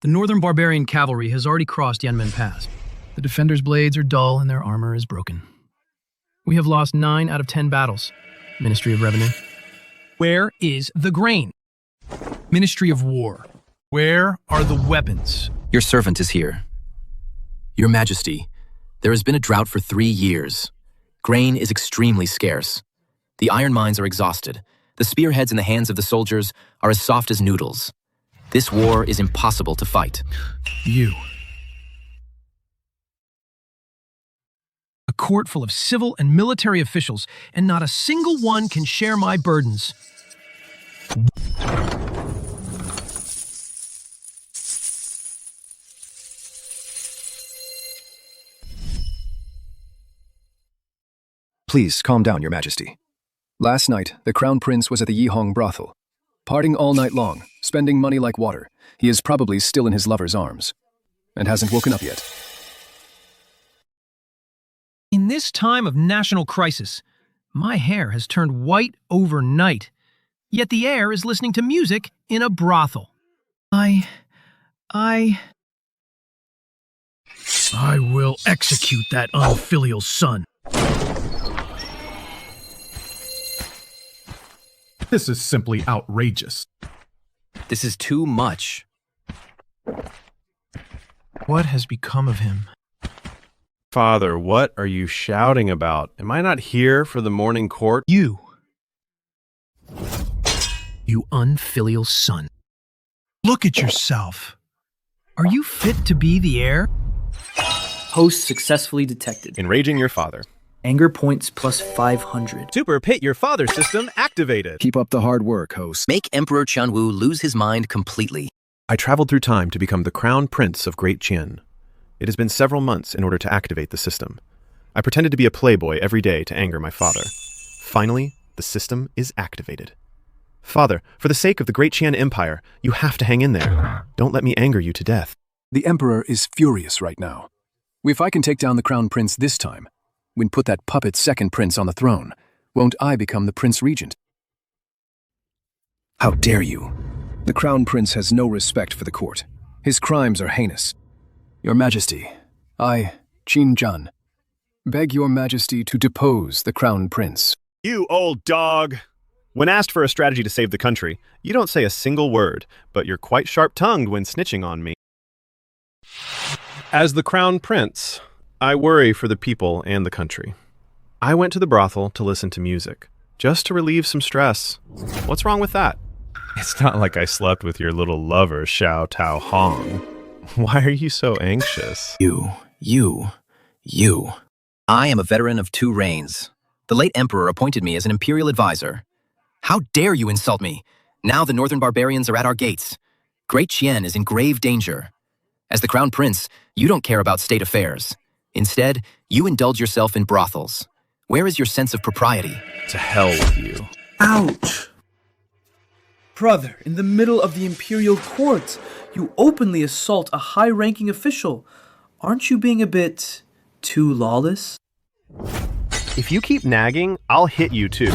The northern barbarian cavalry has already crossed Yanmen Pass. The defenders' blades are dull and their armor is broken. We have lost 9 out of 10 battles. Ministry of Revenue. Where is the grain? Ministry of War. Where are the weapons? Your servant is here. Your Majesty, there has been a drought for 3 years. Grain is extremely scarce. The iron mines are exhausted. The spearheads in the hands of the soldiers are as soft as noodles. This war is impossible to fight. You. A court full of civil and military officials, and not a single one can share my burdens. Please calm down, Your Majesty. Last night, the Crown Prince was at the Yihong brothel. Partying all night long, spending money like water. He is probably still in his lover's arms. And hasn't woken up yet. In this time of national crisis, my hair has turned white overnight. Yet the heir is listening to music in a brothel. I will execute that unfilial son. This is simply outrageous. This is too much. What has become of him? Father, what are you shouting about? Am I not here for the morning court? You unfilial son. Look at yourself. Are you fit to be the heir? Host successfully detected. Enraging your father. Anger points plus 500. Super Pit Your Father system activated. Keep up the hard work, host. Make Emperor Qianwu lose his mind completely. I traveled through time to become the Crown Prince of Great Qian. It has been several months in order to activate the system. I pretended to be a playboy every day to anger my father. Finally, the system is activated. Father, for the sake of the Great Qian Empire, you have to hang in there. Don't let me anger you to death. The Emperor is furious right now. If I can take down the Crown Prince this time, when put that puppet second prince on the throne, won't I become the Prince Regent? How dare you? The Crown Prince has no respect for the court. His crimes are heinous. Your Majesty, I, Qin Zhan, beg your Majesty to depose the Crown Prince. You old dog! When asked for a strategy to save the country, you don't say a single word, but you're quite sharp-tongued when snitching on me. As the Crown Prince, I worry for the people and the country. I went to the brothel to listen to music, just to relieve some stress. What's wrong with that? It's not like I slept with your little lover, Xiao Tao Hong. Why are you so anxious? You. I am a veteran of 2 reigns. The late Emperor appointed me as an Imperial advisor. How dare you insult me? Now the northern barbarians are at our gates. Great Qian is in grave danger. As the Crown Prince, you don't care about state affairs. Instead, you indulge yourself in brothels. Where is your sense of propriety? To hell with you. Ouch! Brother, in the middle of the Imperial court, you openly assault a high-ranking official. Aren't you being a bit too lawless? If you keep nagging, I'll hit you too.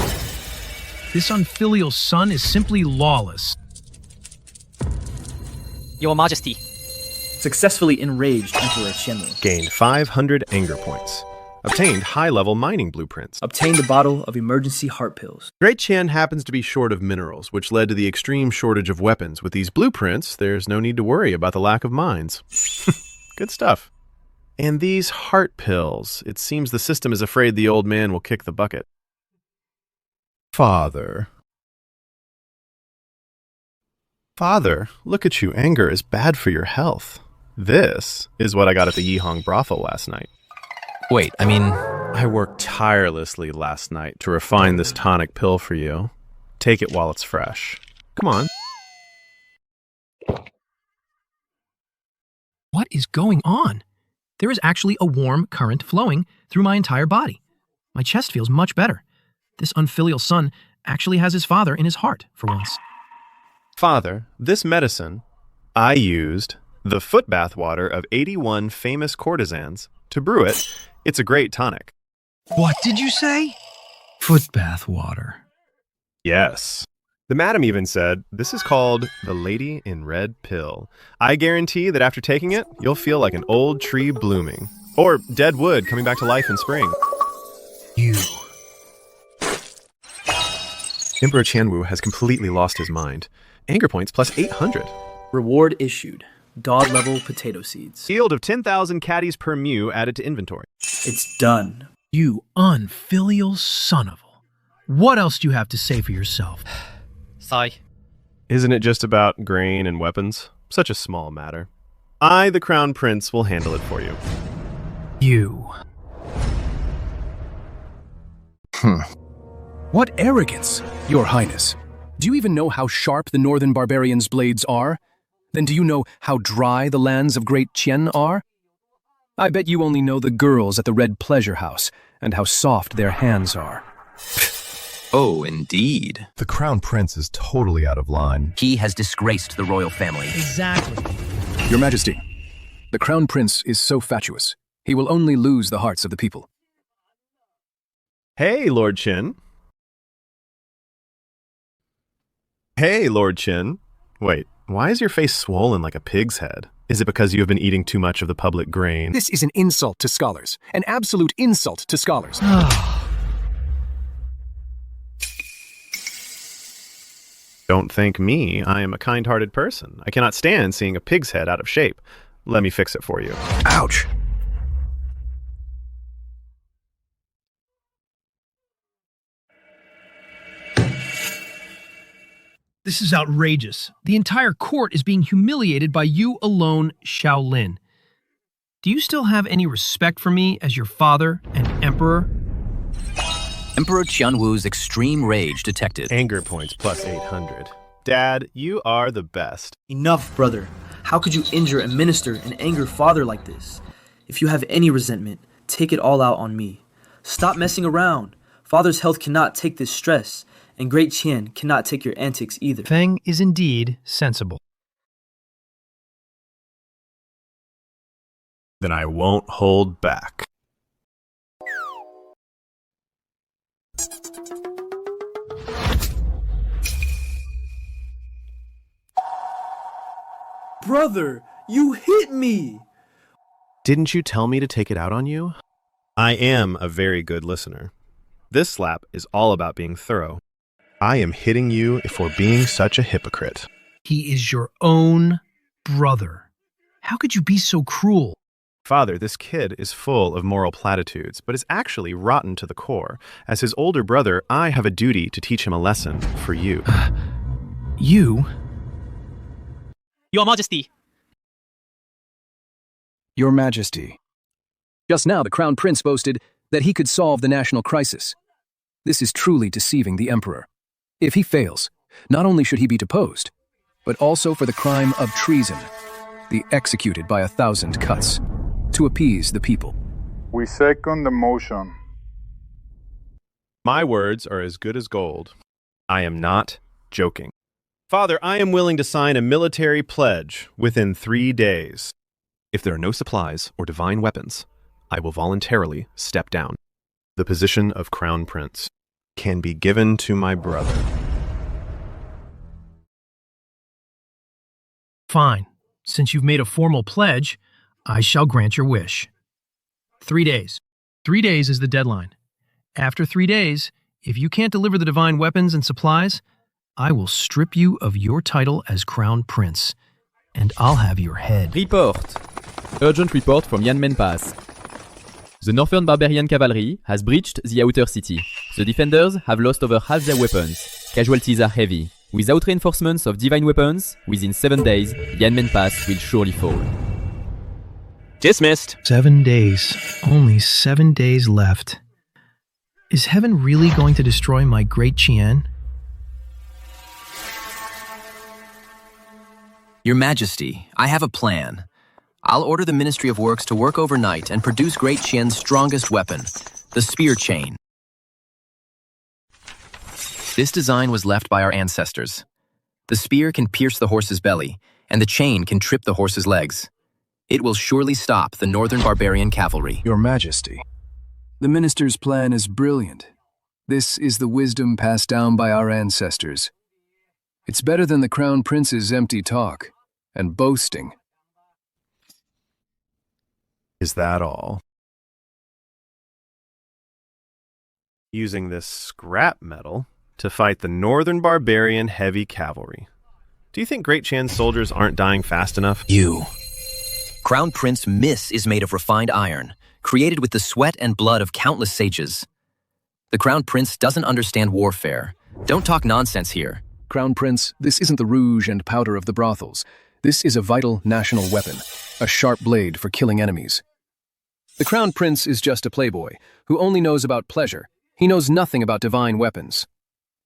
This unfilial son is simply lawless. Your Majesty. Successfully enraged Emperor Qianlu. Gained 500 anger points. Obtained high-level mining blueprints. Obtained a bottle of emergency heart pills. Great Qian happens to be short of minerals, which led to the extreme shortage of weapons. With these blueprints, there's no need to worry about the lack of mines. Good stuff. And these heart pills. It seems the system is afraid the old man will kick the bucket. Father, look at you. Anger is bad for your health. This is what I got at the Yihong brothel last night. Wait, I worked tirelessly last night to refine this tonic pill for you. Take it while it's fresh. Come on. What is going on? There is actually a warm current flowing through my entire body. My chest feels much better. This unfilial son actually has his father in his heart for once. Father, this medicine, I used the foot bath water of 81 famous courtesans to brew it. It's a great tonic. What did you say? Foot bath water. Yes. The madam even said, "This is called the Lady in Red Pill. I guarantee that after taking it, you'll feel like an old tree blooming. Or dead wood coming back to life in spring." You. Emperor Qianwu has completely lost his mind. Anger points plus 800. Reward issued. God level potato seeds. Yield of 10,000 caddies per mu added to inventory. It's done. You unfilial son of a. What else do you have to say for yourself? Sigh. Isn't it just about grain and weapons? Such a small matter. I, the Crown Prince, will handle it for you. You. What arrogance, Your Highness. Do you even know how sharp the northern barbarians' blades are? Then do you know how dry the lands of Great Qian are? I bet you only know the girls at the Red Pleasure House and how soft their hands are. Oh, indeed. The Crown Prince is totally out of line. He has disgraced the royal family. Exactly. Your Majesty, the Crown Prince is so fatuous. He will only lose the hearts of the people. Hey, Lord Qin. Hey, Lord Qin. Wait, why is your face swollen like a pig's head? Is it because you have been eating too much of the public grain? This is an insult to scholars. An absolute insult to scholars. Don't thank me. I am a kind-hearted person. I cannot stand seeing a pig's head out of shape. Let me fix it for you. Ouch! This is outrageous. The entire court is being humiliated by you alone, Xiao Lin. Do you still have any respect for me as your father and emperor? Emperor Qianwu's extreme rage detected. Anger points plus 800. Dad, you are the best. Enough, brother. How could you injure a minister and anger father like this? If you have any resentment, take it all out on me. Stop messing around. Father's health cannot take this stress, and Great Qian cannot take your antics either. Feng is indeed sensible. Then I won't hold back. Brother, you hit me! Didn't you tell me to take it out on you? I am a very good listener. This slap is all about being thorough. I am hitting you for being such a hypocrite. He is your own brother. How could you be so cruel? Father, this kid is full of moral platitudes, but is actually rotten to the core. As his older brother, I have a duty to teach him a lesson for you. You? Your Majesty. Your Majesty. Just now, the Crown Prince boasted that he could solve the national crisis. This is truly deceiving the Emperor. If he fails, not only should he be deposed, but also for the crime of treason, be executed by 1,000 cuts, to appease the people. We second the motion. My words are as good as gold. I am not joking. Father, I am willing to sign a military pledge within 3 days. If there are no supplies or divine weapons, I will voluntarily step down. The position of Crown Prince can be given to my brother. Fine. Since you've made a formal pledge, I shall grant your wish. 3 days. 3 days is the deadline. After 3 days, if you can't deliver the divine weapons and supplies, I will strip you of your title as Crown Prince, and I'll have your head. Report. Urgent report from Yanmen Pass. The Northern Barbarian Cavalry has breached the outer city. The defenders have lost over half their weapons. Casualties are heavy. Without reinforcements of divine weapons, within 7 days, Yanmen Pass will surely fall. Dismissed. 7 days. Only 7 days left. Is heaven really going to destroy my Great Qian? Your Majesty, I have a plan. I'll order the Ministry of Works to work overnight and produce Great Qian's strongest weapon, the spear chain. This design was left by our ancestors. The spear can pierce the horse's belly, and the chain can trip the horse's legs. It will surely stop the northern barbarian cavalry. Your Majesty, the minister's plan is brilliant. This is the wisdom passed down by our ancestors. It's better than the Crown Prince's empty talk and boasting. Is that all? Using this scrap metal to fight the Northern Barbarian heavy cavalry. Do you think Great Chan's soldiers aren't dying fast enough? You. Crown Prince Miss is made of refined iron, created with the sweat and blood of countless sages. The Crown Prince doesn't understand warfare. Don't talk nonsense here. Crown Prince, this isn't the rouge and powder of the brothels. This is a vital national weapon, a sharp blade for killing enemies. The Crown Prince is just a playboy who only knows about pleasure. He knows nothing about divine weapons.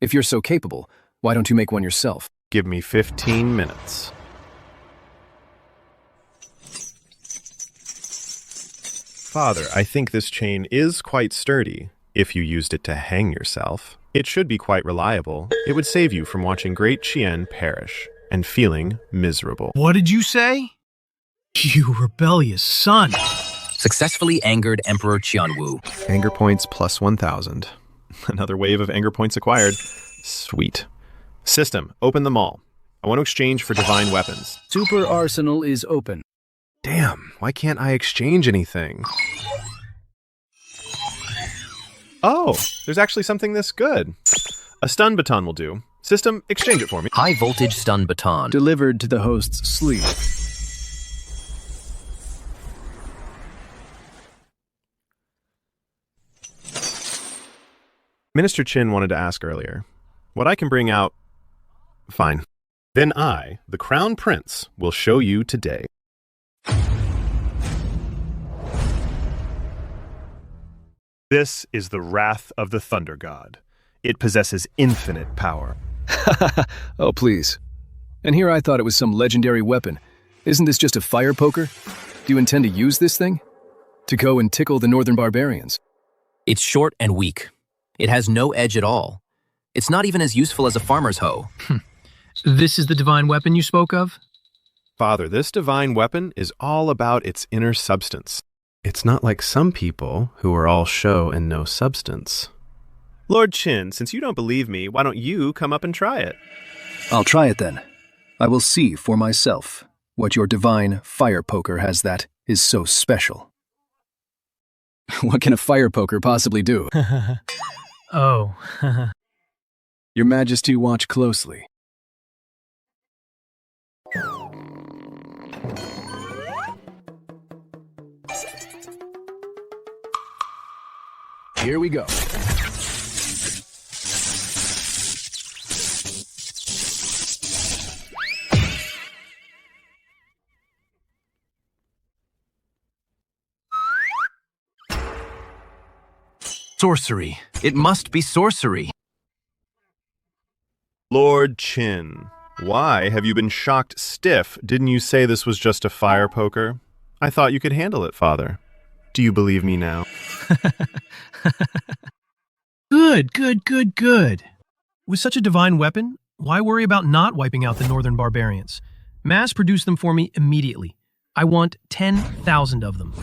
If you're so capable, why don't you make one yourself? Give me 15 minutes. Father, I think this chain is quite sturdy. If you used it to hang yourself, it should be quite reliable. It would save you from watching Great Chien perish and feeling miserable. What did you say? You rebellious son. Successfully angered Emperor Qianwu. Anger points plus 1,000. Another wave of anger points acquired. Sweet. System, open them all. I want to exchange for divine weapons. Super Arsenal is open. Damn, why can't I exchange anything? Oh, there's actually something this good. A stun baton will do. System, exchange it for me. High voltage stun baton. Delivered to the host's sleep. Minister Chin wanted to ask earlier. What I can bring out... Fine. Then I, the Crown Prince, will show you today. This is the wrath of the Thunder God. It possesses infinite power. Oh, please. And here I thought it was some legendary weapon. Isn't this just a fire poker? Do you intend to use this thing? To go and tickle the Northern Barbarians? It's short and weak. It has no edge at all. It's not even as useful as a farmer's hoe. This is the divine weapon you spoke of? Father, this divine weapon is all about its inner substance. It's not like some people who are all show and no substance. Lord Chin, since you don't believe me, why don't you come up and try it? I'll try it then. I will see for myself what your divine fire poker has that is so special. What can a fire poker possibly do? Oh. Your Majesty, watch closely. Here we go. Sorcery. It must be sorcery. Lord Chin, why have you been shocked stiff? Didn't you say this was just a fire poker? I thought you could handle it, Father. Do you believe me now? Good. With such a divine weapon, why worry about not wiping out the Northern Barbarians? Mass produce them for me immediately. I want 10,000 of them.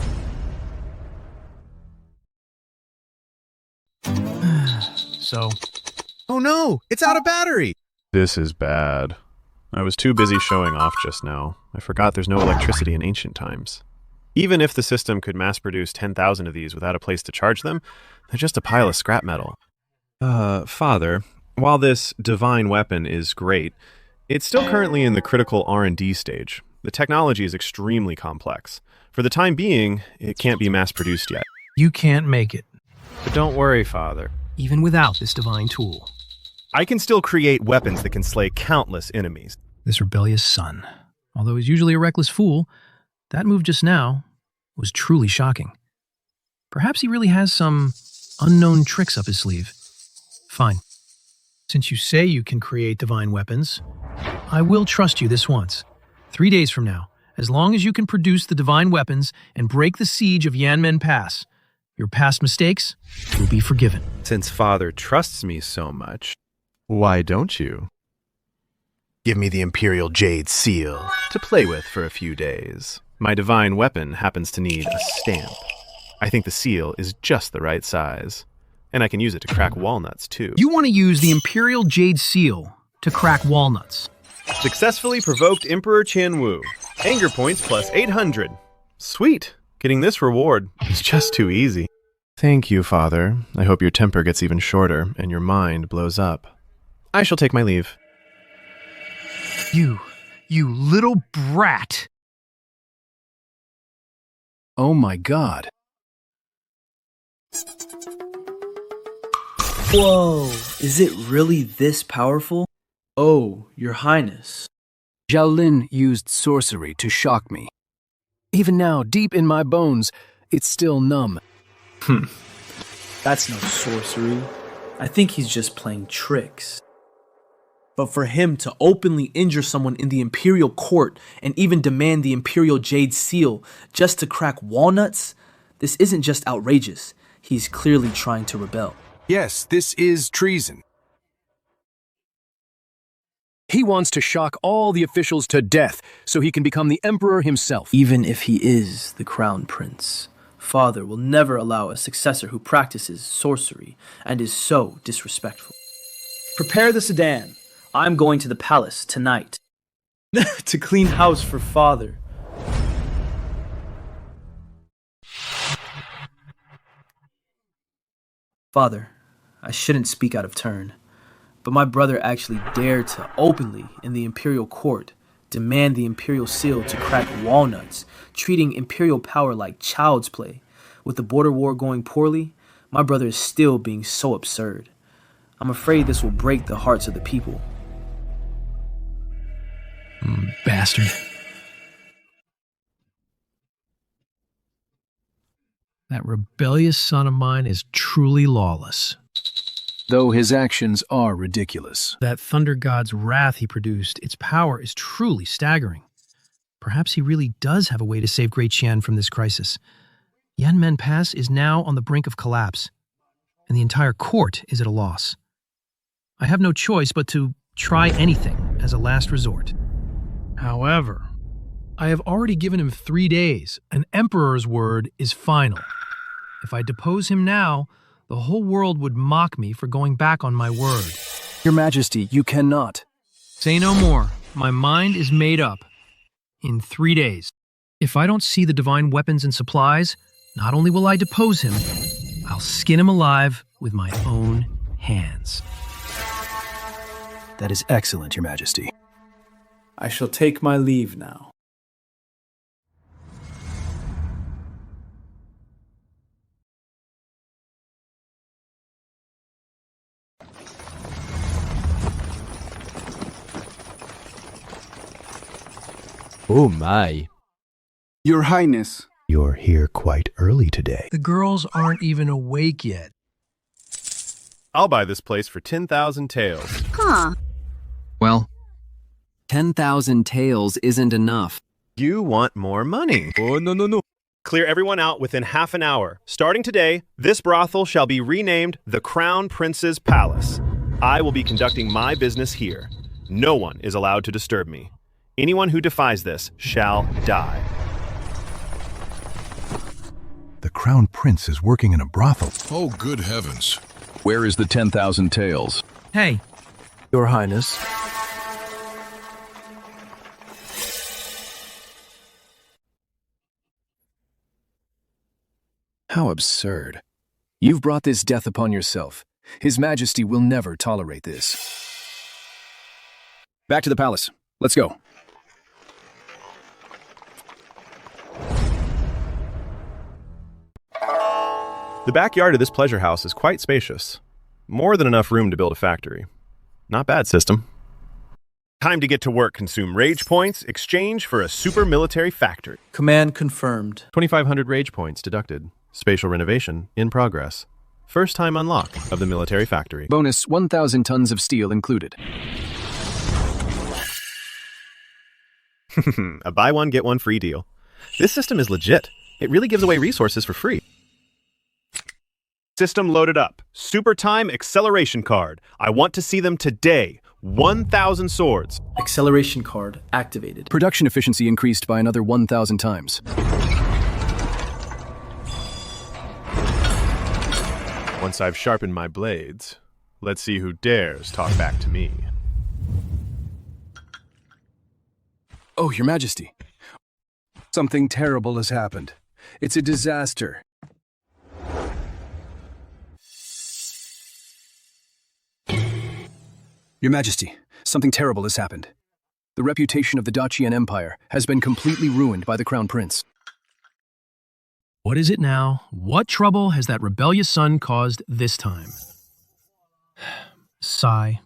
So... Oh no, it's out of battery! This is bad. I was too busy showing off just now. I forgot there's no electricity in ancient times. Even if the system could mass produce 10,000 of these without a place to charge them, they're just a pile of scrap metal. Father, while this divine weapon is great, it's still currently in the critical R&D stage. The technology is extremely complex. For the time being, it can't be mass-produced yet. You can't make it. But don't worry, Father. Even without this divine tool. I can still create weapons that can slay countless enemies. This rebellious son, although he's usually a reckless fool, that move just now was truly shocking. Perhaps he really has some unknown tricks up his sleeve. Fine. Since you say you can create divine weapons, I will trust you this once. 3 days from now, as long as you can produce the divine weapons and break the siege of Yanmen Pass, your past mistakes will be forgiven. Since Father trusts me so much, why don't you? Give me the Imperial Jade Seal to play with for a few days. My divine weapon happens to need a stamp. I think the seal is just the right size. And I can use it to crack walnuts, too. You want to use the Imperial Jade Seal to crack walnuts. Successfully provoked Emperor Qianwu. Anger points plus 800. Sweet. Getting this reward is just too easy. Thank you, Father. I hope your temper gets even shorter and your mind blows up. I shall take my leave. You little brat. Oh my god. Whoa, is it really this powerful? Oh, Your Highness. Xiao Lin used sorcery to shock me. Even now, deep in my bones, it's still numb. That's no sorcery. I think he's just playing tricks. But for him to openly injure someone in the Imperial court and even demand the Imperial Jade Seal just to crack walnuts, this isn't just outrageous. He's clearly trying to rebel. Yes, this is treason. He wants to shock all the officials to death so he can become the emperor himself. Even if he is the crown prince, Father will never allow a successor who practices sorcery and is so disrespectful. Prepare the sedan. I'm going to the palace tonight to clean house for Father. Father, I shouldn't speak out of turn, but my brother actually dared to openly, in the Imperial court, demand the Imperial seal to crack walnuts, treating Imperial power like child's play. With the border war going poorly, my brother is still being so absurd. I'm afraid this will break the hearts of the people. Bastard. That rebellious son of mine is truly lawless. Though his actions are ridiculous. That thunder god's wrath he produced, its power is truly staggering. Perhaps he really does have a way to save Great Qian from this crisis. Yanmen Pass is now on the brink of collapse, and the entire court is at a loss. I have no choice but to try anything as a last resort. However, I have already given him 3 days. An emperor's word is final. If I depose him now, the whole world would mock me for going back on my word. Your Majesty, you cannot. Say no more. My mind is made up. In 3 days. If I don't see the divine weapons and supplies, not only will I depose him, I'll skin him alive with my own hands. That is excellent, Your Majesty. I shall take my leave now. Oh my. Your Highness. You're here quite early today. The girls aren't even awake yet. I'll buy this place for 10,000 taels. Huh. Well, 10,000 taels isn't enough. You want more money. Oh, no. Clear everyone out within half an hour. Starting today, this brothel shall be renamed the Crown Prince's Palace. I will be conducting my business here. No one is allowed to disturb me. Anyone who defies this shall die. The Crown Prince is working in a brothel. Oh, good heavens. Where is the 10,000 taels? Hey. Your Highness. How absurd. You've brought this death upon yourself. His Majesty will never tolerate this. Back to the palace. Let's go. The backyard of this pleasure house is quite spacious. More than enough room to build a factory. Not bad system. Time to get to work. Consume rage points, exchange for a super military factory. Command confirmed. 2,500 rage points deducted. Spatial renovation in progress. First time unlock of the military factory. Bonus 1,000 tons of steel included. A buy one, get one free deal. This system is legit. It really gives away resources for free. System loaded up. Super time acceleration card. I want to see them today. 1,000 swords. Acceleration card activated. Production efficiency increased by another 1,000 times. Once I've sharpened my blades, let's see who dares talk back to me. Oh, Your Majesty. Something terrible has happened. It's a disaster. Your Majesty, something terrible has happened. The reputation of the Dayan Empire has been completely ruined by the Crown Prince. What is it now? What trouble has that rebellious son caused this time? Sigh.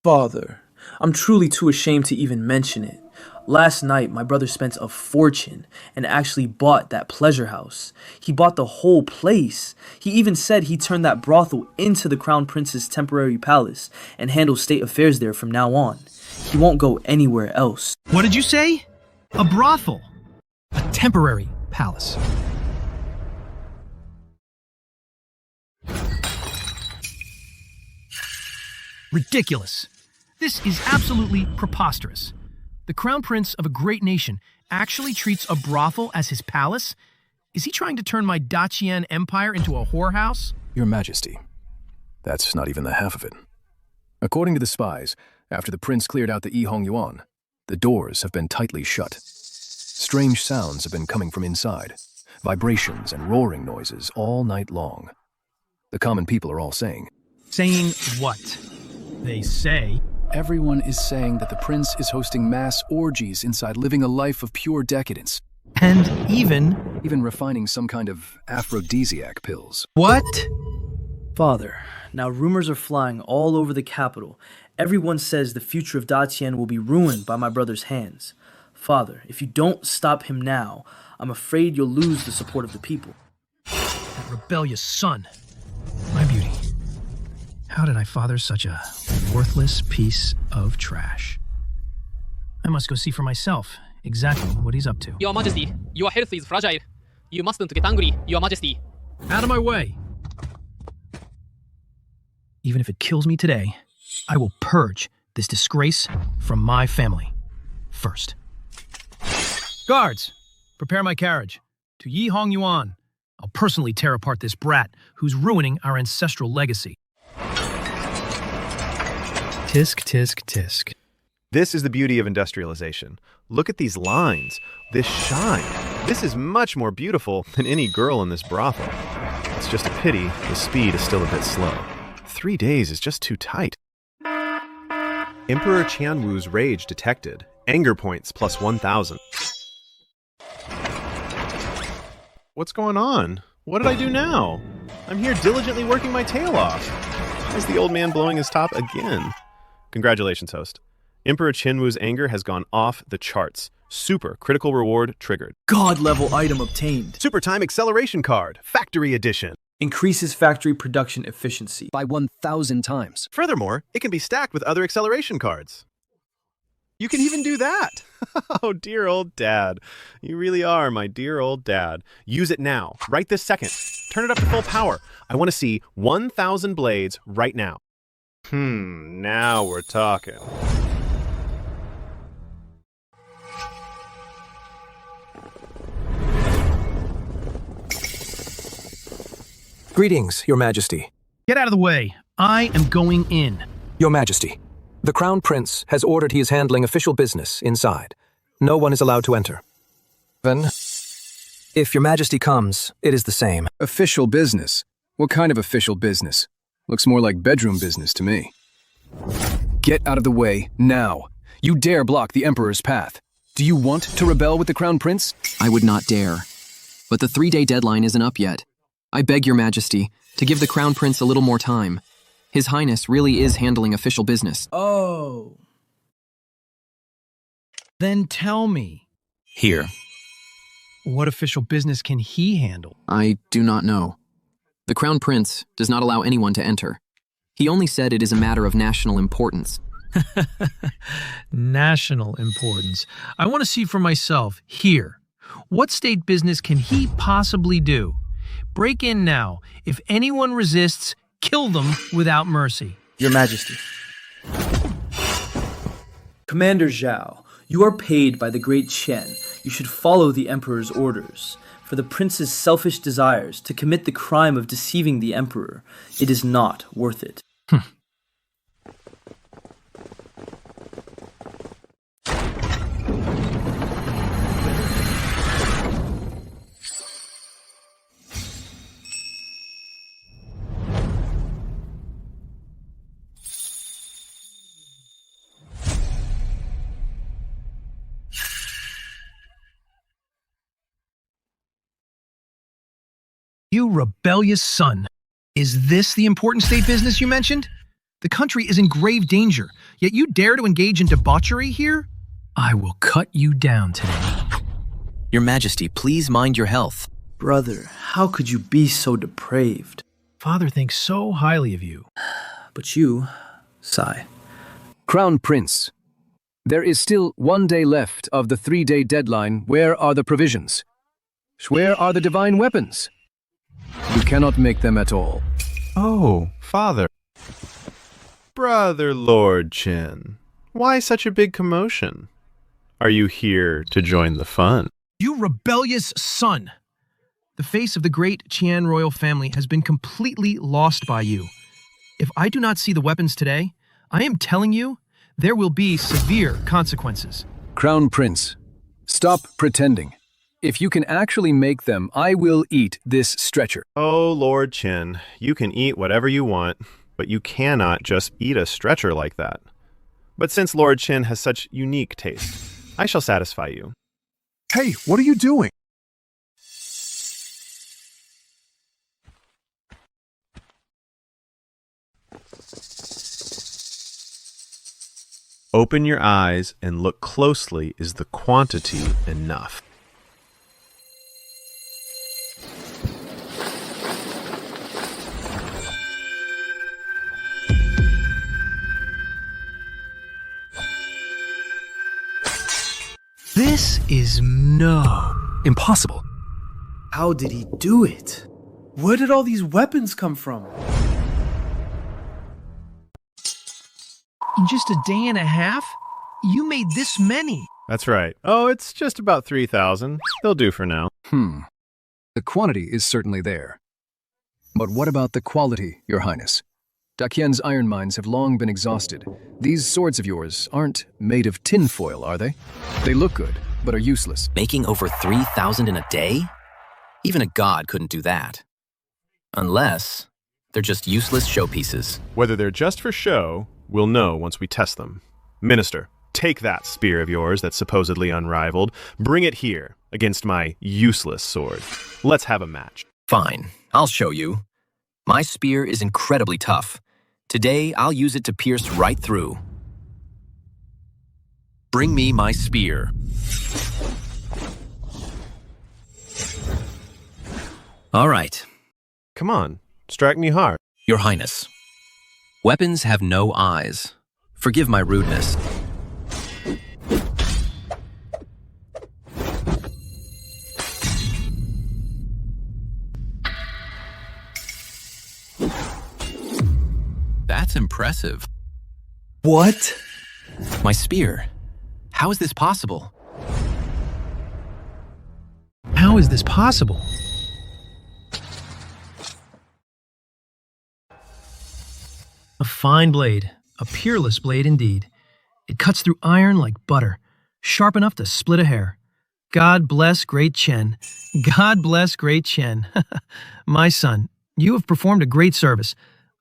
Father, I'm truly too ashamed to even mention it. Last night, my brother spent a fortune and actually bought that pleasure house. He bought the whole place. He even said he turned that brothel into the Crown Prince's temporary palace and handles state affairs there from now on. He won't go anywhere else. What did you say? A brothel. A temporary palace. Ridiculous. This is absolutely preposterous. The Crown Prince of a great nation actually treats a brothel as his palace? Is he trying to turn my Dayan Empire into a whorehouse? Your Majesty, that's not even the half of it. According to the spies, after the prince cleared out the Yuan, the doors have been tightly shut. Strange sounds have been coming from inside, vibrations and roaring noises all night long. The common people are all saying... Saying what? They say... Everyone is saying that the prince is hosting mass orgies inside, living a life of pure decadence. And even refining some kind of aphrodisiac pills. What? Father, now rumors are flying all over the capital. Everyone says the future of Dayan will be ruined by my brother's hands. Father, if you don't stop him now, I'm afraid you'll lose the support of the people. That rebellious son. My beauty. How did I father such a worthless piece of trash? I must go see for myself exactly what he's up to. Your Majesty, your health is fragile. You mustn't get angry, Your Majesty. Out of my way. Even if it kills me today, I will purge this disgrace from my family first. Guards, prepare my carriage. To Yuan. I'll personally tear apart this brat who's ruining our ancestral legacy. Tisk, tisk, tisk. This is the beauty of industrialization. Look at these lines, this shine. This is much more beautiful than any girl in this brothel. It's just a pity the speed is still a bit slow. 3 days is just too tight. Emperor Qianwu's rage detected. Anger points plus 1,000. What's going on? What did I do now? I'm here diligently working my tail off. Why is the old man blowing his top again? Congratulations, host. Emperor Qianwu's anger has gone off the charts. Super critical reward triggered. God-level item obtained. Super time acceleration card, factory edition. Increases factory production efficiency by 1,000 times. Furthermore, it can be stacked with other acceleration cards. You can even do that. Oh, dear old dad. You really are my dear old dad. Use it now, right this second. Turn it up to full power. I want to see 1,000 blades right now. Now we're talking. Greetings, Your Majesty. Get out of the way. I am going in. Your Majesty, the Crown Prince has ordered he is handling official business inside. No one is allowed to enter. Then, if Your Majesty comes, it is the same. Official business? What kind of official business? Looks more like bedroom business to me. Get out of the way, now. You dare block the Emperor's path. Do you want to rebel with the Crown Prince? I would not dare. But the 3-day deadline isn't up yet. I beg Your Majesty to give the Crown Prince a little more time. His Highness really is handling official business. Oh. Then tell me. Here. What official business can he handle? I do not know. The Crown Prince does not allow anyone to enter. He only said it is a matter of national importance. National importance. I want to see for myself, here. What state business can he possibly do? Break in now. If anyone resists, kill them without mercy. Your Majesty. Commander Xiao, you are paid by the great Qian. You should follow the Emperor's orders. For the prince's selfish desires to commit the crime of deceiving the Emperor, it is not worth it. You rebellious son. Is this the important state business you mentioned? The country is in grave danger, yet you dare to engage in debauchery here? I will cut you down today. Your Majesty, please mind your health. Brother, how could you be so depraved? Father thinks so highly of you. But you, sigh. Crown Prince, there is still 1 day left of the 3-day deadline. Where are the provisions? Where are the divine weapons? You cannot make them at all. Oh, Father. Brother Lord Qin, why such a big commotion? Are you here to join the fun? You rebellious son! The face of the great Qian royal family has been completely lost by you. If I do not see the weapons today, I am telling you, there will be severe consequences. Crown Prince, stop pretending. If you can actually make them, I will eat this stretcher. Oh, Lord Qin, you can eat whatever you want, but you cannot just eat a stretcher like that. But since Lord Qin has such unique taste, I shall satisfy you. Hey, what are you doing? Open your eyes and look closely. Is the quantity enough? This is impossible. How did he do it? Where did all these weapons come from? In just a day and a half, you made this many. That's right. Oh, it's just about 3,000. They'll do for now. The quantity is certainly there. But what about the quality, Your Highness? Daqian's iron mines have long been exhausted. These swords of yours aren't made of tinfoil, are they? They look good, but are useless. Making over 3,000 in a day? Even a god couldn't do that. Unless they're just useless showpieces. Whether they're just for show, we'll know once we test them. Minister, take that spear of yours that's supposedly unrivaled. Bring it here against my useless sword. Let's have a match. Fine, I'll show you. My spear is incredibly tough. Today, I'll use it to pierce right through. Bring me my spear. All right. Come on, strike me hard. Your Highness, weapons have no eyes. Forgive my rudeness. That's impressive. What? My spear. How is this possible? How is this possible? A fine blade, a peerless blade indeed. It cuts through iron like butter, sharp enough to split a hair. God bless great Chen. God bless great Chen. My son, you have performed a great service.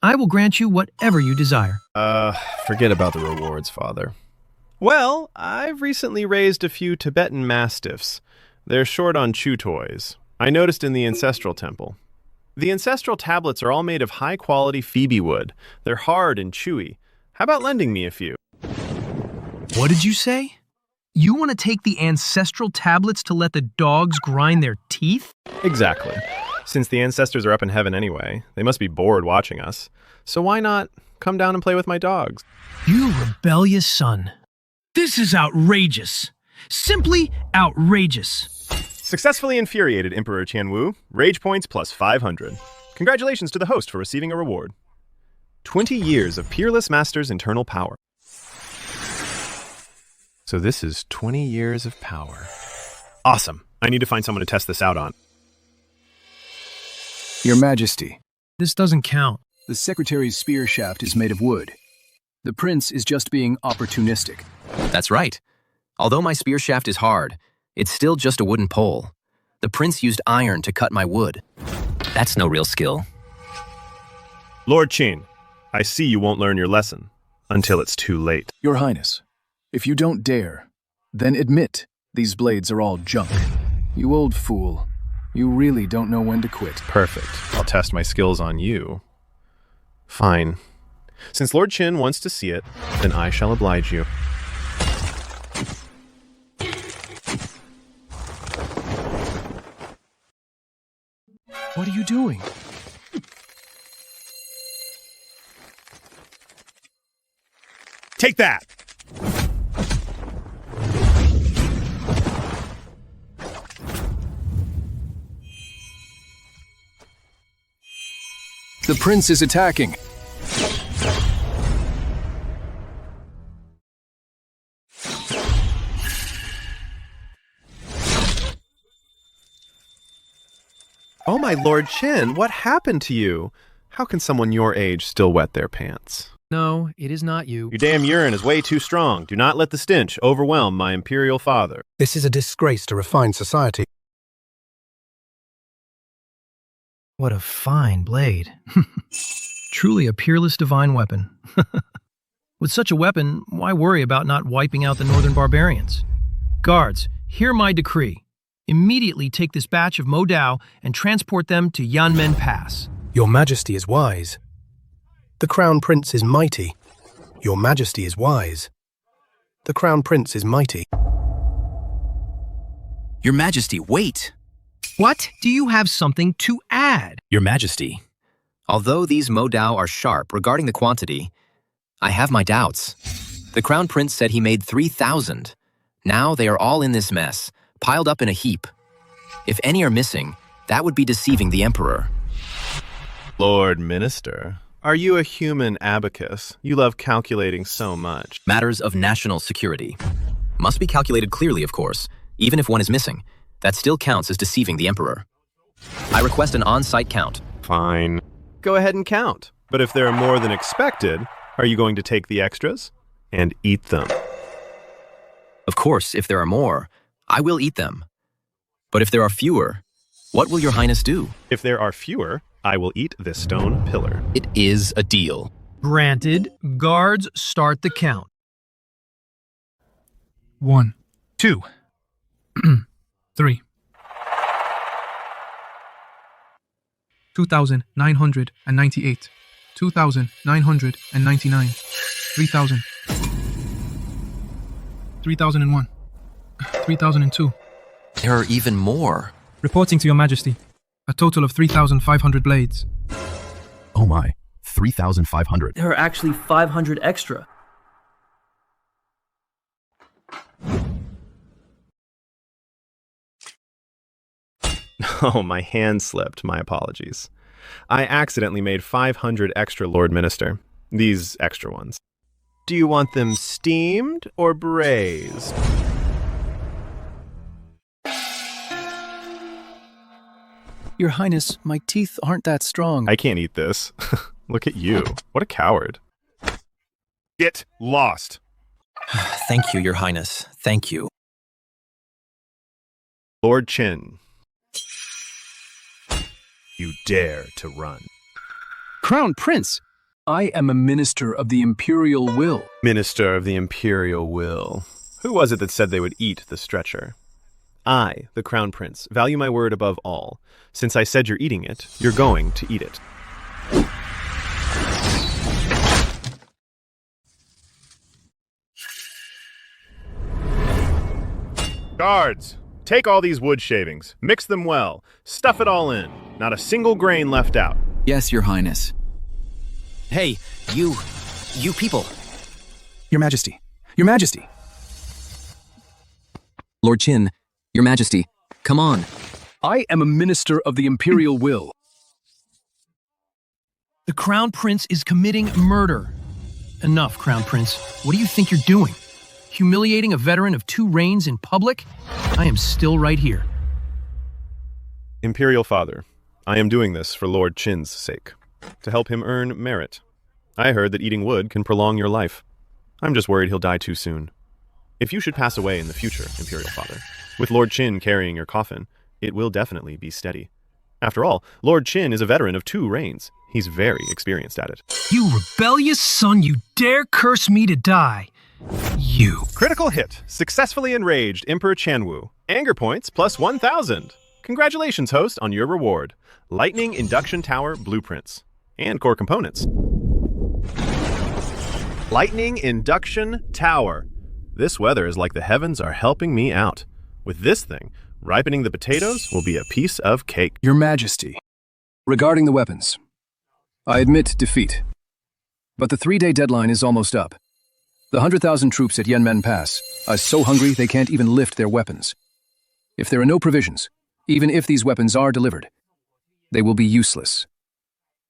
I will grant you whatever you desire. Forget about the rewards, Father. Well, I've recently raised a few Tibetan mastiffs. They're short on chew toys. I noticed in the ancestral temple. The ancestral tablets are all made of high-quality Phoebe wood. They're hard and chewy. How about lending me a few? What did you say? You want to take the ancestral tablets to let the dogs grind their teeth? Exactly. Since the ancestors are up in heaven anyway, they must be bored watching us. So why not come down and play with my dogs? You rebellious son. This is outrageous. Simply outrageous. Successfully infuriated Emperor Tianwu. Rage points plus 500. Congratulations to the host for receiving a reward. 20 years of peerless master's internal power. So this is 20 years of power. Awesome. I need to find someone to test this out on. Your Majesty, This doesn't count. the Secretary's spear shaft is made of wood. The Prince is just being opportunistic. That's right. Although my spear shaft is hard, it's still just a wooden pole. The Prince used iron to cut my wood. That's no real skill. Lord Qin, I see you won't learn your lesson until it's too late. Your Highness, if you don't dare, then admit these blades are all junk. You old fool. You really don't know when to quit. Perfect. I'll test my skills on you. Fine. Since Lord Qin wants to see it, then I shall oblige you. What are you doing? Take that! The prince is attacking. Oh my Lord Qin, what happened to you? How can someone your age still wet their pants? No, it is not you. Your damn urine is way too strong. Do not let the stench overwhelm my Imperial father. This is a disgrace to refined society. What a fine blade. Truly a peerless divine weapon. With such a weapon, why worry about not wiping out the northern barbarians? Guards, hear my decree. Immediately take this batch of Mo Dao and transport them to Yanmen Pass. Your Majesty is wise. The Crown Prince is mighty. Your Majesty is wise. The Crown Prince is mighty. Your Majesty, wait! What? Do you have something to add? Your Majesty, although these Mo Dao are sharp regarding the quantity, I have my doubts. The Crown Prince said he made 3,000. Now they are all in this mess, piled up in a heap. If any are missing, that would be deceiving the Emperor. Lord Minister, are you a human abacus? You love calculating so much. Matters of national security. Must be calculated clearly, of course, even if one is missing. That still counts as deceiving the Emperor. I request an on-site count. Fine. Go ahead and count. But if there are more than expected, are you going to take the extras and eat them? Of course, if there are more, I will eat them. But if there are fewer, what will your Highness do? If there are fewer, I will eat this stone pillar. It is a deal. Granted. Guards, start the count. 1, 2, 3. 2,998. 2,999. 3,000. 3,001. 3,002. There are even more. Reporting to your Majesty. A total of 3,500 blades. Oh my, 3,500. There are actually 500 extra. Oh, my hand slipped. My apologies. I accidentally made 500 extra, Lord Minister. These extra ones. Do you want them steamed or braised? Your Highness, my teeth aren't that strong. I can't eat this. Look at you. What a coward. Get lost. Thank you, Your Highness. Thank you. Lord Qin. You dare to run. Crown Prince, I am a minister of the Imperial will. Minister of the Imperial will. Who was it that said they would eat the stretcher? I, the Crown Prince, value my word above all. Since I said you're eating it, you're going to eat it. Guards, take all these wood shavings, mix them well, stuff it all in. Not a single grain left out. Yes, Your Highness. Hey, you people. Your Majesty. Your Majesty. Lord Qin, Your Majesty, come on. I am a minister of the Imperial will. The Crown Prince is committing murder. Enough, Crown Prince. What do you think you're doing? Humiliating a veteran of 2 reigns in public? I am still right here. Imperial Father, I am doing this for Lord Qin's sake, to help him earn merit. I heard that eating wood can prolong your life. I'm just worried he'll die too soon. If you should pass away in the future, Imperial Father, with Lord Qin carrying your coffin, it will definitely be steady. After all, Lord Qin is a veteran of 2 reigns. He's very experienced at it. You rebellious son, you dare curse me to die. You. Critical hit. Successfully enraged Emperor Chanwu. Anger points plus 1,000. Congratulations, host, on your reward. Lightning Induction Tower Blueprints. And core components. Lightning Induction Tower. This weather is like the heavens are helping me out. With this thing, ripening the potatoes will be a piece of cake. Your Majesty, regarding the weapons, I admit defeat. But the 3-day deadline is almost up. The 100,000 troops at Yanmen Pass are so hungry they can't even lift their weapons. If there are no provisions, even if these weapons are delivered, they will be useless.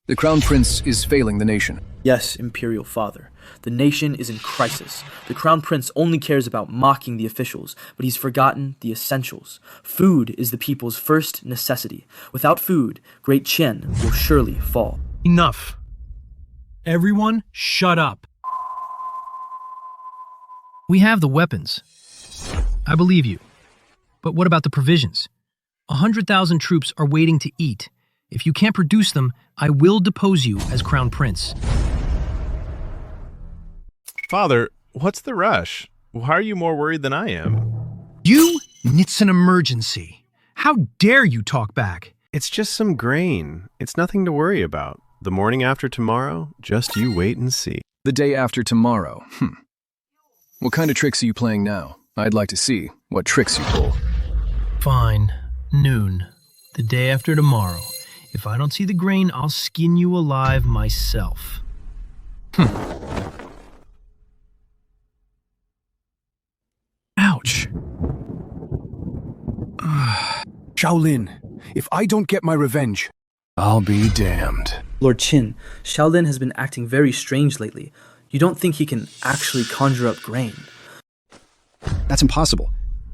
The Crown Prince is failing the nation. Yes, Imperial Father. The nation is in crisis. The Crown Prince only cares about mocking the officials, but he's forgotten the essentials. Food is the people's first necessity. Without food, Great Qian will surely fall. Enough. Everyone, shut up. We have the weapons. I believe you. But what about the provisions? 100,000 troops are waiting to eat. If you can't produce them, I will depose you as Crown Prince. Father, what's the rush? Why are you more worried than I am? It's an emergency. How dare you talk back? It's just some grain. It's nothing to worry about. The morning after tomorrow, just you wait and see. The day after tomorrow. What kind of tricks are you playing now? I'd like to see what tricks you pull. Fine. Noon. The day after tomorrow. If I don't see the grain, I'll skin you alive myself. Ouch. Xiao Lin, if I don't get my revenge, I'll be damned. Lord Qin, Xiao Lin has been acting very strange lately. You don't think he can actually conjure up grain? That's impossible.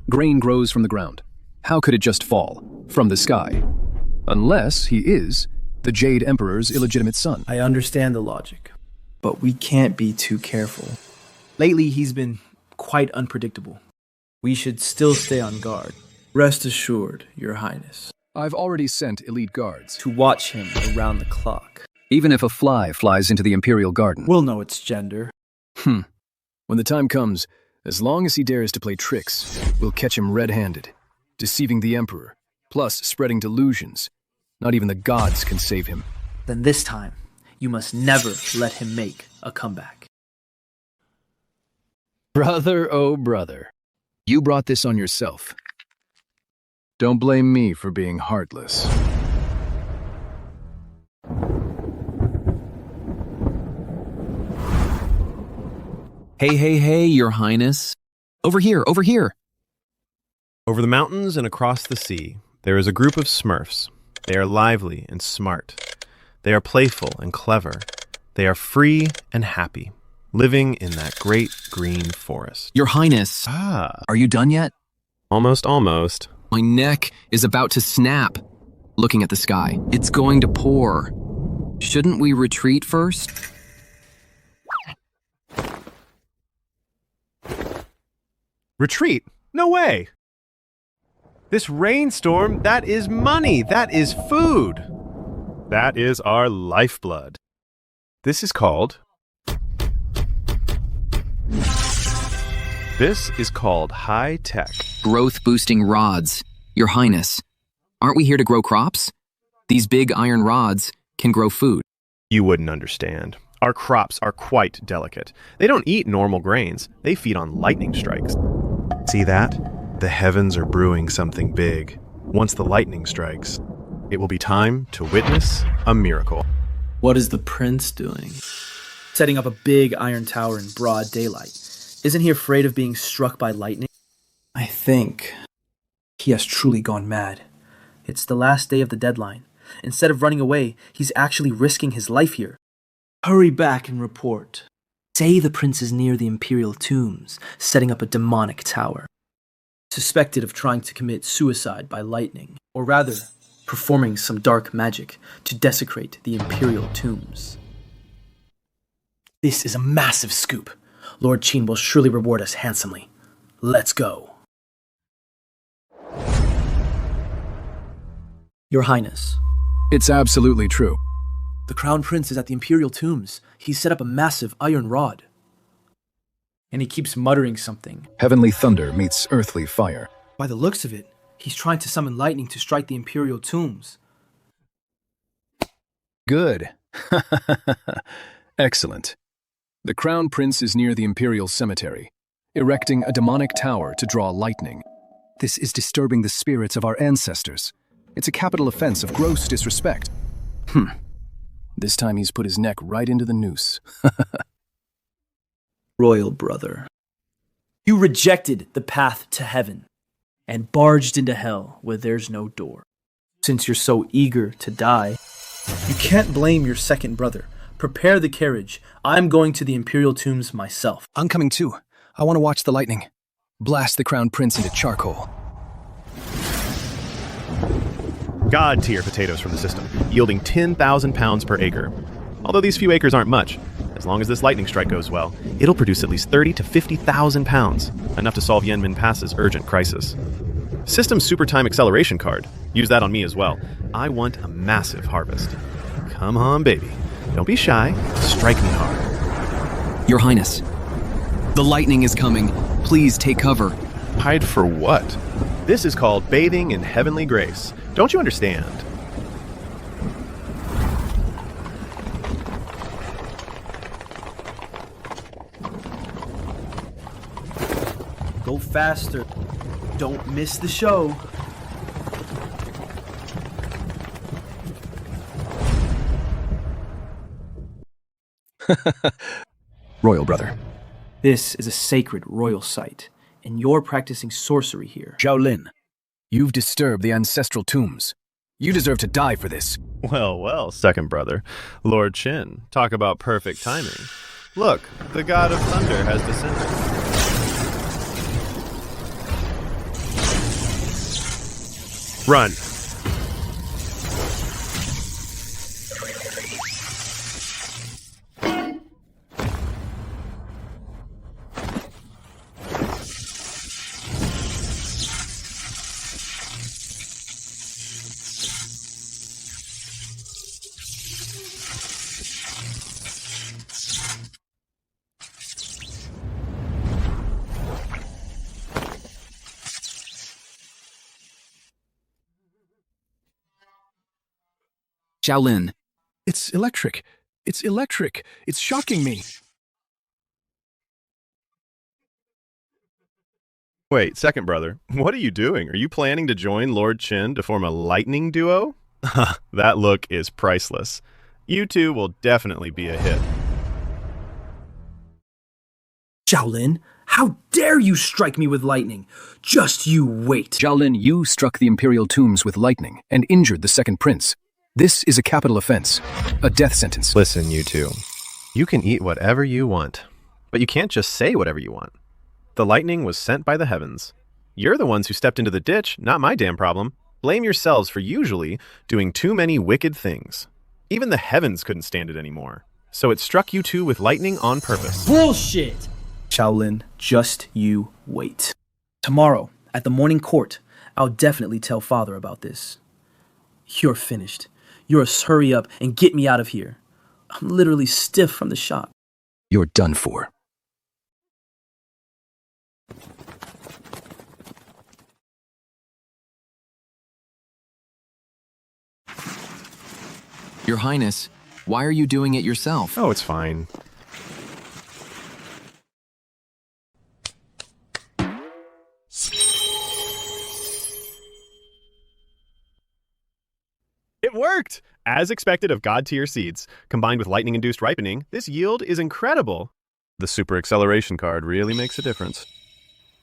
Grain grows from the ground. How could it just fall from the sky? Unless he is the Jade Emperor's illegitimate son. I understand the logic, but we can't be too careful. Lately, he's been quite unpredictable. We should still stay on guard. Rest assured, Your Highness. I've already sent elite guards to watch him around the clock. Even if a fly flies into the Imperial garden. We'll know its gender. When the time comes, as long as he dares to play tricks, we'll catch him red-handed, deceiving the Emperor, plus spreading delusions. Not even the gods can save him. Then this time, you must never let him make a comeback. Brother, oh brother, you brought this on yourself. Don't blame me for being heartless. Hey, Your Highness. Over here, over here. Over the mountains and across the sea, there is a group of Smurfs. They are lively and smart. They are playful and clever. They are free and happy, living in that great green forest. Your Highness. Are you done yet? Almost. My neck is about to snap. Looking at the sky, it's going to pour. Shouldn't we retreat first? Retreat? No way! This rainstorm, that is money, that is food. That is our lifeblood. This is called high tech. Growth-boosting rods. Your Highness, aren't we here to grow crops? These big iron rods can grow food. You wouldn't understand. Our crops are quite delicate. They don't eat normal grains. They feed on lightning strikes. See that? The heavens are brewing something big. Once the lightning strikes, it will be time to witness a miracle. What is the prince doing? Setting up a big iron tower in broad daylight. Isn't he afraid of being struck by lightning? I think he has truly gone mad. It's the last day of the deadline. Instead of running away, he's actually risking his life here. Hurry back and report. Say the prince is near the Imperial tombs, setting up a demonic tower. Suspected of trying to commit suicide by lightning, or rather, performing some dark magic to desecrate the Imperial tombs. This is a massive scoop. Lord Qin will surely reward us handsomely. Let's go. Your Highness. It's absolutely true. The Crown Prince is at the Imperial tombs. He's set up a massive iron rod. And he keeps muttering something. Heavenly thunder meets earthly fire. By the looks of it, He's trying to summon lightning to strike the Imperial tombs. Good. Excellent. The Crown Prince is near the Imperial cemetery, erecting a demonic tower to draw lightning. This is disturbing the spirits of our ancestors. It's a capital offense of gross disrespect. This time he's put his neck right into the noose. Royal brother, you rejected the path to heaven and barged into hell where there's no door. Since you're so eager to die, you can't blame your second brother. Prepare the carriage. I'm going to the Imperial tombs myself. I'm coming too. I want to watch the lightning. Blast the Crown Prince into charcoal. God tier potatoes from the system, yielding 10,000 pounds per acre. Although these few acres aren't much, as long as this lightning strike goes well, it'll produce at least 30 to 50,000 pounds, enough to solve Yanmen Pass's urgent crisis. System Super Time Acceleration card. Use that on me as well. I want a massive harvest. Come on, baby. Don't be shy. Strike me hard. Your Highness, the lightning is coming. Please take cover. Hide for what? This is called bathing in heavenly grace. Don't you understand? Go faster. Don't miss the show. Royal brother. This is a sacred royal site, and you're practicing sorcery here. Xiao Lin, you've disturbed the ancestral tombs. You deserve to die for this. Well, second brother. Lord Qin, talk about perfect timing. Look, the god of thunder has descended. Run. Xiao Lin. It's electric. It's electric. It's shocking me. Wait, second brother, what are you doing? Are you planning to join Lord Qin to form a lightning duo? That look is priceless. You two will definitely be a hit. Xiao Lin, how dare you strike me with lightning? Just you wait. Xiao Lin, you struck the Imperial tombs with lightning and injured the second prince. This is a capital offense, a death sentence. Listen, you two. You can eat whatever you want, but you can't just say whatever you want. The lightning was sent by the heavens. You're the ones who stepped into the ditch, not my damn problem. Blame yourselves for usually doing too many wicked things. Even the heavens couldn't stand it anymore. So it struck you two with lightning on purpose. Bullshit! Xiao Lin, just you wait. Tomorrow, at the morning court, I'll definitely tell father about this. You're finished. Yours, hurry up and get me out of here. I'm literally stiff from the shock. You're done for. Your Highness, why are you doing it yourself? Oh, it's fine. It worked! As expected of god-tier seeds, combined with lightning-induced ripening, this yield is incredible. The super acceleration card really makes a difference.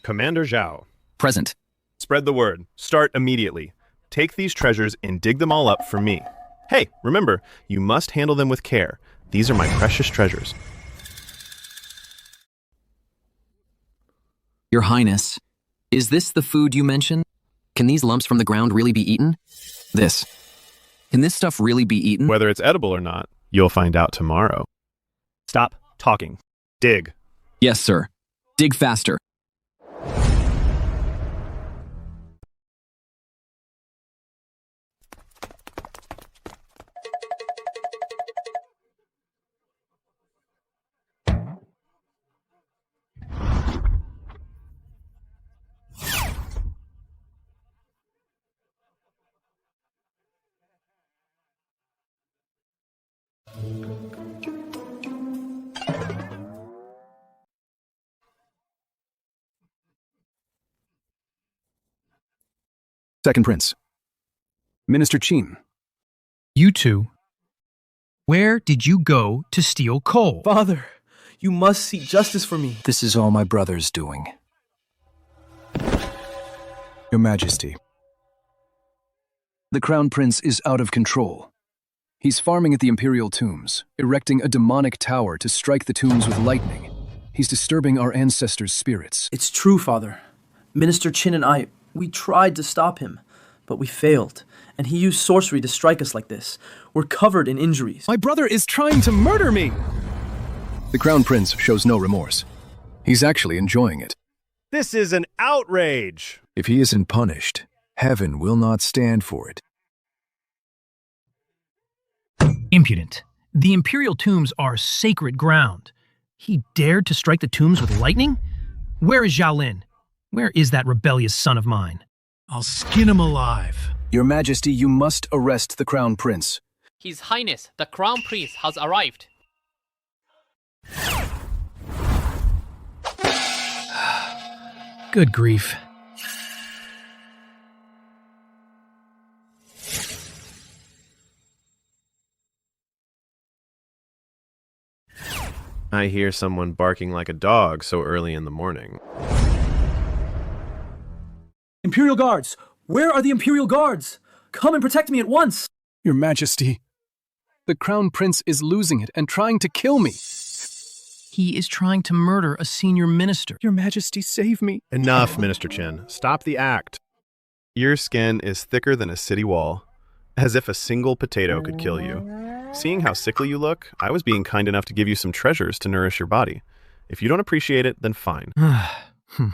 Commander Zhao. Present. Spread the word. Start immediately. Take these treasures and dig them all up for me. Hey, remember, you must handle them with care. These are my precious treasures. Your Highness, is this the food you mentioned? Can these lumps from the ground really be eaten? This. Can this stuff really be eaten? Whether it's edible or not, you'll find out tomorrow. Stop talking. Dig. Yes, sir. Dig faster. Second Prince. Minister Qin. You two, where did you go to steal coal? Father, you must seek justice for me. This is all my brother's doing. Your Majesty. The Crown Prince is out of control. He's farming at the Imperial tombs, erecting a demonic tower to strike the tombs with lightning. He's disturbing our ancestors' spirits. It's true, Father. Minister Qin and I, we tried to stop him, but we failed, and he used sorcery to strike us like this. We're covered in injuries. My brother is trying to murder me! The Crown Prince shows no remorse. He's actually enjoying it. This is an outrage! If he isn't punished, heaven will not stand for it. Impudent. The Imperial tombs are sacred ground. He dared to strike the tombs with lightning? Where is Xiao Lin? Where is that rebellious son of mine? I'll skin him alive. Your Majesty, you must arrest the Crown Prince. His Highness, the Crown Prince, has arrived. Good grief. I hear someone barking like a dog so early in the morning. Imperial Guards! Where are the Imperial Guards? Come and protect me at once! Your Majesty, the Crown Prince is losing it and trying to kill me. He is trying to murder a senior minister. Your Majesty, save me. Enough, Minister Qin. Stop the act. Your skin is thicker than a city wall, as if a single potato could kill you. Seeing how sickly you look, I was being kind enough to give you some treasures to nourish your body. If you don't appreciate it, then fine.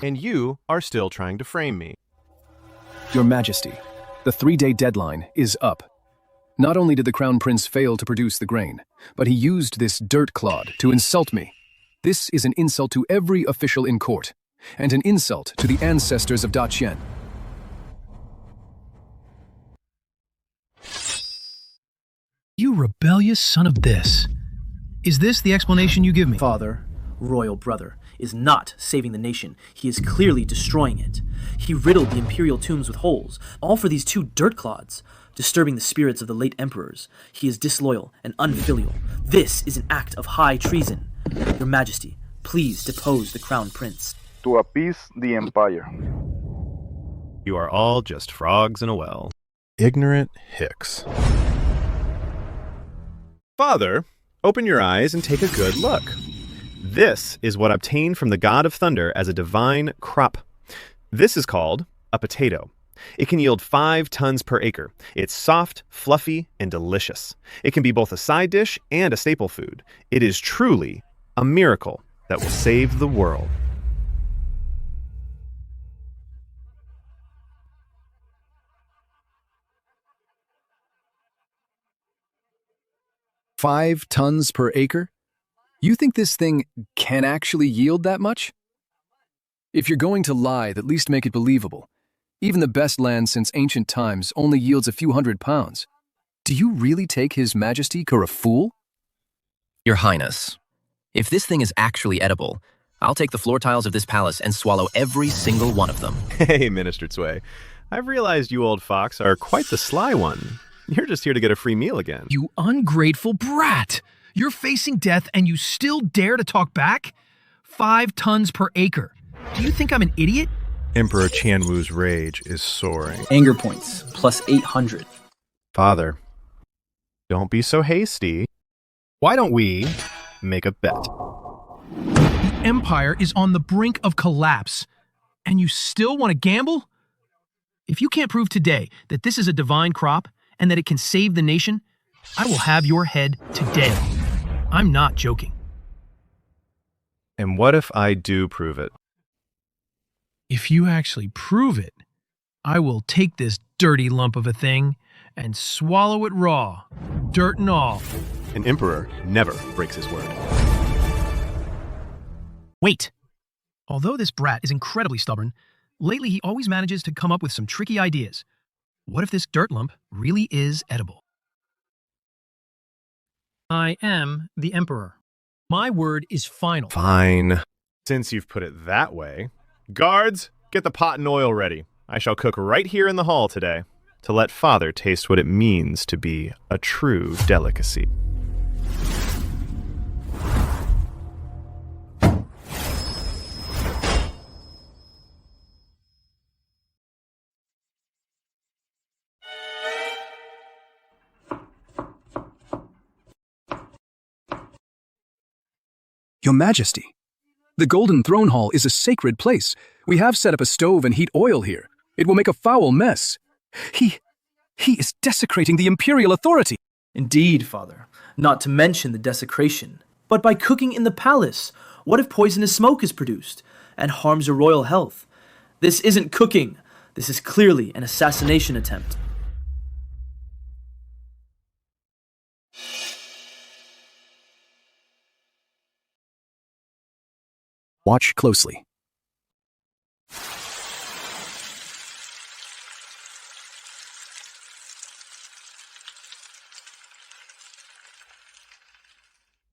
And you are still trying to frame me. Your Majesty, the 3-day deadline is up. Not only did the Crown Prince fail to produce the grain, but he used this dirt clod to insult me. This is an insult to every official in court, and an insult to the ancestors of Da Qian. You rebellious son of this. Is this the explanation you give me? Father, royal brother, is not saving the nation. He is clearly destroying it. He riddled the Imperial tombs with holes, all for these 2 dirt clods, disturbing the spirits of the late emperors. He is disloyal and unfilial. This is an act of high treason. Your Majesty, please depose the Crown Prince. To appease the Empire. You are all just frogs in a well. Ignorant hicks. Father, open your eyes and take a good look. This is what obtained from the god of thunder as a divine crop. This is called a potato. It can yield 5 tons per acre. It's soft, fluffy, and delicious. It can be both a side dish and a staple food. It is truly a miracle that will save the world. $5 tons per acre? You think this thing can actually yield that much? If you're going to lie, at least make it believable. Even the best land since ancient times only yields a few hundred pounds. Do you really take His Majesty for a fool? Your Highness, if this thing is actually edible, I'll take the floor tiles of this palace and swallow every single one of them. Hey, Minister Cui. I've realized you old fox are quite the sly one. You're just here to get a free meal again. You ungrateful brat! You're facing death and you still dare to talk back? 5 tons per acre. Do you think I'm an idiot? Emperor Qianwu's rage is soaring. Anger points, plus 800. Father, don't be so hasty. Why don't we make a bet? The Empire is on the brink of collapse, and you still want to gamble? If you can't prove today that this is a divine crop and that it can save the nation, I will have your head today. I'm not joking. And what if I do prove it? If you actually prove it, I will take this dirty lump of a thing and swallow it raw, dirt and all. An emperor never breaks his word. Wait! Although this brat is incredibly stubborn, lately he always manages to come up with some tricky ideas. What if this dirt lump really is edible? I am the Emperor. My word is final. Fine. Since you've put it that way, guards, get the pot and oil ready. I shall cook right here in the hall today to let Father taste what it means to be a true delicacy. Your Majesty, the Golden Throne Hall is a sacred place. We have set up a stove and heat oil here. It will make a foul mess. He is desecrating the Imperial authority. Indeed, Father. Not to mention the desecration. But by cooking in the palace, what if poisonous smoke is produced and harms your royal health? This isn't cooking. This is clearly an assassination attempt. Watch closely.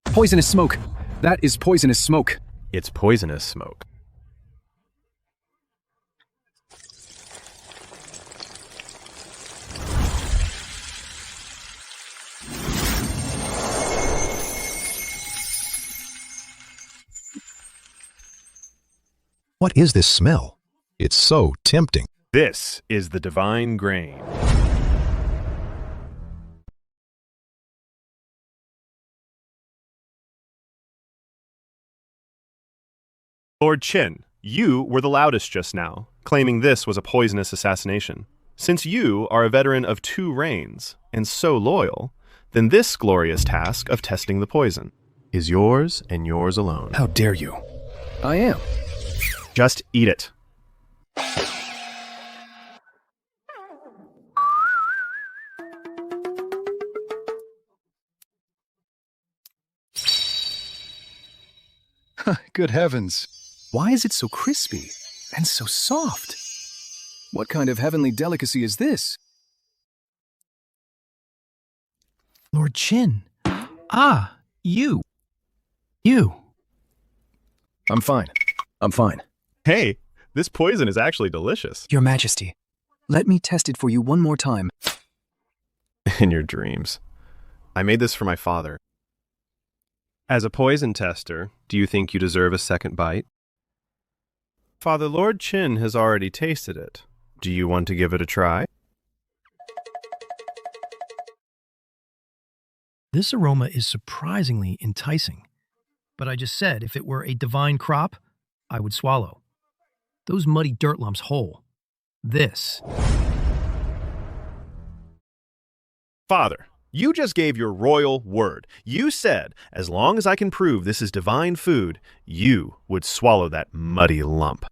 Poisonous smoke. That is poisonous smoke. It's poisonous smoke. What is this smell? It's so tempting. This is the divine grain. Lord Qin, you were the loudest just now, claiming this was a poisonous assassination. Since you are a veteran of 2 reigns, and so loyal, then this glorious task of testing the poison is yours and yours alone. How dare you? I am. Just eat it. Good heavens. Why is it so crispy and so soft? What kind of heavenly delicacy is this? Lord Qin. Ah, you. I'm fine. Hey, this poison is actually delicious. Your Majesty, let me test it for you one more time. In your dreams. I made this for my father. As a poison tester, do you think you deserve a second bite? Father Lord Qin has already tasted it. Do you want to give it a try? This aroma is surprisingly enticing. But I just said if it were a divine crop, I would swallow. Those muddy dirt lumps whole. This. Father, you just gave your royal word. You said, as long as I can prove this is divine food, you would swallow that muddy lump.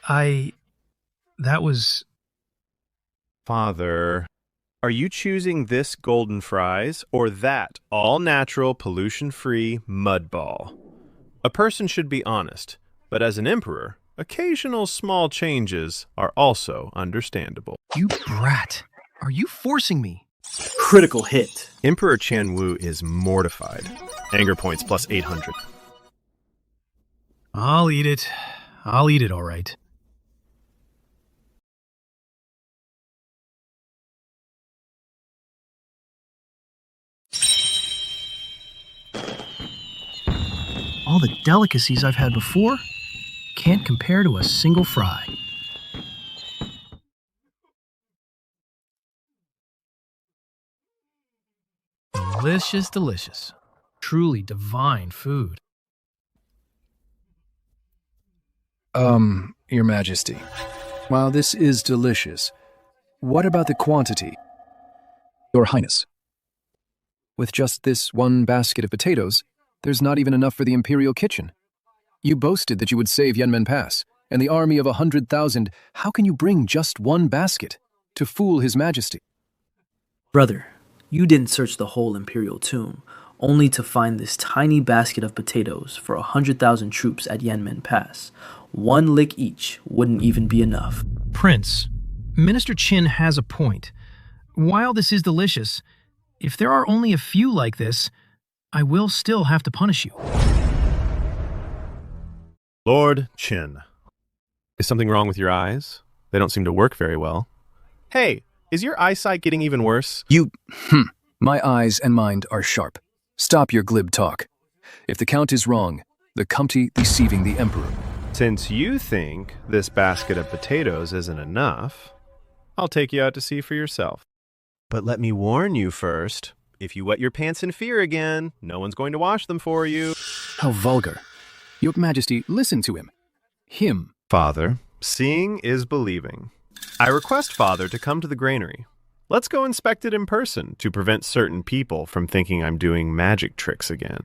That was... Father, are you choosing this golden fries or that all-natural, pollution-free mud ball? A person should be honest, but as an emperor, occasional small changes are also understandable. You brat. Are you forcing me? Critical hit. Emperor Chan Wu is mortified. Anger points plus 800. I'll eat it. All right. All the delicacies I've had before can't compare to a single fry. Delicious, delicious. Truly divine food. Your Majesty, while this is delicious, what about the quantity? Your Highness, with just this one basket of potatoes, there's not even enough for the Imperial kitchen. You boasted that you would save Yanmen Pass, and the army of 100,000. How can you bring just one basket to fool His Majesty? Brother, you didn't search the whole Imperial tomb, only to find this tiny basket of potatoes for 100,000 troops at Yanmen Pass. One lick each wouldn't even be enough. Prince, Minister Qin has a point. while this is delicious, if there are only a few like this, I will still have to punish you. Lord Qin. Is something wrong with your eyes? They don't seem to work very well. Hey, is your eyesight getting even worse? My eyes and mind are sharp. Stop your glib talk. If the Count is wrong, the Comte deceiving the Emperor. Since you think this basket of potatoes isn't enough, I'll take you out to see for yourself. But let me warn you first, if you wet your pants in fear again, no one's going to wash them for you. How vulgar. Your Majesty, listen to him. Him. Father, seeing is believing. I request Father to come to the granary. Let's go inspect it in person to prevent certain people from thinking I'm doing magic tricks again.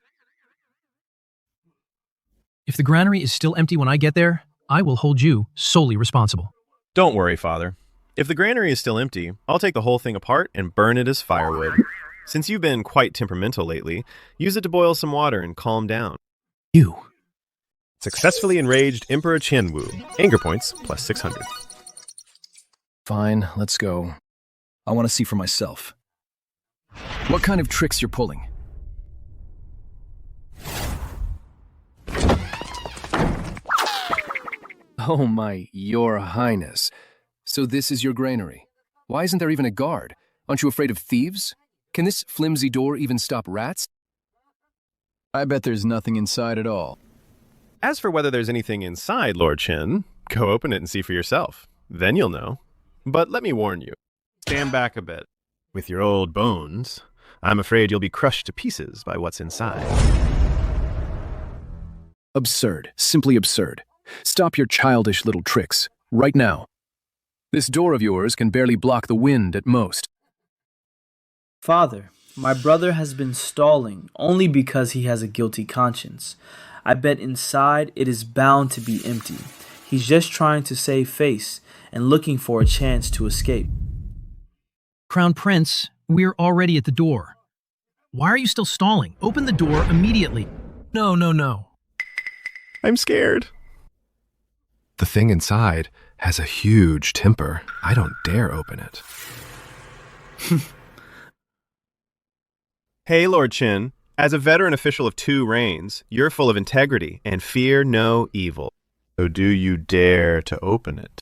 If the granary is still empty when I get there, I will hold you solely responsible. Don't worry, Father. If the granary is still empty, I'll take the whole thing apart and burn it as firewood. Since you've been quite temperamental lately, use it to boil some water and calm down. You. Successfully enraged Emperor Qianwu. Anger points plus 600. Fine, let's go. I want to see for myself. What kind of tricks you're pulling? Oh my, Your Highness. So this is your granary. Why isn't there even a guard? Aren't you afraid of thieves? Can this flimsy door even stop rats? I bet there's nothing inside at all. As for whether there's anything inside, Lord Qin, go open it and see for yourself. Then you'll know. But let me warn you. Stand back a bit. With your old bones, I'm afraid you'll be crushed to pieces by what's inside. Absurd. Simply absurd. Stop your childish little tricks. Right now. This door of yours can barely block the wind at most. Father, my brother has been stalling only because he has a guilty conscience. I bet inside it is bound to be empty. He's just trying to save face and looking for a chance to escape. Crown Prince, we're already at the door. Why are you still stalling? Open the door immediately. No. I'm scared. The thing inside has a huge temper. I don't dare open it. Hey, Lord Qin. As a veteran official of 2 reigns, you're full of integrity and fear no evil. So do you dare to open it?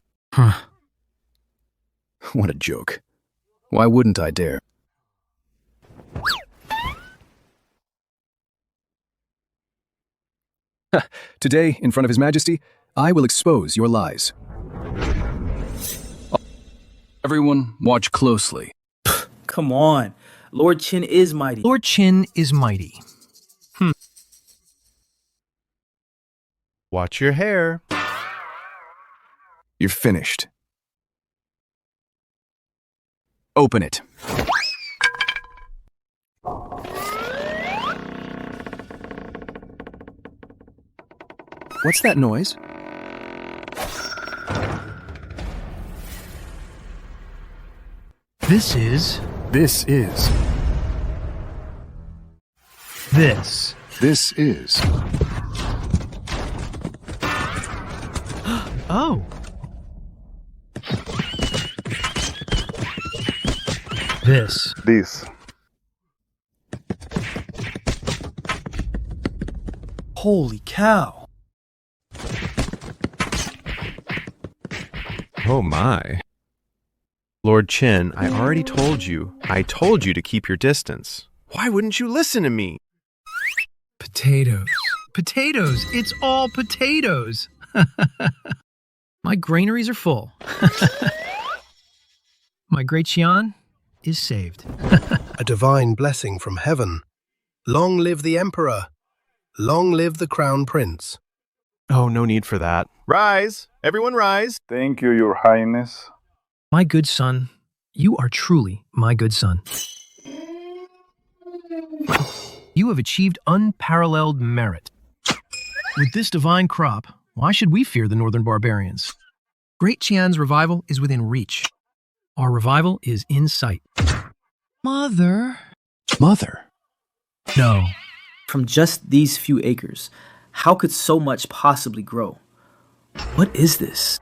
What a joke. Why wouldn't I dare? Today, in front of His Majesty, I will expose your lies. Everyone, watch closely. Come on. Lord Qin is mighty. Lord Qin is mighty. Watch your hair. You're finished. Open it. What's that noise? This is... This is. This. This is. Oh. This. This. Holy cow. Oh my. Lord Qin, I already told you. I told you to keep your distance. Why wouldn't you listen to me? Potatoes. Potatoes. It's all potatoes. My granaries are full. My great Xian is saved. A divine blessing from heaven. Long live the Emperor. Long live the Crown Prince. Oh, no need for that. Rise! Everyone rise! Thank you, Your Highness. My good son, you are truly my good son. You have achieved unparalleled merit. With this divine crop, why should we fear the northern barbarians? Great Qian's revival is within reach. Our revival is in sight. Mother. Mother? No. From just these few acres, how could so much possibly grow? What is this?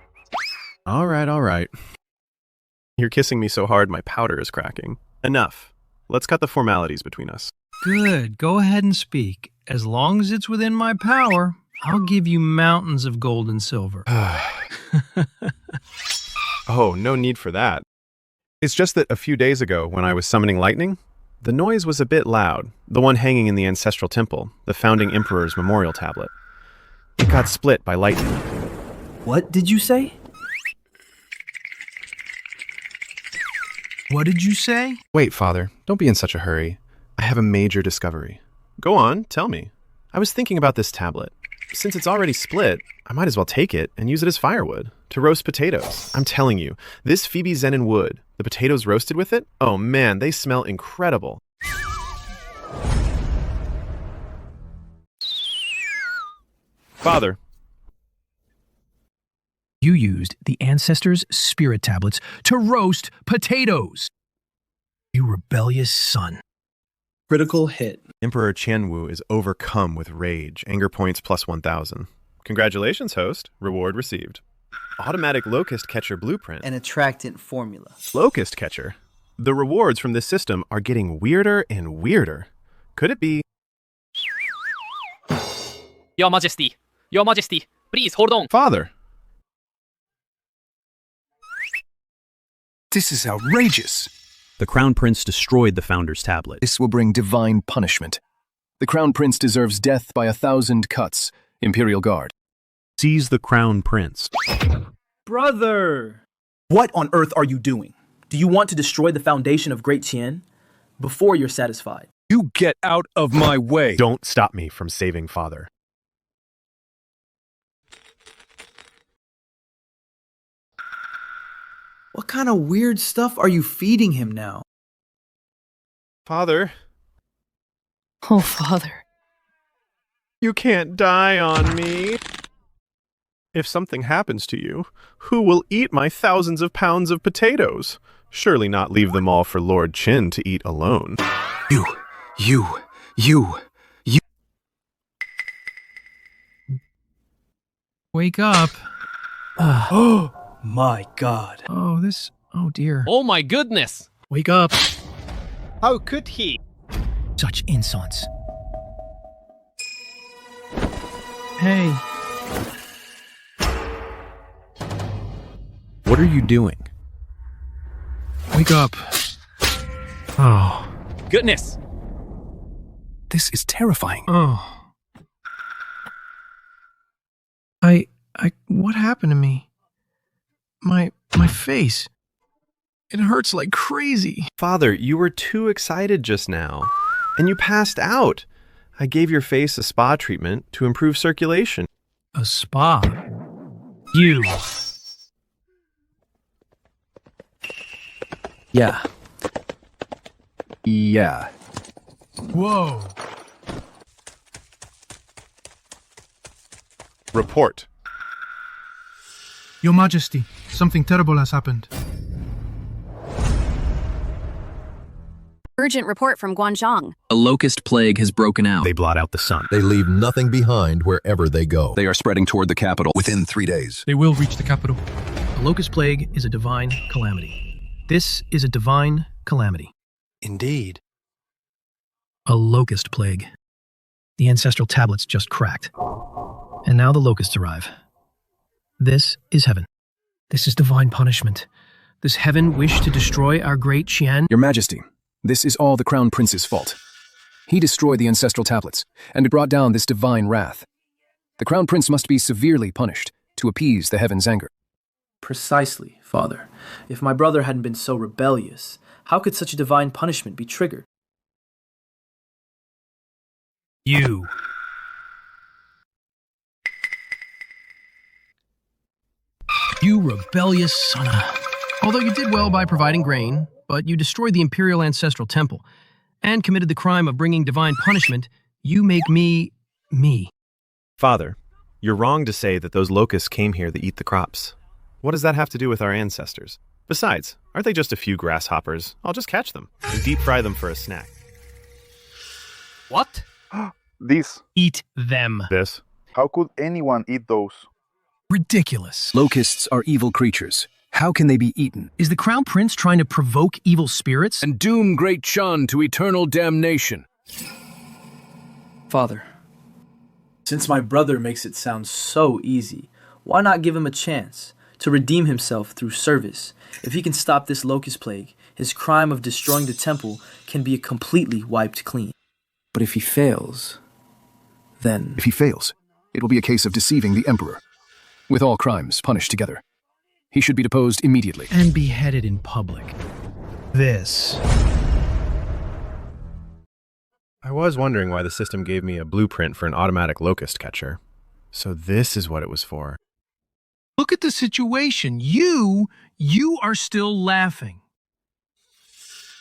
All right. You're kissing me so hard my powder is cracking. Enough. Let's cut the formalities between us. Good. Go ahead and speak. As long as it's within my power, I'll give you mountains of gold and silver. Oh, no need for that. It's just that a few days ago, when I was summoning lightning, the noise was a bit loud. The one hanging in the ancestral temple, the founding emperor's memorial tablet. It got split by lightning. What did you say? What did you say? Wait, Father, don't be in such a hurry. I have a major discovery. Go on, tell me. I was thinking about this tablet. Since it's already split, I might as well take it and use it as firewood to roast potatoes. I'm telling you, this Phoebe Zenon wood, the potatoes roasted with it, oh man, they smell incredible. Father. You used the ancestors' spirit tablets to roast potatoes. You rebellious son. Critical hit. Emperor Qianwu is overcome with rage. Anger points plus 1,000. Congratulations, host. Reward received. Automatic locust catcher blueprint. An attractant formula. Locust catcher. The rewards from this system are getting weirder and weirder. Could it be... Your Majesty, please hold on. Father. This is outrageous. The Crown Prince destroyed the Founder's tablet. This will bring divine punishment. The Crown Prince deserves death by 1,000 cuts. Imperial Guard. Seize the Crown Prince. Brother! What on earth are you doing? Do you want to destroy the foundation of Great Qian? Before you're satisfied. You get out of my way! Don't stop me from saving Father. What kind of weird stuff are you feeding him now? Father. Oh, Father. You can't die on me. If something happens to you, who will eat my thousands of pounds of potatoes? Surely not leave them all for Lord Qin to eat alone. You. Wake up. Oh my God. Oh dear. Oh my goodness. Wake up. How could he? Such insolence. Hey. What are you doing? Wake up. Oh. Goodness. This is terrifying. Oh. What happened to me? My face. It hurts like crazy. Father, you were too excited just now. And you passed out. I gave your face a spa treatment to improve circulation. A spa? You. Yeah. Whoa. Report. Your Majesty, something terrible has happened. Urgent report from Guanzhong. A locust plague has broken out. They blot out the sun. They leave nothing behind wherever they go. They are spreading toward the capital within 3 days. They will reach the capital. A locust plague is a divine calamity. This is a divine calamity. Indeed. A locust plague. The ancestral tablets just cracked. And now the locusts arrive. This is heaven. This is divine punishment. Does heaven wish to destroy our great Qian? Your Majesty, this is all the Crown Prince's fault. He destroyed the ancestral tablets, and it brought down this divine wrath. The Crown Prince must be severely punished to appease the heaven's anger. Precisely, Father. If my brother hadn't been so rebellious, how could such a divine punishment be triggered? You. You rebellious son of... Although you did well by providing grain, but you destroyed the Imperial ancestral temple and committed the crime of bringing divine punishment, you make me... Father, you're wrong to say that those locusts came here to eat the crops. What does that have to do with our ancestors? Besides, aren't they just a few grasshoppers? I'll just catch them and deep fry them for a snack. What? This. Eat them. This. How could anyone eat those? Ridiculous. Locusts are evil creatures, How can they be eaten? Is the Crown Prince trying to provoke evil spirits? And doom Great Chun to eternal damnation. Father, since my brother makes it sound so easy, why not give him a chance to redeem himself through service? If he can stop this locust plague, his crime of destroying the temple can be completely wiped clean. But if he fails, then... If he fails, it will be a case of deceiving the Emperor, with all crimes punished together. He should be deposed immediately. And beheaded in public. This. I was wondering why the system gave me a blueprint for an automatic locust catcher. So this is what it was for. Look at the situation. You are still laughing.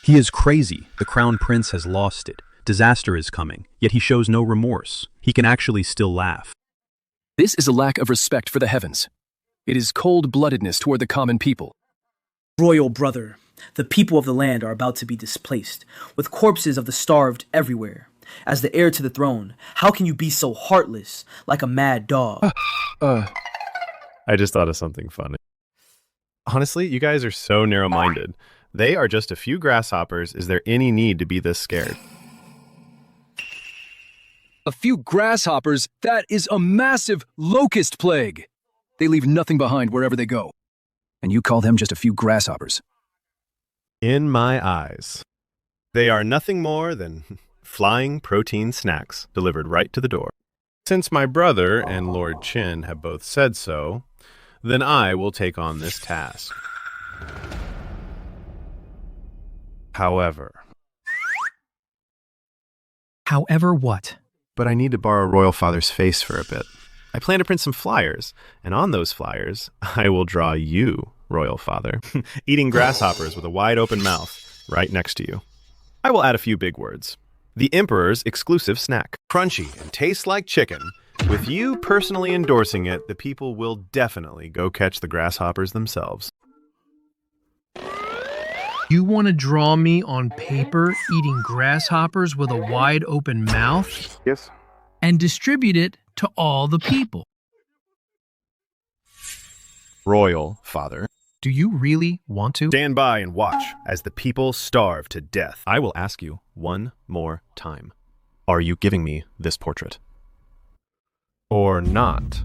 He is crazy. The Crown Prince has lost it. Disaster is coming, yet he shows no remorse. He can actually still laugh. This is a lack of respect for the heavens. It is cold-bloodedness toward the common people. Royal brother, the people of the land are about to be displaced, with corpses of the starved everywhere. As the heir to the throne, how can you be so heartless, like a mad dog? I just thought of something funny. Honestly, you guys are so narrow-minded. They are just a few grasshoppers. Is there any need to be this scared? A few grasshoppers? That is a massive locust plague. They leave nothing behind wherever they go. And you call them just a few grasshoppers? In my eyes, they are nothing more than flying protein snacks delivered right to the door. Since my brother and Lord Qin have both said so, then I will take on this task. However what? But I need to borrow Royal Father's face for a bit. I plan to print some flyers, and on those flyers, I will draw you, Royal Father, eating grasshoppers with a wide open mouth right next to you. I will add a few big words. The Emperor's exclusive snack, crunchy and tastes like chicken. With you personally endorsing it, the people will definitely go catch the grasshoppers themselves. You want to draw me on paper eating grasshoppers with a wide open mouth? Yes. And distribute it to all the people? Royal Father. Do you really want to? Stand by and watch as the people starve to death. I will ask you one more time. Are you giving me this portrait? Or not?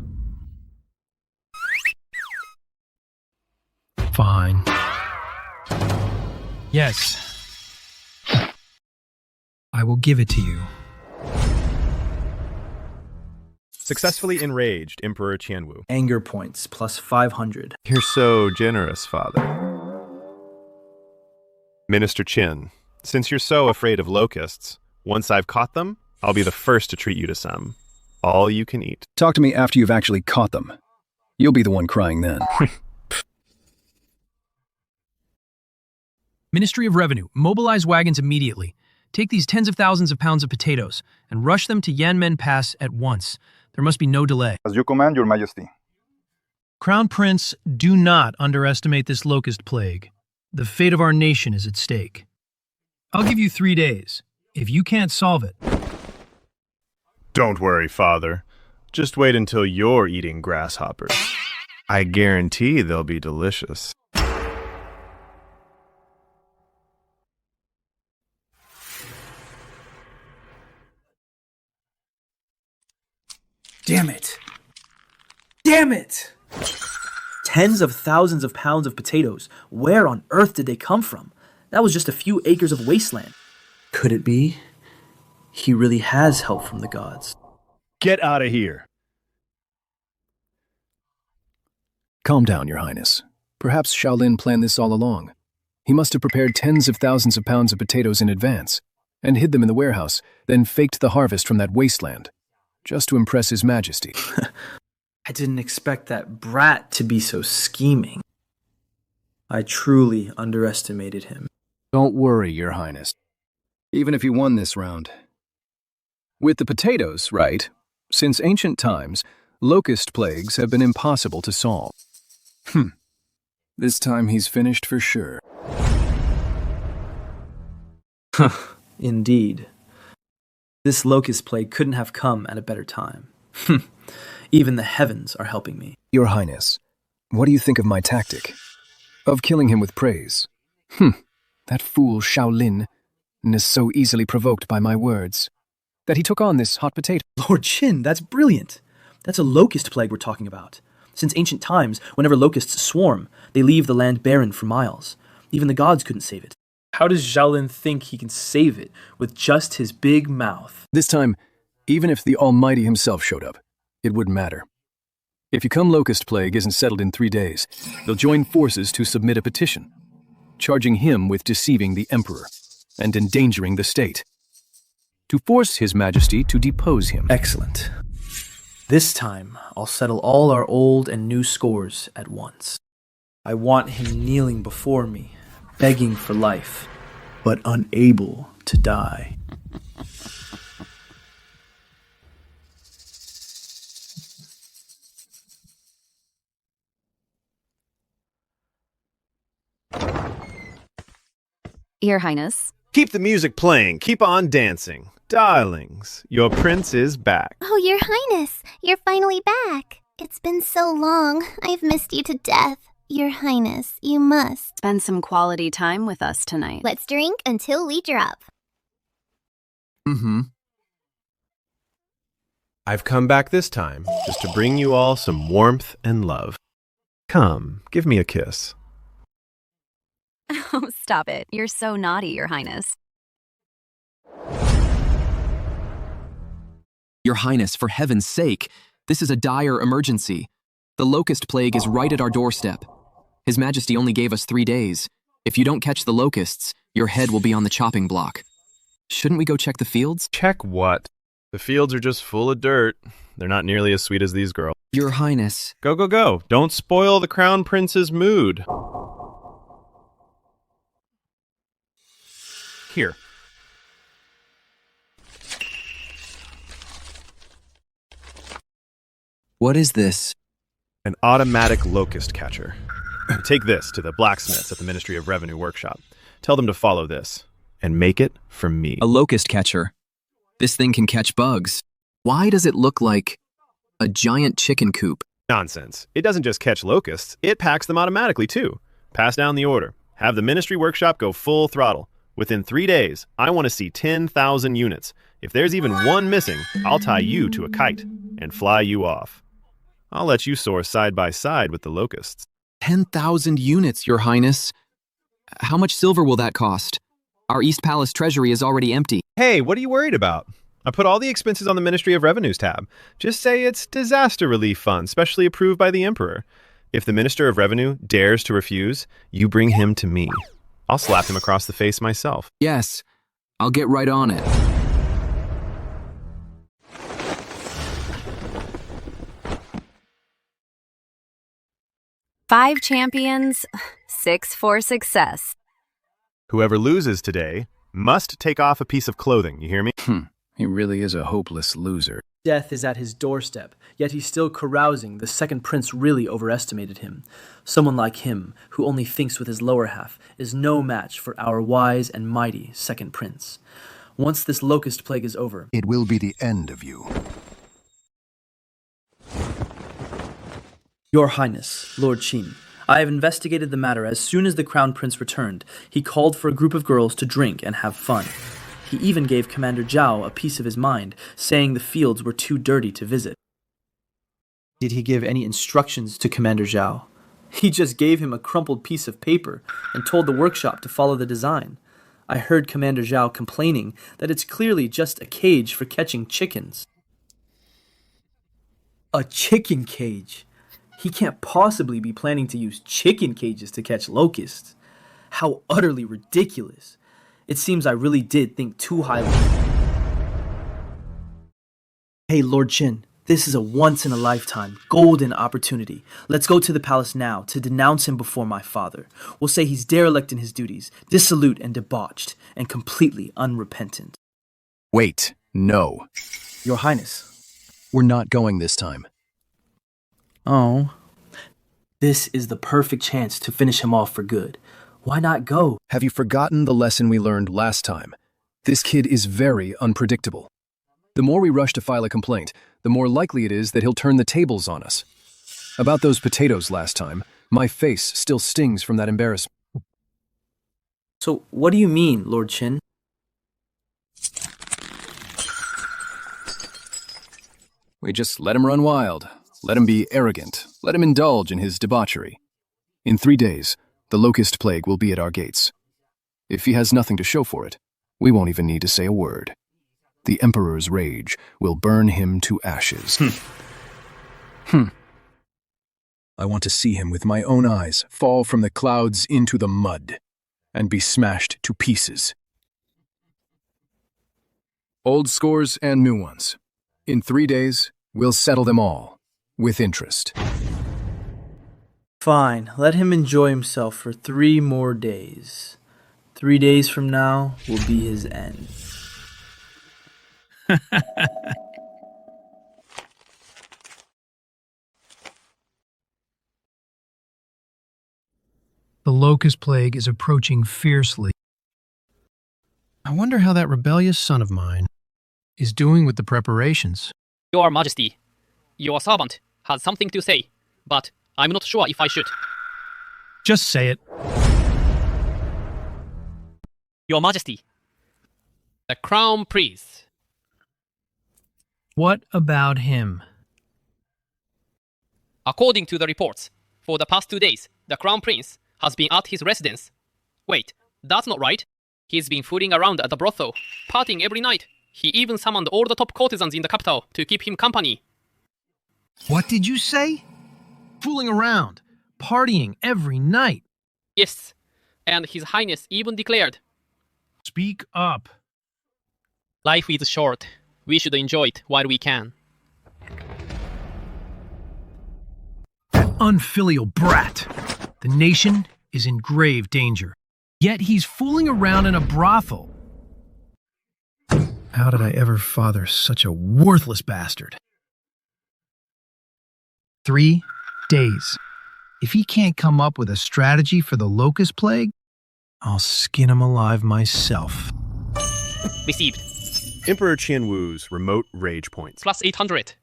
Fine. Yes. I will give it to you. Successfully enraged, Emperor Qianwu. Anger points, plus 500. You're so generous, Father. Minister Qin, since you're so afraid of locusts, once I've caught them, I'll be the first to treat you to some. All you can eat. Talk to me after you've actually caught them. You'll be the one crying then. Ministry of Revenue, mobilize wagons immediately. Take these tens of thousands of pounds of potatoes and rush them to Yanmen Pass at once. There must be no delay. As you command, Your Majesty. Crown Prince, do not underestimate this locust plague. The fate of our nation is at stake. I'll give you 3 days. If you can't solve it... Don't worry, Father. Just wait until you're eating grasshoppers. I guarantee they'll be delicious. Damn it! Damn it! Tens of thousands of pounds of potatoes. Where on earth did they come from? That was just a few acres of wasteland. Could it be? He really has help from the gods. Get out of here! Calm down, Your Highness. Perhaps Xiao Lin planned this all along. He must have prepared tens of thousands of pounds of potatoes in advance, and hid them in the warehouse, then faked the harvest from that wasteland, just to impress His Majesty. I didn't expect that brat to be so scheming. I truly underestimated him. Don't worry, Your Highness. Even if he won this round. With the potatoes, right, since ancient times, locust plagues have been impossible to solve. This time he's finished for sure. Indeed. This locust plague couldn't have come at a better time. Even the heavens are helping me. Your Highness, what do you think of my tactic? Of killing him with praise. That fool Xiao Lin is so easily provoked by my words that he took on this hot potato. Lord Qin, that's brilliant. That's a locust plague we're talking about. Since ancient times, whenever locusts swarm, they leave the land barren for miles. Even the gods couldn't save it. How does Xiao Lin think he can save it with just his big mouth? This time, even if the Almighty himself showed up, it wouldn't matter. If Yukon Locust Plague isn't settled in 3 days, they'll join forces to submit a petition, charging him with deceiving the Emperor and endangering the state, to force His Majesty to depose him. Excellent. This time, I'll settle all our old and new scores at once. I want him kneeling before me, begging for life, but unable to die. Your Highness. Keep the music playing. Keep on dancing. Darlings, your prince is back. Oh, Your Highness, you're finally back. It's been so long. I've missed you to death. Your Highness, you must Spend some quality time with us tonight. Let's drink until we drop. I've come back this time just to bring you all some warmth and love. Come, give me a kiss. Oh, stop it. You're so naughty, Your Highness. Your Highness, for heaven's sake, this is a dire emergency. The locust plague is right at our doorstep. His Majesty only gave us 3 days. If you don't catch the locusts, your head will be on the chopping block. Shouldn't we go check the fields? Check what? The fields are just full of dirt. They're not nearly as sweet as these girls. Your Highness. Go, go, go. Don't spoil the Crown Prince's mood. Here. What is this? An automatic locust catcher. Take this to the blacksmiths at the Ministry of Revenue workshop. Tell them to follow this and make it for me. A locust catcher. This thing can catch bugs. Why does it look like a giant chicken coop? Nonsense. It doesn't just catch locusts, it packs them automatically too. Pass down the order. Have the Ministry workshop go full throttle. Within 3 days, I want to see 10,000 units. If there's even one missing, I'll tie you to a kite and fly you off. I'll let you soar side by side with the locusts. 10,000 units, Your Highness. How much silver will that cost? Our East Palace treasury is already empty. Hey, what are you worried about? I put all the expenses on the Ministry of Revenue's tab. Just say it's disaster relief fund, specially approved by the Emperor. If the Minister of Revenue dares to refuse, you bring him to me. I'll slap him across the face myself. Yes, I'll get right on it. Five champions, 6 for success. Whoever loses today must take off a piece of clothing, you hear me? He really is a hopeless loser. Death is at his doorstep, yet he's still carousing. The second prince really overestimated him. Someone like him, who only thinks with his lower half, is no match for our wise and mighty second prince. Once this locust plague is over, it will be the end of you. Your Highness, Lord Qin, I have investigated the matter. As soon as the Crown Prince returned, he called for a group of girls to drink and have fun. He even gave Commander Zhao a piece of his mind, saying the fields were too dirty to visit. Did he give any instructions to Commander Zhao? He just gave him a crumpled piece of paper and told the workshop to follow the design. I heard Commander Zhao complaining that it's clearly just a cage for catching chickens. A chicken cage? He can't possibly be planning to use chicken cages to catch locusts. How utterly ridiculous. It seems I really did think too highly. Hey, Lord Qin, this is a once-in-a-lifetime, golden opportunity. Let's go to the palace now to denounce him before my father. We'll say he's derelict in his duties, dissolute and debauched, and completely unrepentant. Wait, no. Your Highness. We're not going this time. Oh. This is the perfect chance to finish him off for good. Why not go? Have you forgotten the lesson we learned last time? This kid is very unpredictable. The more we rush to file a complaint, the more likely it is that he'll turn the tables on us. About those potatoes last time, My face still stings from that embarrassment. So, what do you mean, Lord Qin? We just let him run wild. Let him be arrogant. Let him indulge in his debauchery. In 3 days, the locust plague will be at our gates. If he has nothing to show for it, we won't even need to say a word. The Emperor's rage will burn him to ashes. I want to see him with my own eyes fall from the clouds into the mud and be smashed to pieces. Old scores and new ones. In 3 days, we'll settle them all, with interest. Fine, let him enjoy himself for 3 more days. 3 days from now will be his end. The locust plague is approaching fiercely. I wonder how that rebellious son of mine is doing with the preparations. Your Majesty, your servant has something to say, but I'm not sure if I should. Just say it. Your Majesty, the Crown Prince. What about him? According to the reports, for the past 2 days, the Crown Prince has been at his residence. Wait, that's not right. He's been fooling around at the brothel, partying every night. He even summoned all the top courtesans in the capital to keep him company. What did you say? Fooling around, partying every night. Yes, and His Highness even declared, Speak up. life is short. We should enjoy it while we can. That unfilial brat. The nation is in grave danger. Yet he's fooling around in a brothel. How did I ever father such a worthless bastard? 3 days. If he can't come up with a strategy for the locust plague, I'll skin him alive myself. Received. Emperor Qianwu's remote rage points. Plus 800.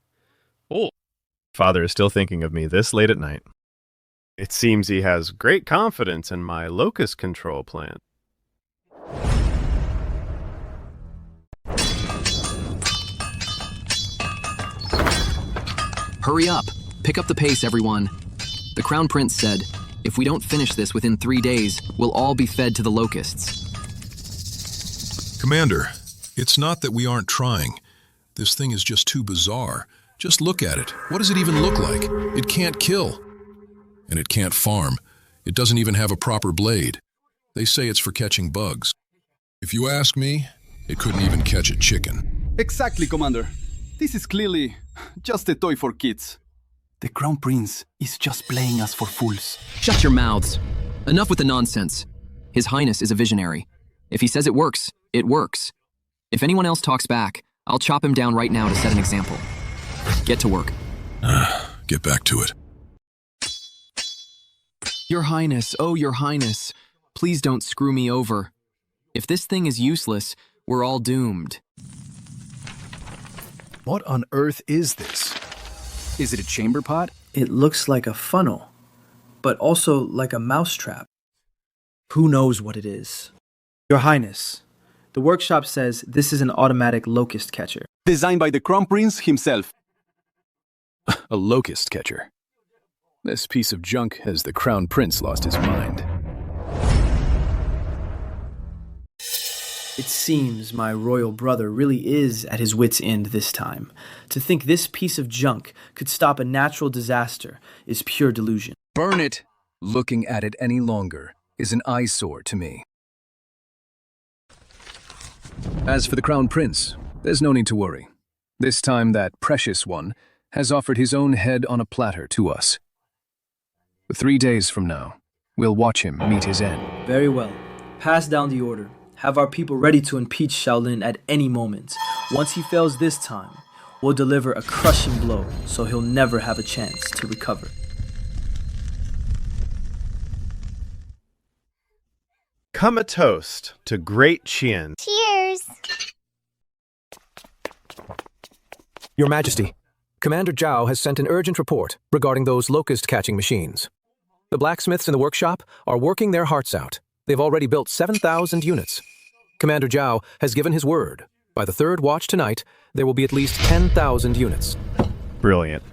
Oh. Father is still thinking of me this late at night. It seems he has great confidence in my locust control plan. Hurry up. Pick up the pace, everyone. The Crown Prince said, if we don't finish this within 3 days, we'll all be fed to the locusts. Commander, it's not that we aren't trying. This thing is just too bizarre. Just look at it. What does it even look like? It can't kill. And it can't farm. It doesn't even have a proper blade. They say it's for catching bugs. If you ask me, it couldn't even catch a chicken. Exactly, Commander. This is clearly just a toy for kids. The Crown Prince is just playing us for fools. Shut your mouths. Enough with the nonsense. His Highness is a visionary. If he says it works, it works. If anyone else talks back, I'll chop him down right now to set an example. Get to work. Get back to it. Your Highness, oh your Highness, please don't screw me over. If this thing is useless, we're all doomed. What on earth is this? Is it a chamber pot? It looks like a funnel, but also like a mousetrap. Who knows what it is? Your Highness, the workshop says this is an automatic locust catcher. Designed by the Crown Prince himself. A locust catcher. This piece of junk has the Crown Prince lost his mind. It seems my royal brother really is at his wit's end this time. To think this piece of junk could stop a natural disaster is pure delusion. Burn it! Looking at it any longer is an eyesore to me. As for the Crown Prince, there's no need to worry. This time that precious one has offered his own head on a platter to us. 3 days from now, we'll watch him meet his end. Very well. Pass down the order. Have our people ready to impeach Xiao Lin at any moment. Once he fails this time, we'll deliver a crushing blow so he'll never have a chance to recover. Come a toast to Great Qian. Cheers! Your Majesty, Commander Zhao has sent an urgent report regarding those locust-catching machines. The blacksmiths in the workshop are working their hearts out. They've already built 7,000 units. Commander Zhao has given his word. By the third watch tonight, there will be at least 10,000 units. Brilliant.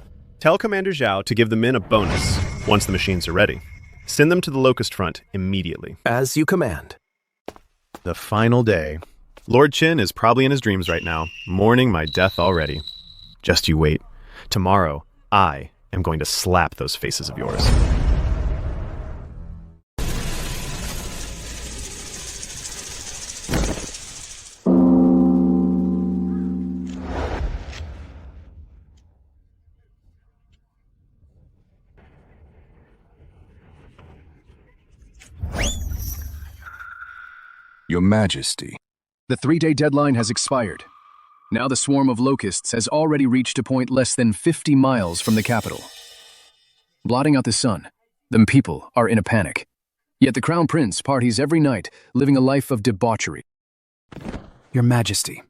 Tell Commander Zhao to give the men a bonus once the machines are ready. Send them to the Locust front immediately. As you command. The final day. Lord Qin is probably in his dreams right now, mourning my death already. Just you wait. Tomorrow, I am going to slap those faces of yours. Your Majesty. The 3-day deadline has expired. Now the swarm of locusts has already reached a point less than 50 miles from the capital. Blotting out the sun, the people are in a panic. Yet the Crown Prince parties every night, living a life of debauchery. Your Majesty.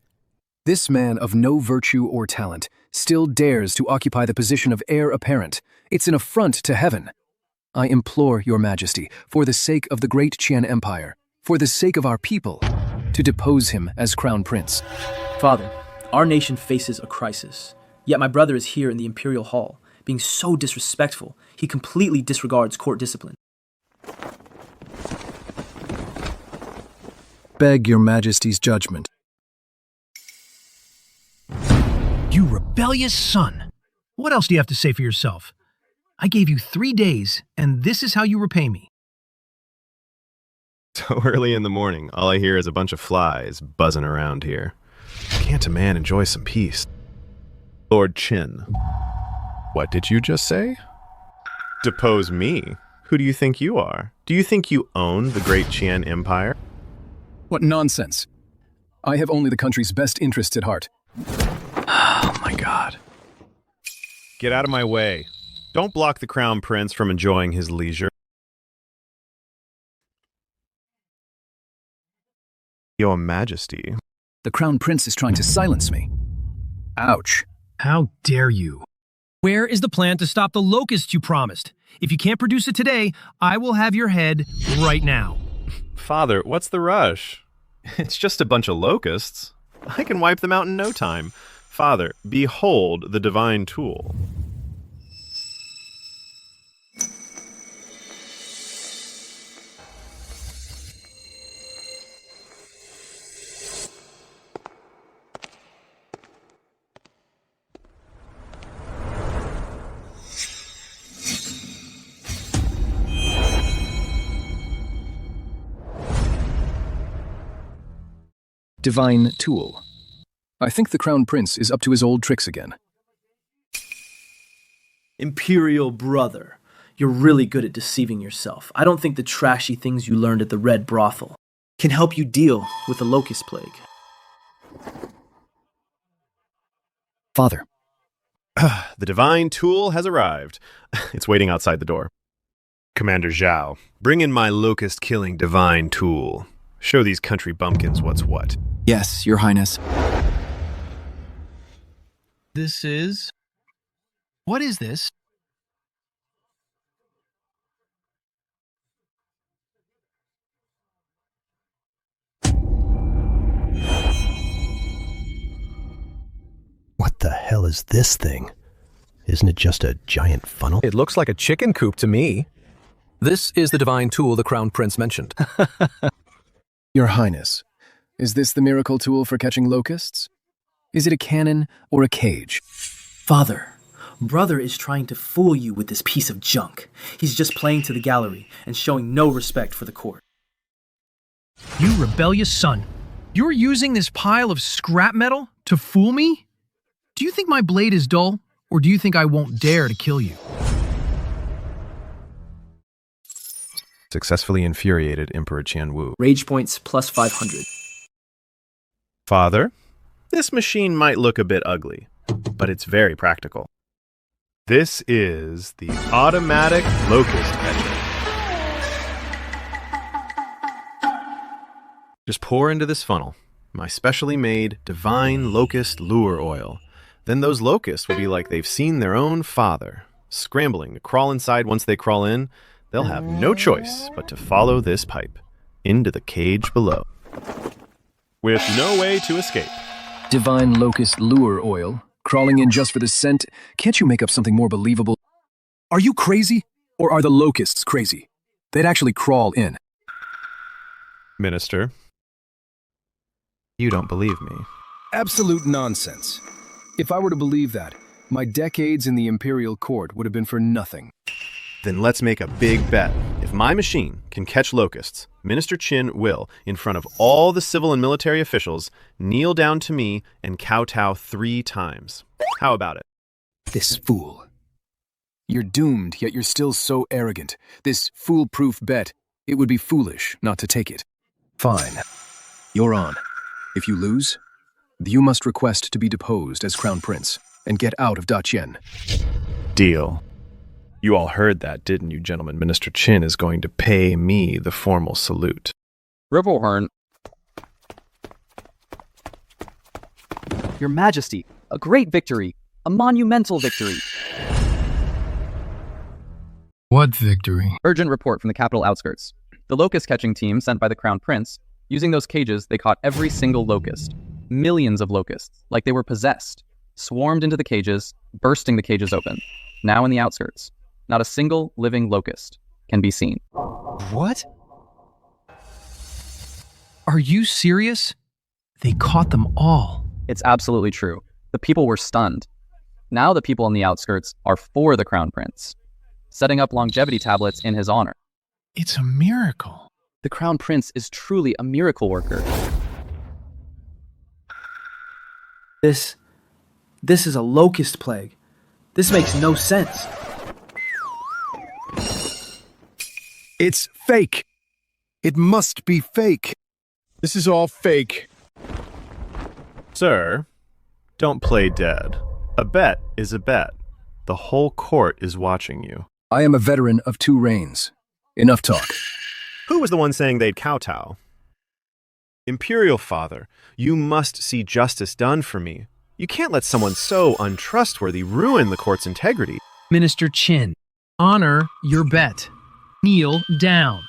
This man of no virtue or talent still dares to occupy the position of heir apparent. It's an affront to heaven. I implore Your Majesty, for the sake of the great Qian Empire, for the sake of our people, to depose him as Crown Prince. Father, our nation faces a crisis. Yet my brother is here in the Imperial Hall, being so disrespectful, he completely disregards court discipline. Beg Your Majesty's judgment. You rebellious son! What else do you have to say for yourself? I gave you 3 days, and this is how you repay me. So early in the morning, all I hear is a bunch of flies buzzing around here. Can't a man enjoy some peace? Lord Qin. What did you just say? Depose me? Who do you think you are? Do you think you own the great Qian Empire? What nonsense. I have only the country's best interests at heart. Oh my God. Get out of my way. Don't block the Crown Prince from enjoying his leisure. Your Majesty. The Crown Prince is trying to silence me. Ouch. How dare you? Where is the plan to stop the locusts you promised? If you can't produce it today, I will have your head right now. Father, what's the rush? It's just a bunch of locusts. I can wipe them out in no time. Father, behold the divine tool. Divine tool. I think the Crown Prince is up to his old tricks again. Imperial brother, you're really good at deceiving yourself. I don't think the trashy things you learned at the Red Brothel can help you deal with the locust plague. Father. The divine tool has arrived. It's waiting outside the door. Commander Zhao, bring in my locust-killing divine tool. Show these country bumpkins what's what. Yes, Your Highness. This is... What is this? What the hell is this thing? Isn't it just a giant funnel? It looks like a chicken coop to me. This is the divine tool the Crown Prince mentioned. Your Highness, is this the miracle tool for catching locusts? Is it a cannon or a cage? Father, brother is trying to fool you with this piece of junk. He's just playing to the gallery and showing no respect for the court. You rebellious son. You're using this pile of scrap metal to fool me? Do you think my blade is dull, or do you think I won't dare to kill you? Successfully infuriated Emperor Qianwu. Rage points plus 500. Father, this machine might look a bit ugly, but it's very practical. This is the automatic locust catcher. Just pour into this funnel my specially made divine locust lure oil. Then those locusts will be like they've seen their own father, scrambling to crawl inside. Once they crawl in, They'll have no choice but to follow this pipe into the cage below, with no way to escape. Divine locust lure oil, crawling in just for the scent. Can't you make up something more believable? Are you crazy? Or are the locusts crazy? They'd actually crawl in. Minister, you don't believe me. Absolute nonsense. If I were to believe that, my decades in the Imperial court would have been for nothing. Then let's make a big bet. If my machine can catch locusts, Minister Qin will, in front of all the civil and military officials, kneel down to me and kowtow 3 times. How about it? This fool. You're doomed, yet you're still so arrogant. This foolproof bet, it would be foolish not to take it. Fine. You're on. If you lose, you must request to be deposed as Crown Prince and get out of Daqin. Deal. You all heard that, didn't you, gentlemen? Minister Qin is going to pay me the formal salute. Riverhorn. Your Majesty, a great victory. A monumental victory. What victory? Urgent report from the capital outskirts. The locust catching team sent by the Crown Prince, using those cages, they caught every single locust. Millions of locusts, like they were possessed, swarmed into the cages, bursting the cages open. Now in the outskirts, not a single living locust can be seen. What? Are you serious? They caught them all. It's absolutely true. The people were stunned. Now the people on the outskirts are for the Crown Prince, setting up longevity tablets in his honor. It's a miracle. The Crown Prince is truly a miracle worker. This is a locust plague. This makes no sense. It's fake. It must be fake. This is all fake. Sir, don't play dead. A bet is a bet. The whole court is watching you. I am a veteran of 2 reigns. Enough talk. Who was the one saying they'd kowtow? Imperial Father, you must see justice done for me. You can't let someone so untrustworthy ruin the court's integrity. Minister Qin, honor your bet. Kneel down.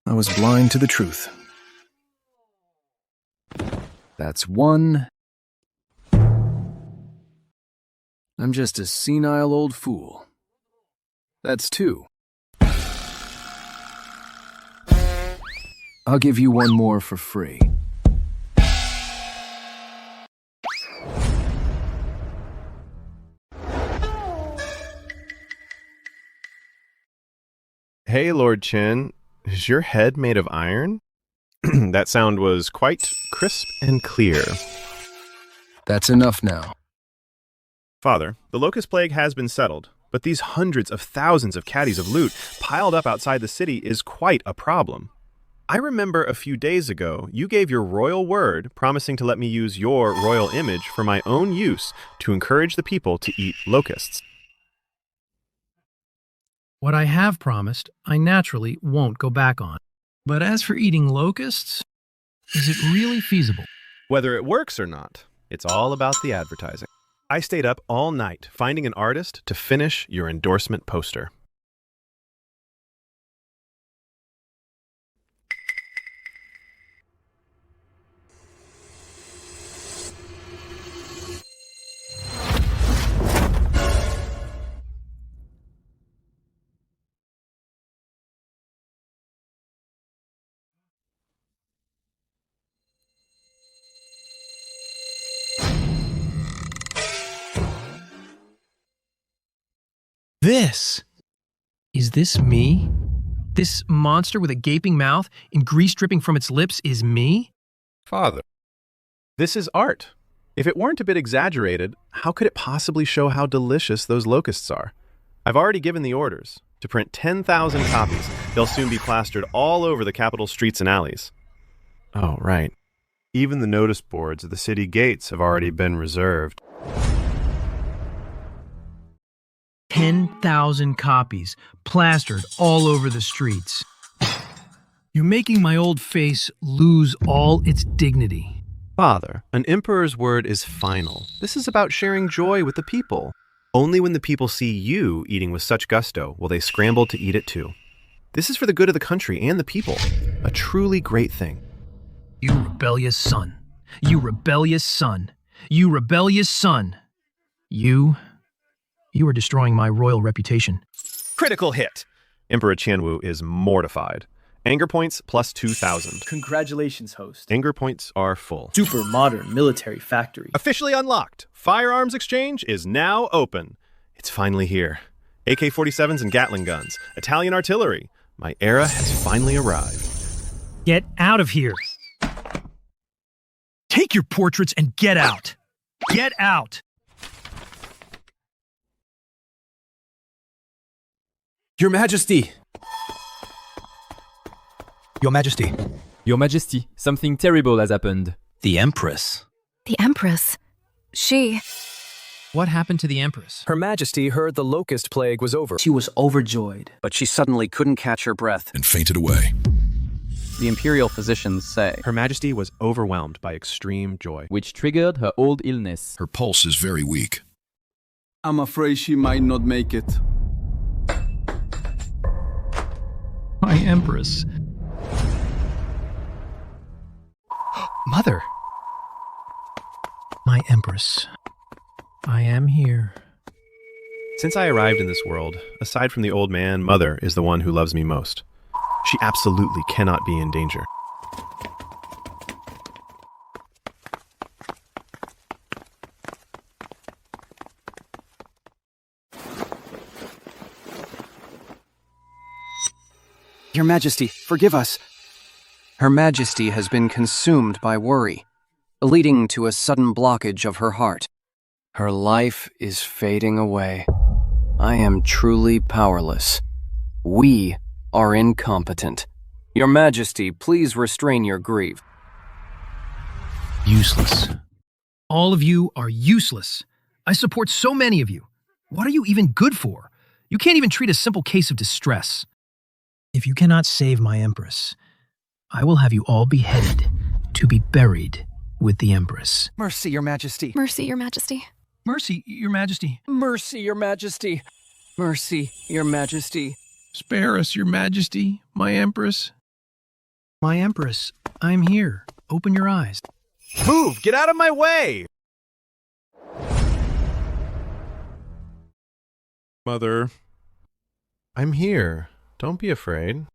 I was blind to the truth. That's 1. I'm just a senile old fool. That's 2. I'll give you 1 more for free. Hey, Lord Qin, is your head made of iron? That sound was quite crisp and clear. That's enough now. Father, the locust plague has been settled, but these hundreds of thousands of caddies of loot piled up outside the city is quite a problem. I remember a few days ago, you gave your royal word promising to let me use your royal image for my own use to encourage the people to eat locusts. What I have promised, I naturally won't go back on. But as for eating locusts, is it really feasible? Whether it works or not, it's all about the advertising. I stayed up all night finding an artist to finish your endorsement poster. Is this me? This monster with a gaping mouth and grease dripping from its lips is me? Father, this is art. If it weren't a bit exaggerated, how could it possibly show how delicious those locusts are? I've already given the orders to print 10,000 copies. They'll soon be plastered all over the capital streets and alleys. Oh, right. Even the notice boards at the city gates have already been reserved. 10,000 copies, plastered all over the streets. You're making my old face lose all its dignity. Father, an emperor's word is final. This is about sharing joy with the people. Only when the people see you eating with such gusto will they scramble to eat it too. This is for the good of the country and the people. A truly great thing. You rebellious son. You rebellious son. You rebellious son. You are destroying my royal reputation. Critical hit! Emperor Qianwu is mortified. Anger points plus 2,000. Congratulations, host. Anger points are full. Super modern military factory. Officially unlocked. Firearms exchange is now open. It's finally here. AK-47s and Gatling guns. Italian artillery. My era has finally arrived. Get out of here. Take your portraits and get out. Get out. Your Majesty! Your Majesty. Your Majesty, something terrible has happened. The Empress. The Empress. She... What happened to the Empress? Her Majesty heard the locust plague was over. She was overjoyed. But she suddenly couldn't catch her breath. And fainted away. The Imperial physicians say. Her Majesty was overwhelmed by extreme joy, which triggered her old illness. Her pulse is very weak. I'm afraid she might not make it. My Empress. Mother. My Empress. I am here. Since I arrived in this world, aside from the old man, Mother is the one who loves me most. She absolutely cannot be in danger. Your Majesty, forgive us. Her Majesty has been consumed by worry, leading to a sudden blockage of her heart. Her life is fading away. I am truly powerless. We are incompetent. Your Majesty, please restrain your grief. Useless. All of you are useless. I support so many of you. What are you even good for? You can't even treat a simple case of distress. If you cannot save my Empress, I will have you all beheaded to be buried with the Empress. Mercy, Your Majesty. Mercy, Your Majesty. Mercy, Your Majesty. Mercy, Your Majesty. Mercy, Your Majesty. Spare us, Your Majesty, my Empress. My Empress, I'm here. Open your eyes. Move! Get out of my way! Mother, I'm here. Don't be afraid.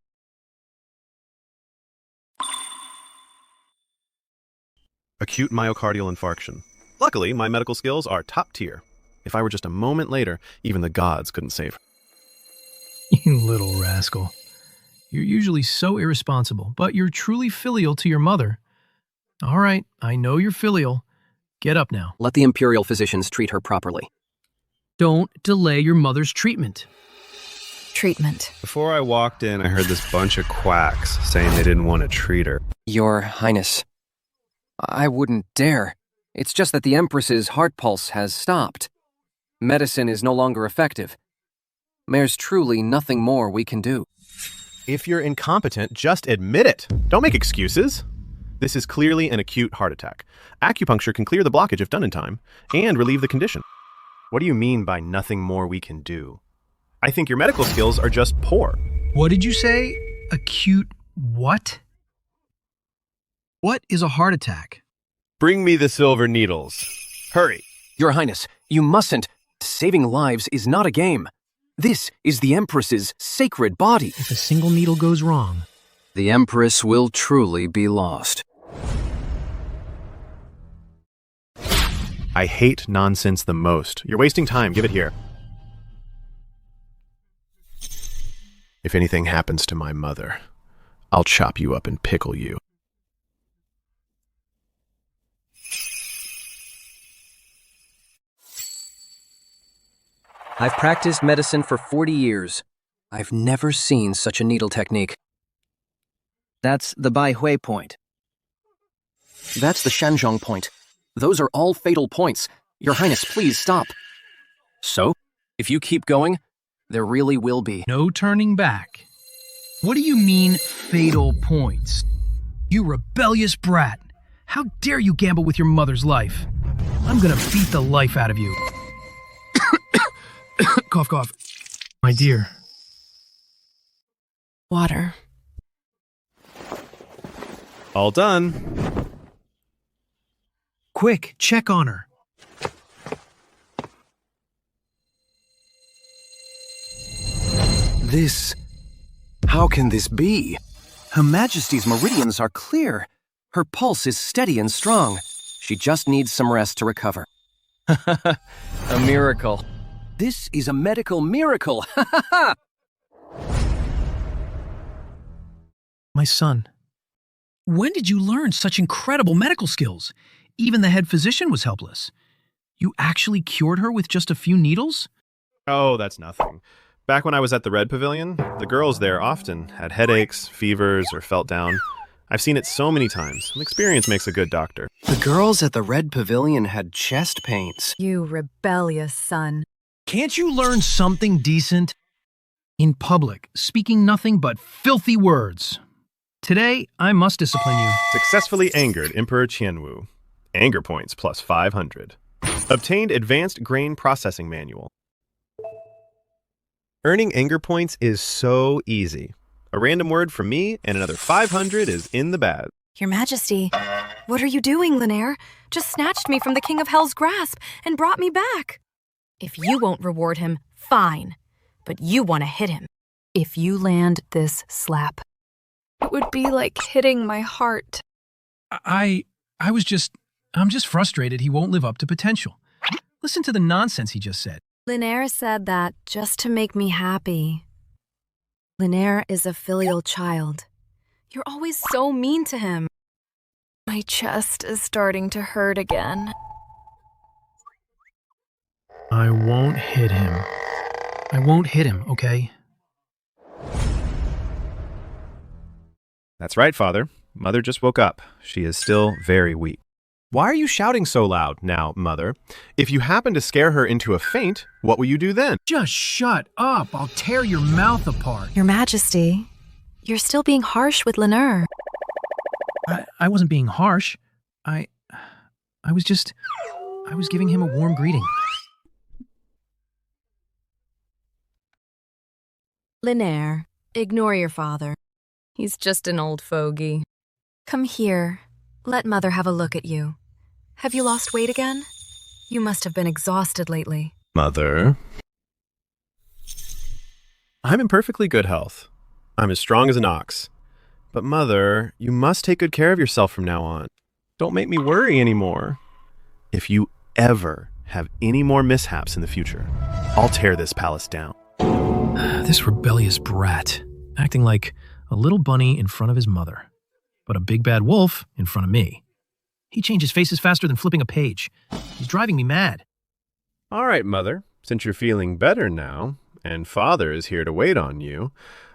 Acute myocardial infarction. Luckily, my medical skills are top tier. If I were just a moment later, even the gods couldn't save her. You little rascal. You're usually so irresponsible, but you're truly filial to your mother. All right, I know you're filial. Get up now. Let the Imperial physicians treat her properly. Don't delay your mother's treatment. Treatment. Before I walked in, I heard this bunch of quacks saying they didn't want to treat her. Your Highness, I wouldn't dare. It's just that the Empress's heart pulse has stopped. Medicine is no longer effective. There's truly nothing more we can do. If you're incompetent, just admit it. Don't make excuses. This is clearly an acute heart attack. Acupuncture can clear the blockage if done in time, and relieve the condition. What do you mean by nothing more we can do? I think your medical skills are just poor. What did you say? Acute what? What is a heart attack? Bring me the silver needles. Hurry. Your Highness, you mustn't. Saving lives is not a game. This is the Empress's sacred body. If a single needle goes wrong, the Empress will truly be lost. I hate nonsense the most. You're wasting time. Give it here. If anything happens to my mother, I'll chop you up and pickle you. I've practiced medicine for 40 years. I've never seen such a needle technique. That's the Bai Hui point. That's the Shanzhong point. Those are all fatal points. Your Highness, please stop. So, if you keep going, there really will be no turning back. What do you mean, fatal points? You rebellious brat. How dare you gamble with your mother's life? I'm gonna beat the life out of you. Cough, cough. My dear. Water. All done. Quick, check on her. How can this be? Her Majesty's meridians are clear. Her pulse is steady and strong. She just needs some rest to recover. A miracle. This is a medical miracle. My son, when did you learn such incredible medical skills? Even the head physician was helpless. You actually cured her with just a few needles? Oh, that's nothing. Back when I was at the Red Pavilion, the girls there often had headaches, fevers, or felt down. I've seen it so many times. Experience makes a good doctor. The girls at the Red Pavilion had chest pains. You rebellious son. Can't you learn something decent? In public, speaking nothing but filthy words. Today, I must discipline you. Successfully angered Emperor Qianwu. Anger points plus 500. Obtained Advanced Grain Processing Manual. Earning anger points is so easy. A random word from me and another 500 is in the bag. Your Majesty, what are you doing, Linaire? Just snatched me from the King of Hell's grasp and brought me back. If you won't reward him, fine. But you want to hit him. If you land this slap. It would be like hitting my heart. I'm just frustrated he won't live up to potential. Listen to the nonsense he just said. Linaire said that just to make me happy. Linaire is a filial child. You're always so mean to him. My chest is starting to hurt again. I won't hit him. I won't hit him, okay? That's right, Father. Mother just woke up. She is still very weak. Why are you shouting so loud now, Mother? If you happen to scare her into a faint, what will you do then? Just shut up. I'll tear your mouth apart. Your Majesty, you're still being harsh with Linaire. I wasn't being harsh. I was giving him a warm greeting. Linaire, ignore your father. He's just an old fogey. Come here. Let Mother have a look at you. Have you lost weight again? You must have been exhausted lately. Mother. I'm in perfectly good health. I'm as strong as an ox. But Mother, you must take good care of yourself from now on. Don't make me worry anymore. If you ever have any more mishaps in the future, I'll tear this palace down. This rebellious brat, acting like a little bunny in front of his mother, but a big bad wolf in front of me. He changes faces faster than flipping a page. He's driving me mad. All right, Mother, since you're feeling better now, and Father is here to wait on you,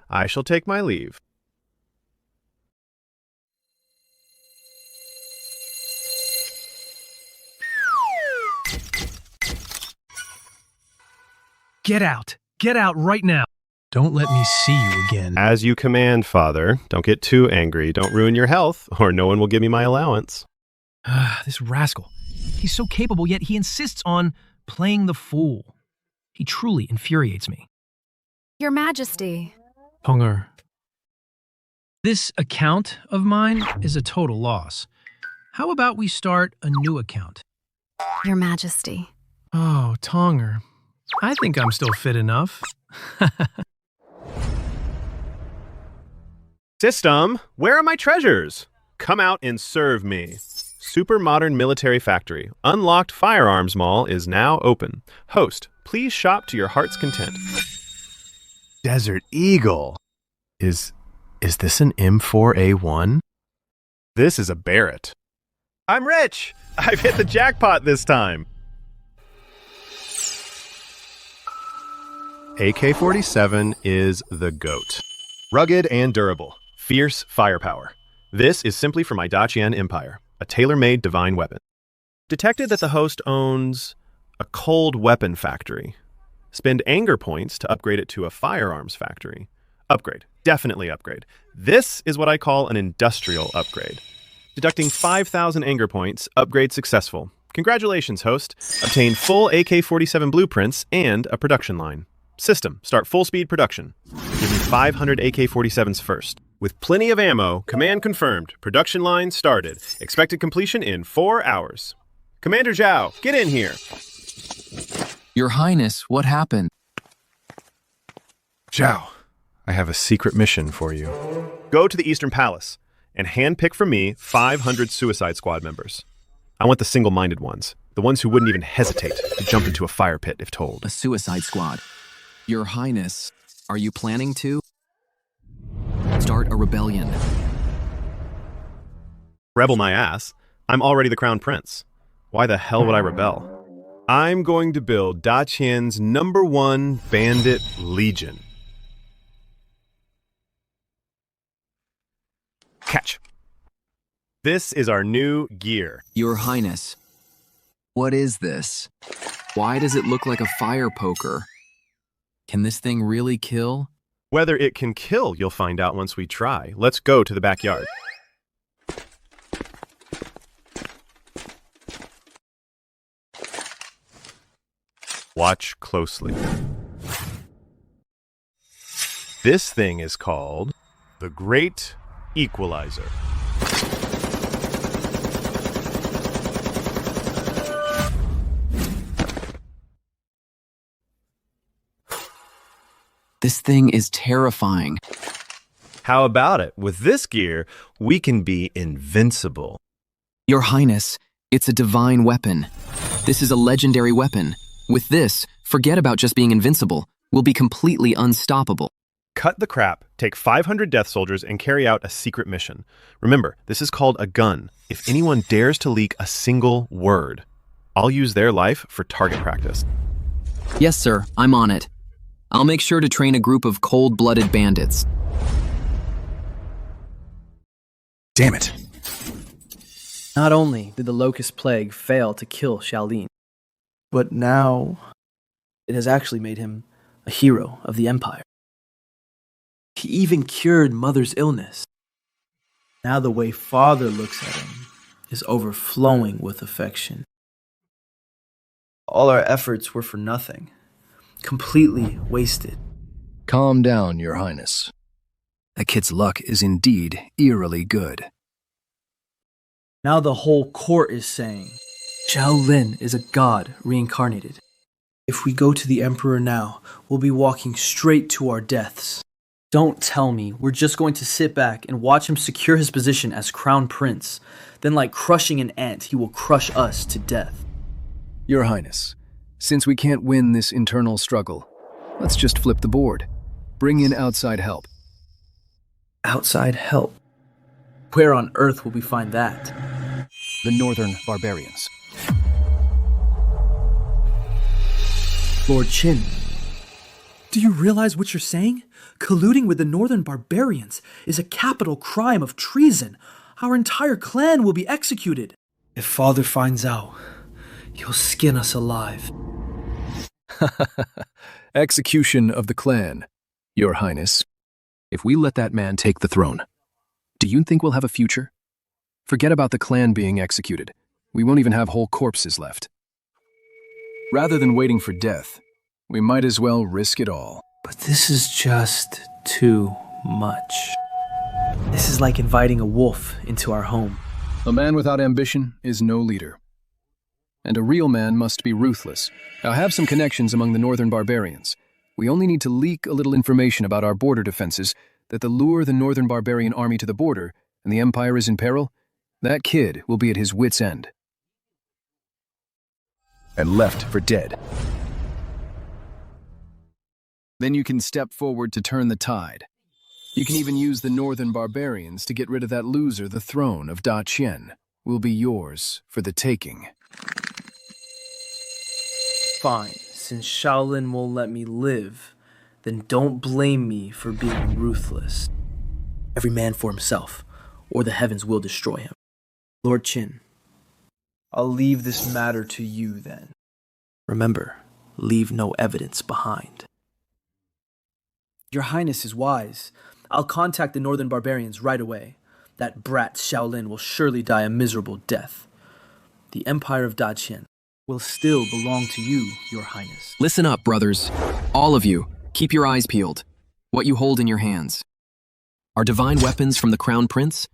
I shall take my leave. Get out. Get out right now. Don't let me see you again. As you command, Father. Don't get too angry. Don't ruin your health, or no one will give me my allowance. This rascal. He's so capable, yet he insists on playing the fool. He truly infuriates me. Your Majesty. Hunger. This account of mine is a total loss. How about we start a new account? Your Majesty. Oh, Tonger. I think I'm still fit enough. System, where are my treasures? Come out and serve me. Super modern military factory. Unlocked firearms mall is now open. Host, please shop to your heart's content. Desert Eagle. Is this an M4A1? This is a Barrett. I'm rich! I've hit the jackpot this time. AK-47 is the GOAT. Rugged and durable. Fierce firepower. This is simply for my Dayan Empire, a tailor-made divine weapon. Detected that the host owns a cold weapon factory. Spend anger points to upgrade it to a firearms factory. Upgrade. Definitely upgrade. This is what I call an industrial upgrade. Deducting 5,000 anger points, upgrade successful. Congratulations, host. Obtain full AK-47 blueprints and a production line. System, start full-speed production. Give me 500 AK-47s first. With plenty of ammo, command confirmed. Production line started. Expected completion in 4 hours. Commander Zhao, get in here. Your Highness, what happened? Zhao, I have a secret mission for you. Go to the Eastern Palace and handpick for me 500 Suicide Squad members. I want the single-minded ones, the ones who wouldn't even hesitate to jump into a fire pit if told. A Suicide Squad. Your Highness, are you planning to start a rebellion? Rebel my ass. I'm already the Crown Prince. Why the hell would I rebel? I'm going to build Da Qian's #1 bandit legion. Catch. This is our new gear. Your Highness, what is this? Why does it look like a fire poker? Can this thing really kill? Whether it can kill, you'll find out once we try. Let's go to the backyard. Watch closely. This thing is called the Great Equalizer. This thing is terrifying. How about it? With this gear, we can be invincible. Your Highness, it's a divine weapon. This is a legendary weapon. With this, forget about just being invincible. We'll be completely unstoppable. Cut the crap, take 500 death soldiers, and carry out a secret mission. Remember, this is called a gun. If anyone dares to leak a single word, I'll use their life for target practice. Yes, sir, I'm on it. I'll make sure to train a group of cold-blooded bandits. Damn it. Not only did the Locust Plague fail to kill Xiao Lin, but now it has actually made him a hero of the Empire. He even cured Mother's illness. Now the way Father looks at him is overflowing with affection. All our efforts were for nothing. Completely wasted. Calm down, Your Highness. That kid's luck is indeed eerily good. Now the whole court is saying, Xiao Lin is a god reincarnated. If we go to the Emperor now, we'll be walking straight to our deaths. Don't tell me we're just going to sit back and watch him secure his position as Crown Prince. Then like crushing an ant, he will crush us to death. Your Highness, since we can't win this internal struggle, let's just flip the board. Bring in outside help. Outside help? Where on earth will we find that? The Northern Barbarians. Lord Qin, do you realize what you're saying? Colluding with the Northern Barbarians is a capital crime of treason. Our entire clan will be executed. If Father finds out, he'll skin us alive. Execution of the clan, Your Highness. If we let that man take the throne, do you think we'll have a future? Forget about the clan being executed. We won't even have whole corpses left. Rather than waiting for death, we might as well risk it all. But this is just too much. This is like inviting a wolf into our home. A man without ambition is no leader. And a real man must be ruthless. I have some connections among the Northern Barbarians. We only need to leak a little information about our border defenses that'll lure the Northern Barbarian army to the border, and the Empire is in peril. That kid will be at his wit's end. And left for dead. Then you can step forward to turn the tide. You can even use the Northern Barbarians to get rid of that loser. The throne of Da Qian will be yours for the taking. Fine, since Xiao Lin won't let me live, then don't blame me for being ruthless. Every man for himself, or the heavens will destroy him. Lord Qin, I'll leave this matter to you then. Remember, leave no evidence behind. Your Highness is wise. I'll contact the Northern Barbarians right away. That brat Xiao Lin will surely die a miserable death. The Empire of Daqian will still belong to you, Your Highness. Listen up, brothers. All of you, keep your eyes peeled. What you hold in your hands. Are divine weapons from the Crown Prince?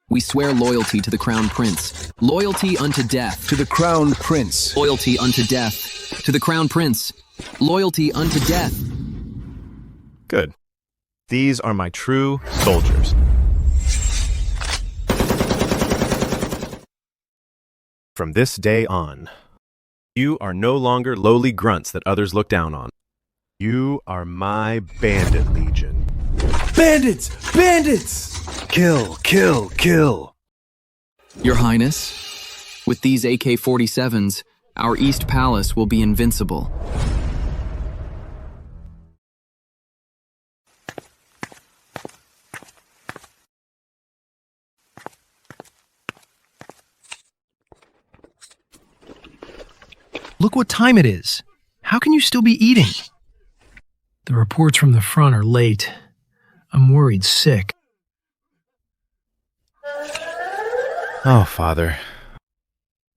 We swear loyalty to the Crown Prince. Loyalty unto death. To the Crown Prince. Loyalty unto death. To the Crown Prince. Loyalty unto death. Good. These are my true soldiers. From this day on, you are no longer lowly grunts that others look down on. You are my bandit legion. Bandits! Bandits! Kill, kill, kill. Your Highness, with these AK-47s, our East Palace will be invincible. Look what time it is. How can you still be eating? The reports from the front are late. I'm worried sick. Oh, Father.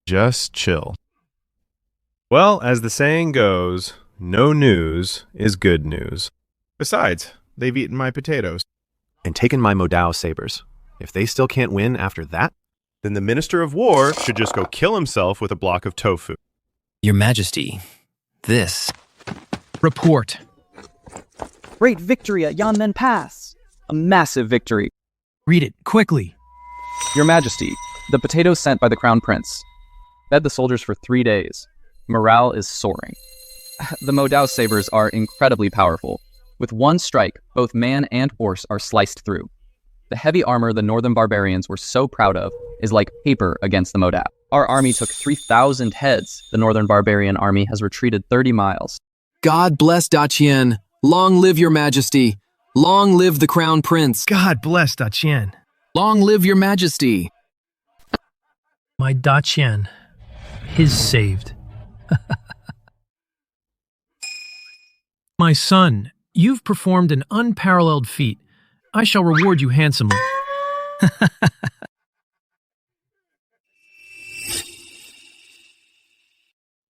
Just chill. Well, as the saying goes, no news is good news. Besides, they've eaten my potatoes and taken my Modao sabers. If they still can't win after that, then the Minister of War should just go kill himself with a block of tofu. Your Majesty, this. Report. Great victory at Yanmen Pass. A massive victory. Read it, quickly. Your Majesty, the potatoes sent by the Crown Prince. Fed the soldiers for 3 days. Morale is soaring. The Modao sabers are incredibly powerful. With one strike, both man and horse are sliced through. The heavy armor the Northern Barbarians were so proud of is like paper against the Modao. Our army took 3,000 heads. The Northern Barbarian army has retreated 30 miles. God bless Daqian. Long live your Majesty. Long live the Crown Prince. God bless Daqian. Long live your Majesty. My Daqian. His saved. My son, you've performed an unparalleled feat. I shall reward you handsomely.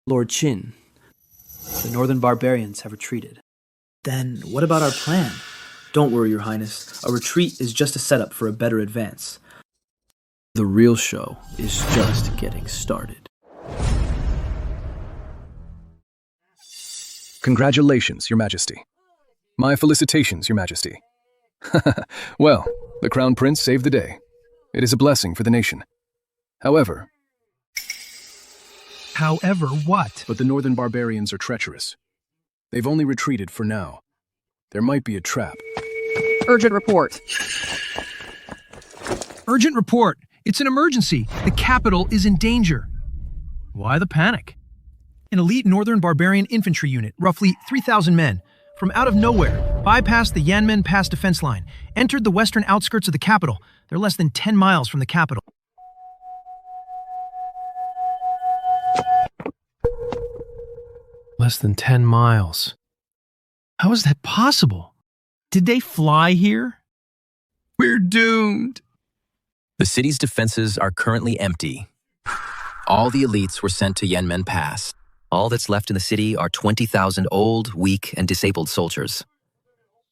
Lord Qin, the Northern Barbarians have retreated. Then what about our plan? Don't worry, Your Highness. A retreat is just a setup for a better advance. The real show is just getting started. Congratulations, Your Majesty. My felicitations, Your Majesty. Well, the Crown Prince saved the day. It is a blessing for the nation. However what? But the Northern Barbarians are treacherous. They've only retreated for now. There might be a trap. Urgent report. Urgent report. It's an emergency. The capital is in danger. Why the panic? An elite Northern Barbarian infantry unit, roughly 3,000 men, from out of nowhere, bypassed the Yanmen Pass defense line, entered the western outskirts of the capital. They're less than 10 miles from the capital. Less than 10 miles. How is that possible? Did they fly here? We're doomed. The city's defenses are currently empty. All the elites were sent to Yanmen Pass. All that's left in the city are 20,000 old, weak, and disabled soldiers.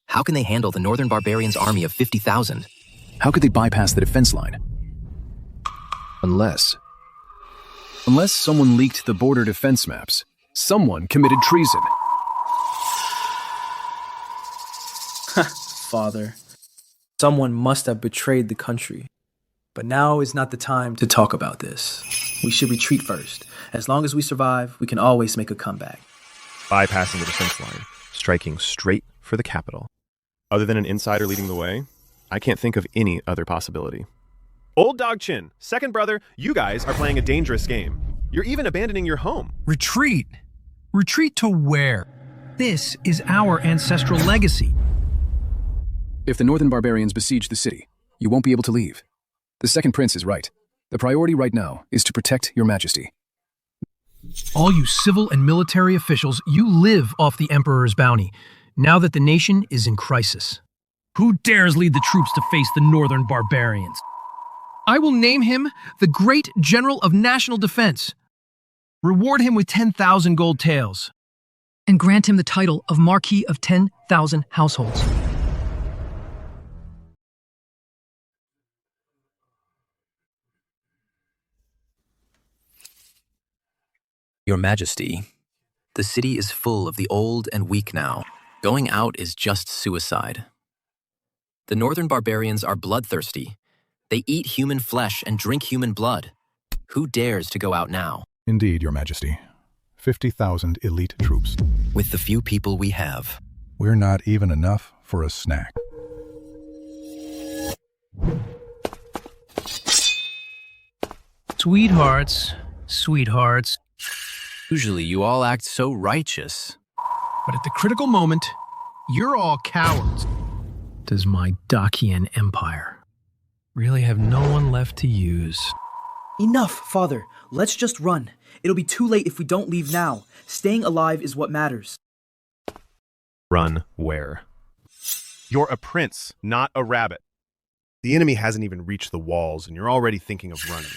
How can they handle the Northern Barbarians' army of 50,000? How could they bypass the defense line? Unless someone leaked the border defense maps. Someone committed treason. Father, someone must have betrayed the country. But now is not the time to talk about this. We should retreat first. As long as we survive, we can always make a comeback. Bypassing the defense line, striking straight for the capital. Other than an insider leading the way, I can't think of any other possibility. Old Dog Chin, second brother, you guys are playing a dangerous game. You're even abandoning your home. Retreat? Retreat to where? This is our ancestral legacy. If the Northern Barbarians besiege the city, you won't be able to leave. The second prince is right. The priority right now is to protect your Majesty. All you civil and military officials, you live off the Emperor's bounty, now that the nation is in crisis. Who dares lead the troops to face the Northern Barbarians? I will name him the Great General of National Defense. Reward him with 10,000 gold taels. And grant him the title of Marquis of 10,000 Households. Your Majesty, the city is full of the old and weak now. Going out is just suicide. The northern barbarians are bloodthirsty. They eat human flesh and drink human blood. Who dares to go out now? Indeed, Your Majesty. 50,000 elite troops. With the few people we have. We're not even enough for a snack. Sweethearts, sweethearts. Usually you all act so righteous. But at the critical moment, you're all cowards. Does my Dayan Empire really have no one left to use? Enough, Father. Let's just run. It'll be too late if we don't leave now. Staying alive is what matters. Run where? You're a prince, not a rabbit. The enemy hasn't even reached the walls, and you're already thinking of running.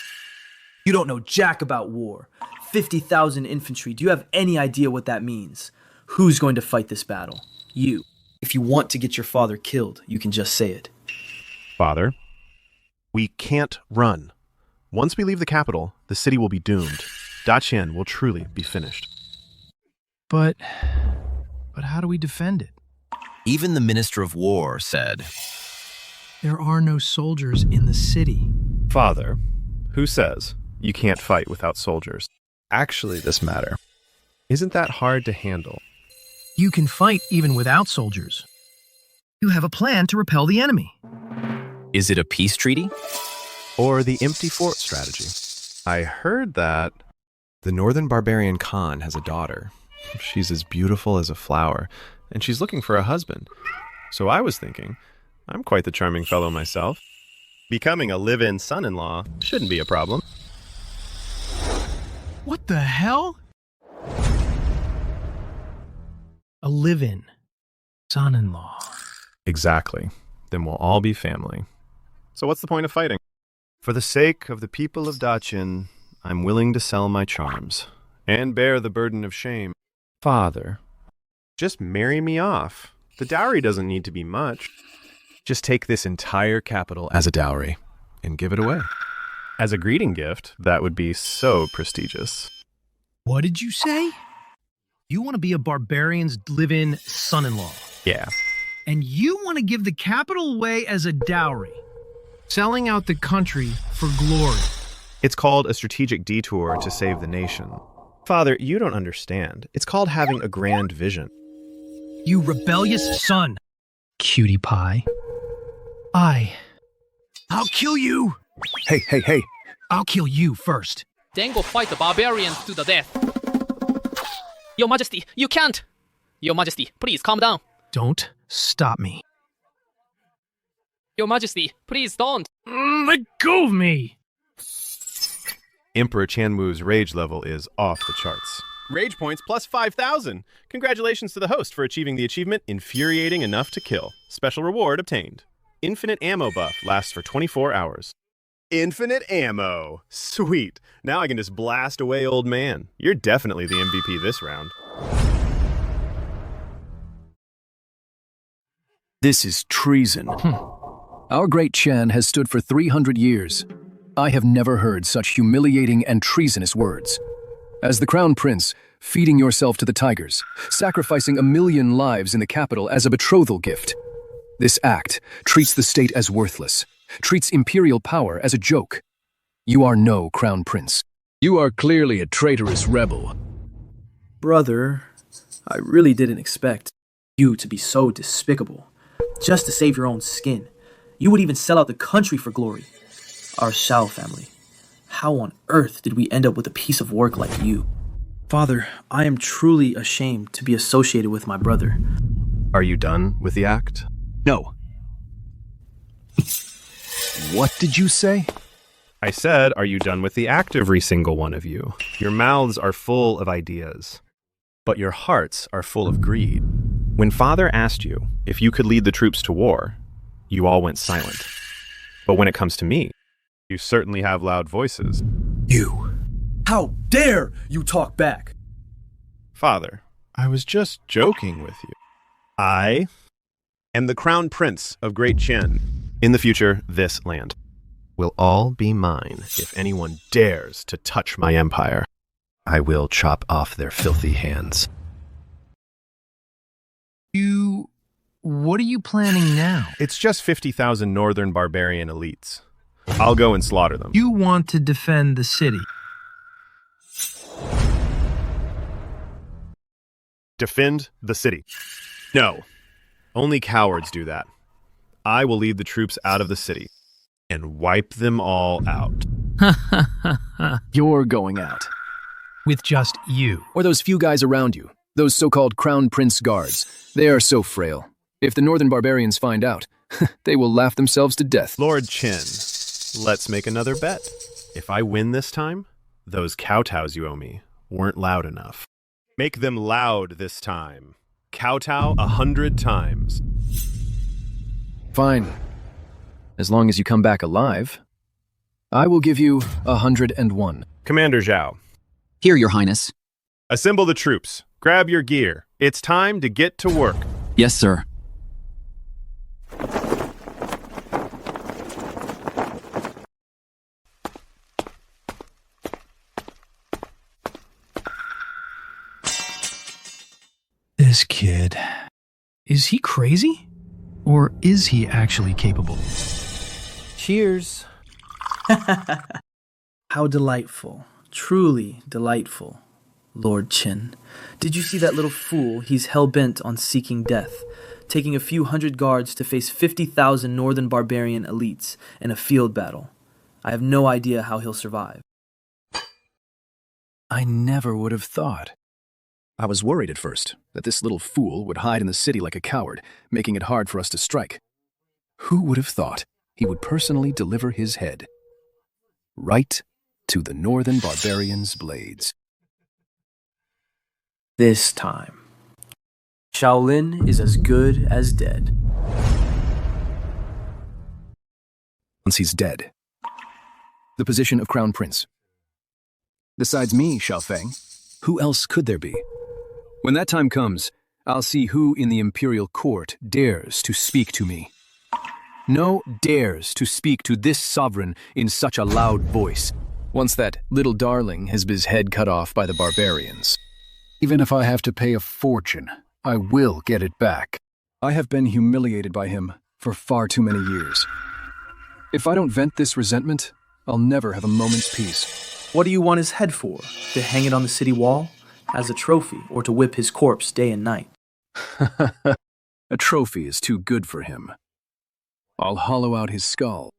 You don't know jack about war. 50,000 infantry. Do you have any idea what that means? Who's going to fight this battle? You. If you want to get your father killed, you can just say it. Father, we can't run. Once we leave the capital, the city will be doomed. Dayan will truly be finished. But how do we defend it? Even the Minister of War said, there are no soldiers in the city. Father, who says you can't fight without soldiers? Actually, this matter, isn't that hard to handle? You can fight even without soldiers. You have a plan to repel the enemy. Is it a peace treaty? Or the empty fort strategy? I heard that The northern barbarian Khan has a daughter. She's as beautiful as a flower, and she's looking for a husband. So I was thinking, I'm quite the charming fellow myself. Becoming a live-in son-in-law shouldn't be a problem. What the hell? A live-in son-in-law. Exactly. Then we'll all be family. So what's the point of fighting? For the sake of the people of Dayan, I'm willing to sell my charms and bear the burden of shame. Father, just marry me off. The dowry doesn't need to be much. Just take this entire capital as a dowry and give it away. As a greeting gift, that would be so prestigious. What did you say? You want to be a barbarian's live-in son-in-law. Yeah. And you want to give the capital away as a dowry. Selling out the country for glory. It's called a strategic detour to save the nation. Father, you don't understand. It's called having a grand vision. You rebellious son. Cutie pie. I'll kill you. Hey. I'll kill you first. Then go fight the barbarians to the death. Your Majesty, you can't! Your Majesty, please calm down. Don't stop me. Your Majesty, please don't. Let go of me. Emperor Chanmu's rage level is off the charts. Rage points plus 5,000. Congratulations to the host for achieving the achievement Infuriating Enough to Kill. Special reward obtained. Infinite ammo buff lasts for 24 hours. Infinite ammo. Sweet. Now I can just blast away old man. You're definitely the MVP this round. This is treason. Our great Qian has stood for 300 years. I have never heard such humiliating and treasonous words. As the Crown Prince, feeding yourself to the tigers, sacrificing 1 million lives in the capital as a betrothal gift. This act treats the state as worthless, treats imperial power as a joke. You are no Crown Prince. You are clearly a traitorous rebel. Brother, I really didn't expect you to be so despicable. Just to save your own skin. You would even sell out the country for glory. Our Xiao family. How on earth did we end up with a piece of work like you? Father, I am truly ashamed to be associated with my brother. Are you done with the act? No. What did you say? I said, are you done with the act, every single one of you? Your mouths are full of ideas, but your hearts are full of greed. When Father asked you if you could lead the troops to war, you all went silent. But when it comes to me, You certainly have loud voices. You. How dare you talk back? Father, I was just joking with you. I am the Crown Prince of Great Qian. In the future, this land will all be mine if anyone dares to touch my empire. I will chop off their filthy hands. What are you planning now? It's just 50,000 northern barbarian elites. I'll go and slaughter them. You want to defend the city. Defend the city. No. Only cowards do that. I will lead the troops out of the city and wipe them all out. You're going out. With just you. Or those few guys around you, those so-called Crown Prince guards. They are so frail. If the northern barbarians find out, they will laugh themselves to death. Lord Qin, let's make another bet. If I win this time, those kowtows you owe me weren't loud enough. Make them loud this time. Kowtow 100 times. Fine. As long as you come back alive, I will give you 101. Commander Xiao. Here, Your Highness. Assemble the troops. Grab your gear. It's time to get to work. Yes, sir. This kid. Is he crazy? Or is he actually capable? Cheers. How delightful. Truly delightful, Lord Qin. Did you see that little fool? He's hell-bent on seeking death, taking a few hundred guards to face 50,000 northern barbarian elites in a field battle. I have no idea how he'll survive. I never would have thought. I was worried at first that this little fool would hide in the city like a coward, making it hard for us to strike. Who would have thought he would personally deliver his head right to the northern barbarians' blades? This time, Xiao Lin is as good as dead. Once he's dead, the position of Crown Prince. Besides me, Xiao Feng, who else could there be? When that time comes, I'll see who in the Imperial court dares to speak to me. No dares to speak to this sovereign in such a loud voice, once that little darling has his head cut off by the barbarians. Even if I have to pay a fortune, I will get it back. I have been humiliated by him for far too many years. If I don't vent this resentment, I'll never have a moment's peace. What do you want his head for? To hang it on the city wall? As a trophy, or to whip his corpse day and night? A trophy is too good for him. I'll hollow out his skull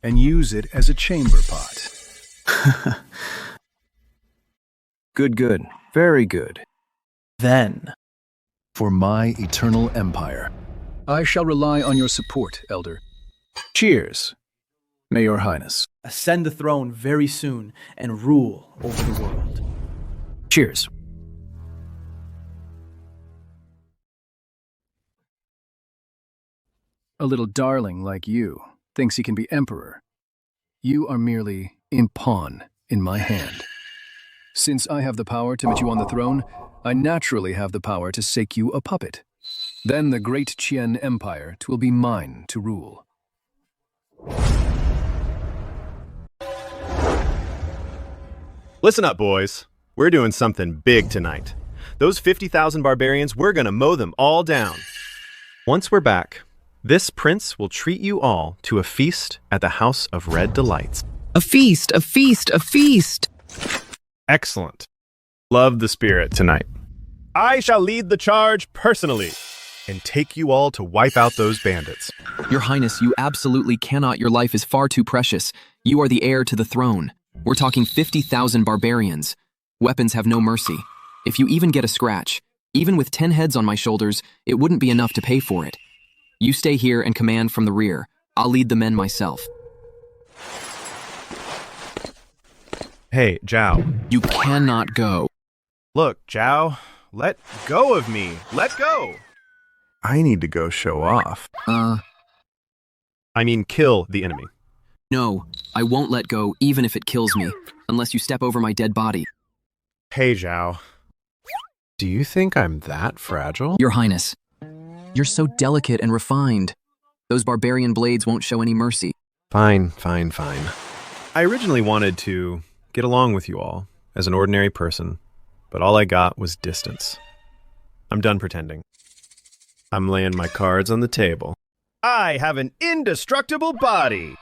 and use it as a chamber pot. Good. Very good. Then, for my eternal empire, I shall rely on your support, Elder. Cheers, may your highness. Ascend the throne very soon and rule over the world. Cheers. A little darling like you thinks he can be emperor. You are merely a pawn in my hand. Since I have the power to put you on the throne, I naturally have the power to make you a puppet. Then the great Qian Empire will be mine to rule. Listen up, boys. We're doing something big tonight. Those 50,000 barbarians, we're gonna mow them all down. Once we're back, this prince will treat you all to a feast at the House of Red Delights. A feast, a feast, a feast! Excellent. Love the spirit tonight. I shall lead the charge personally and take you all to wipe out those bandits. Your Highness, you absolutely cannot. Your life is far too precious. You are the heir to the throne. We're talking 50,000 barbarians. Weapons have no mercy. If you even get a scratch, even with 10 heads on my shoulders, it wouldn't be enough to pay for it. You stay here and command from the rear. I'll lead the men myself. Hey, Zhao. You cannot go. Look, Zhao, let go of me. Let go. I need to go show off. I mean, kill the enemy. No, I won't let go even if it kills me, unless you step over my dead body. Hey, Xiao. Do you think I'm that fragile? Your Highness, you're so delicate and refined. Those barbarian blades won't show any mercy. Fine. I originally wanted to get along with you all as an ordinary person, but all I got was distance. I'm done pretending. I'm laying my cards on the table. I have an indestructible body!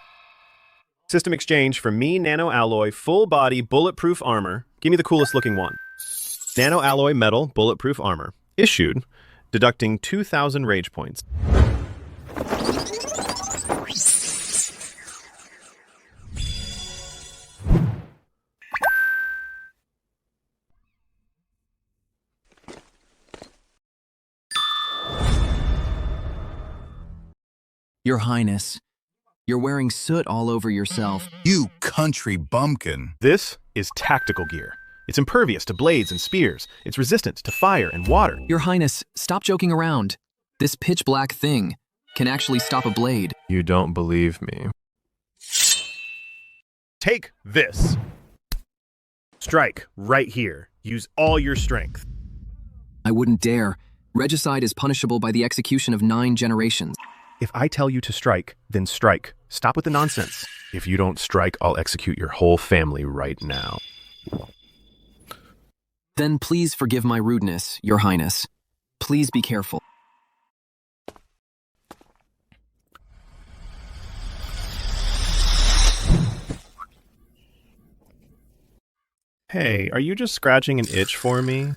System exchange for me, nano-alloy, full-body, bulletproof armor. Give me the coolest looking one. Nano-alloy metal, bulletproof armor. Issued, deducting 2,000 rage points. Your Highness, you're wearing soot all over yourself. You country bumpkin. This is tactical gear. It's impervious to blades and spears. It's resistant to fire and water. Your Highness, stop joking around. This pitch black thing can actually stop a blade. You don't believe me. Take this. Strike right here. Use all your strength. I wouldn't dare. Regicide is punishable by the execution of 9 generations. If I tell you to strike, then strike. Stop with the nonsense. If you don't strike, I'll execute your whole family right now. Then please forgive my rudeness, Your Highness. Please be careful. Hey, are you just scratching an itch for me?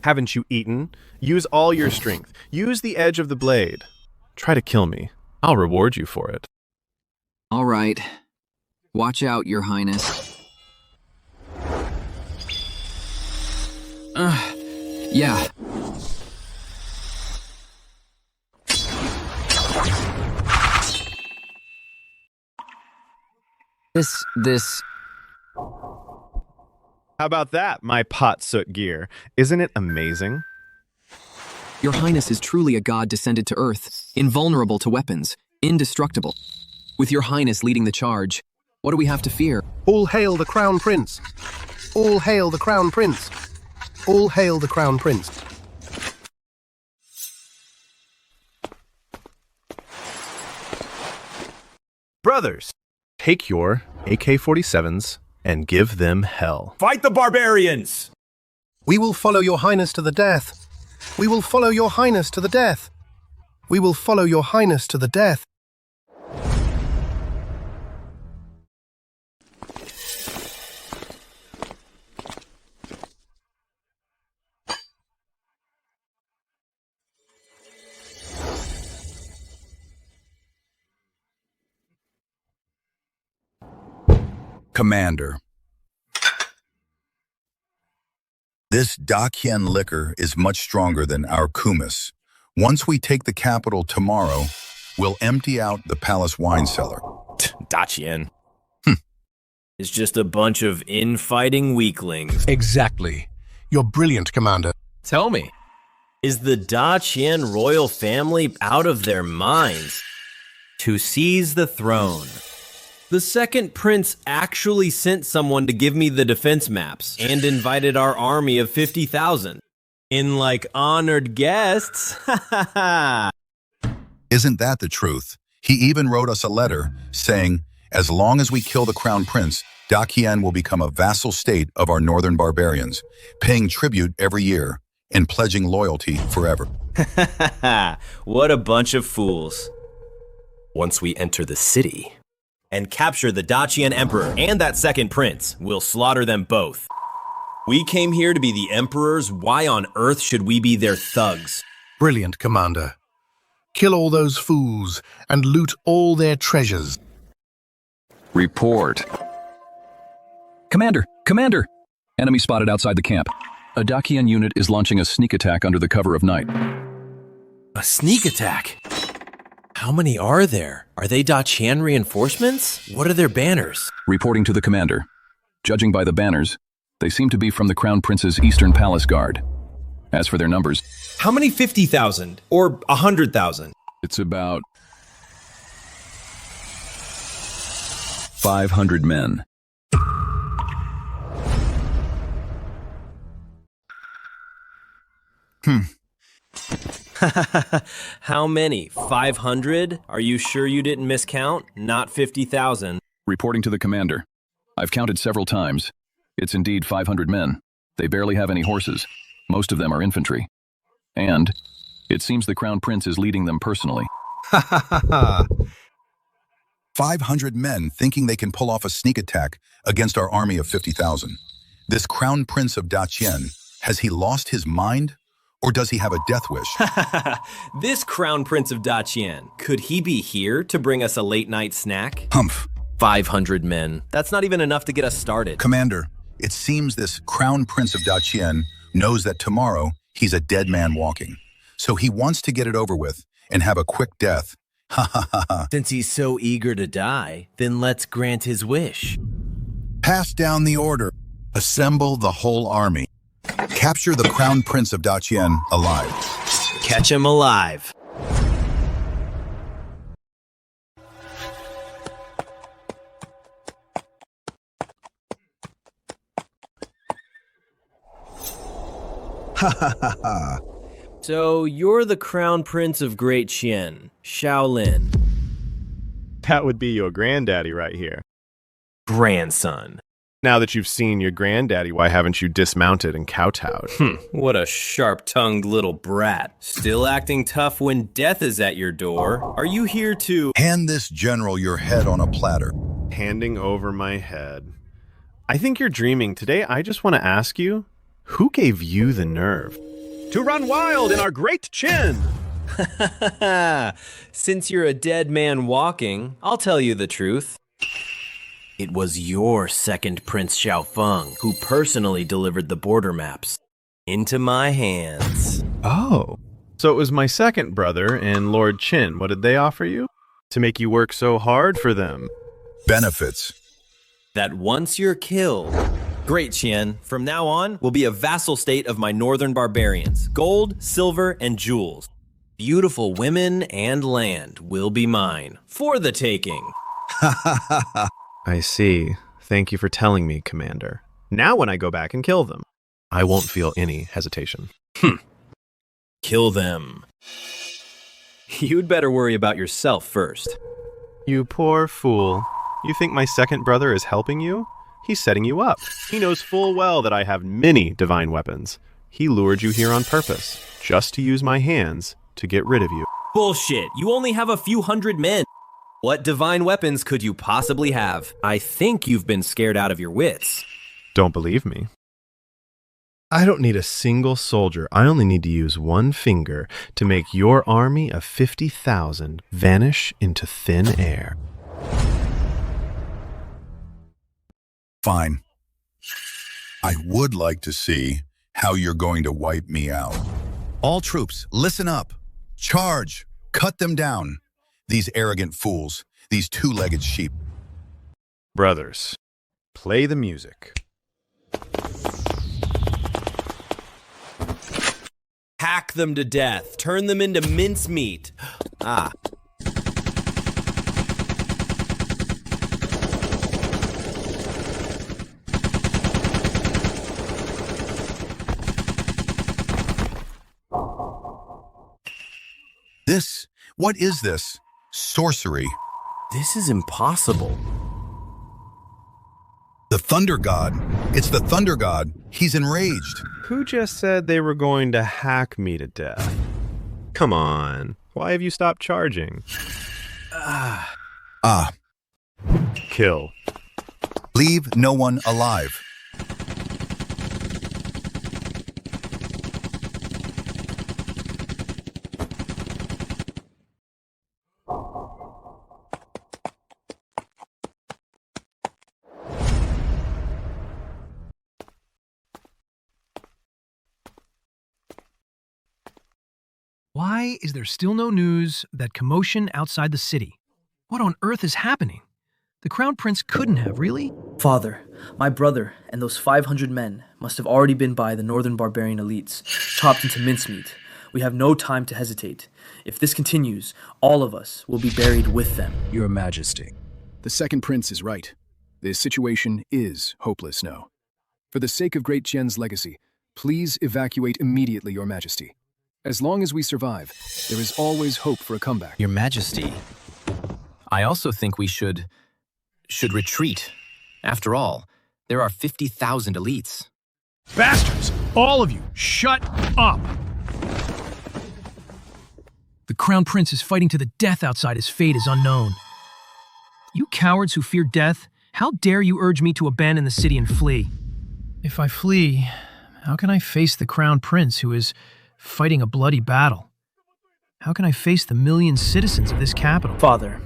Haven't you eaten? Use all your strength. Use the edge of the blade. Try to kill me. I'll reward you for it. All right. Watch out, Your Highness. Yeah. This... How about that, my pot soot gear? Isn't it amazing? Your Highness is truly a god descended to Earth, invulnerable to weapons, indestructible. With Your Highness leading the charge, what do we have to fear? All hail the Crown Prince! All hail the Crown Prince! All hail the Crown Prince! Brothers, take your AK-47s and give them hell. Fight the barbarians! We will follow Your Highness to the death. We will follow Your Highness to the death. We will follow Your Highness to the death. Commander. This Dayan liquor is much stronger than our kumis. Once we take the capital tomorrow, we'll empty out the palace wine cellar. Dayan. It's just a bunch of infighting weaklings. Exactly. You're brilliant, Commander. Tell me, is the Dayan royal family out of their minds? To seize the throne. The second prince actually sent someone to give me the defense maps and invited our army of 50,000. In like honored guests. Isn't that the truth? He even wrote us a letter saying, as long as we kill the crown prince, Dayan will become a vassal state of our northern barbarians, paying tribute every year and pledging loyalty forever. What a bunch of fools. Once we enter the city and capture the Dayan Emperor and that second prince, we'll slaughter them both. We came here to be the emperors. Why on earth should we be their thugs? Brilliant, Commander. Kill all those fools and loot all their treasures. Report. Commander! Enemy spotted outside the camp. A Dayan unit is launching a sneak attack under the cover of night. A sneak attack? How many are there? Are they Dayan reinforcements? What are their banners? Reporting to the commander. Judging by the banners, they seem to be from the Crown Prince's Eastern Palace Guard. As for their numbers... How many 50,000? Or 100,000? It's about... 500 men. How many? 500? Are you sure you didn't miscount? Not 50,000. Reporting to the commander. I've counted several times. It's indeed 500 men. They barely have any horses. Most of them are infantry. And it seems the Crown Prince is leading them personally. Ha ha ha ha. 500 men thinking they can pull off a sneak attack against our army of 50,000. This Crown Prince of Dachien, has he lost his mind? Or does he have a death wish? This Crown Prince of Dachien, could he be here to bring us a late-night snack? Humph. 500 men. That's not even enough to get us started. Commander, it seems this Crown Prince of Dachien knows that tomorrow he's a dead man walking. So he wants to get it over with and have a quick death. Ha ha ha ha. Since he's so eager to die, then let's grant his wish. Pass down the order. Assemble the whole army. Capture the Crown Prince of Dachien alive. Catch him alive. Ha ha ha ha. So you're the Crown Prince of Great Qian, Xiao Lin. That would be your granddaddy right here. Grandson. Now that you've seen your granddaddy, why haven't you dismounted and kowtowed? What a sharp-tongued little brat. Still acting tough when death is at your door. Are you here to— Hand this general your head on a platter. Handing over my head. I think you're dreaming. Today, I just want to ask you, who gave you the nerve to run wild in our great Qin? Since you're a dead man walking, I'll tell you the truth. It was your second Prince Xiaofeng who personally delivered the border maps into my hands. Oh, so it was my second brother and Lord Qin. What did they offer you? To make you work so hard for them? Benefits. That once you're killed, Great Qian, from now on, will be a vassal state of my northern barbarians. Gold, silver, and jewels. Beautiful women and land will be mine. For the taking. Ha ha ha ha. I see. Thank you for telling me, Commander. Now when I go back and kill them, I won't feel any hesitation. Kill them. You'd better worry about yourself first. You poor fool. You think my second brother is helping you? He's setting you up. He knows full well that I have many divine weapons. He lured you here on purpose, just to use my hands to get rid of you. Bullshit. You only have a few hundred men. What divine weapons could you possibly have? I think you've been scared out of your wits. Don't believe me? I don't need a single soldier. I only need to use one finger to make your army of 50,000 vanish into thin air. Fine. I would like to see how you're going to wipe me out. All troops, listen up. Charge. Cut them down. These arrogant fools, these two-legged sheep. Brothers, play the music. Hack them to death. Turn them into mincemeat. Ah. What is this? Sorcery. This is impossible. The Thunder God. It's the Thunder God. He's enraged. Who just said they were going to hack me to death? Come on. Why have you stopped charging? Kill. Leave no one alive. Why is there still no news that commotion outside the city? What on earth is happening? The Crown Prince couldn't have, really? Father, my brother and those 500 men must have already been by the northern barbarian elites, chopped into mincemeat. We have no time to hesitate. If this continues, all of us will be buried with them. Your Majesty, the second prince is right. This situation is hopeless now. For the sake of Great Qian's legacy, please evacuate immediately, Your Majesty. As long as we survive, there is always hope for a comeback. Your Majesty, I also think we should retreat. After all, there are 50,000 elites. Bastards! All of you, shut up! The Crown Prince is fighting to the death outside. His fate is unknown. You cowards who fear death, how dare you urge me to abandon the city and flee? If I flee, how can I face the Crown Prince who is fighting a bloody battle? How can I face the million citizens of this capital? Father,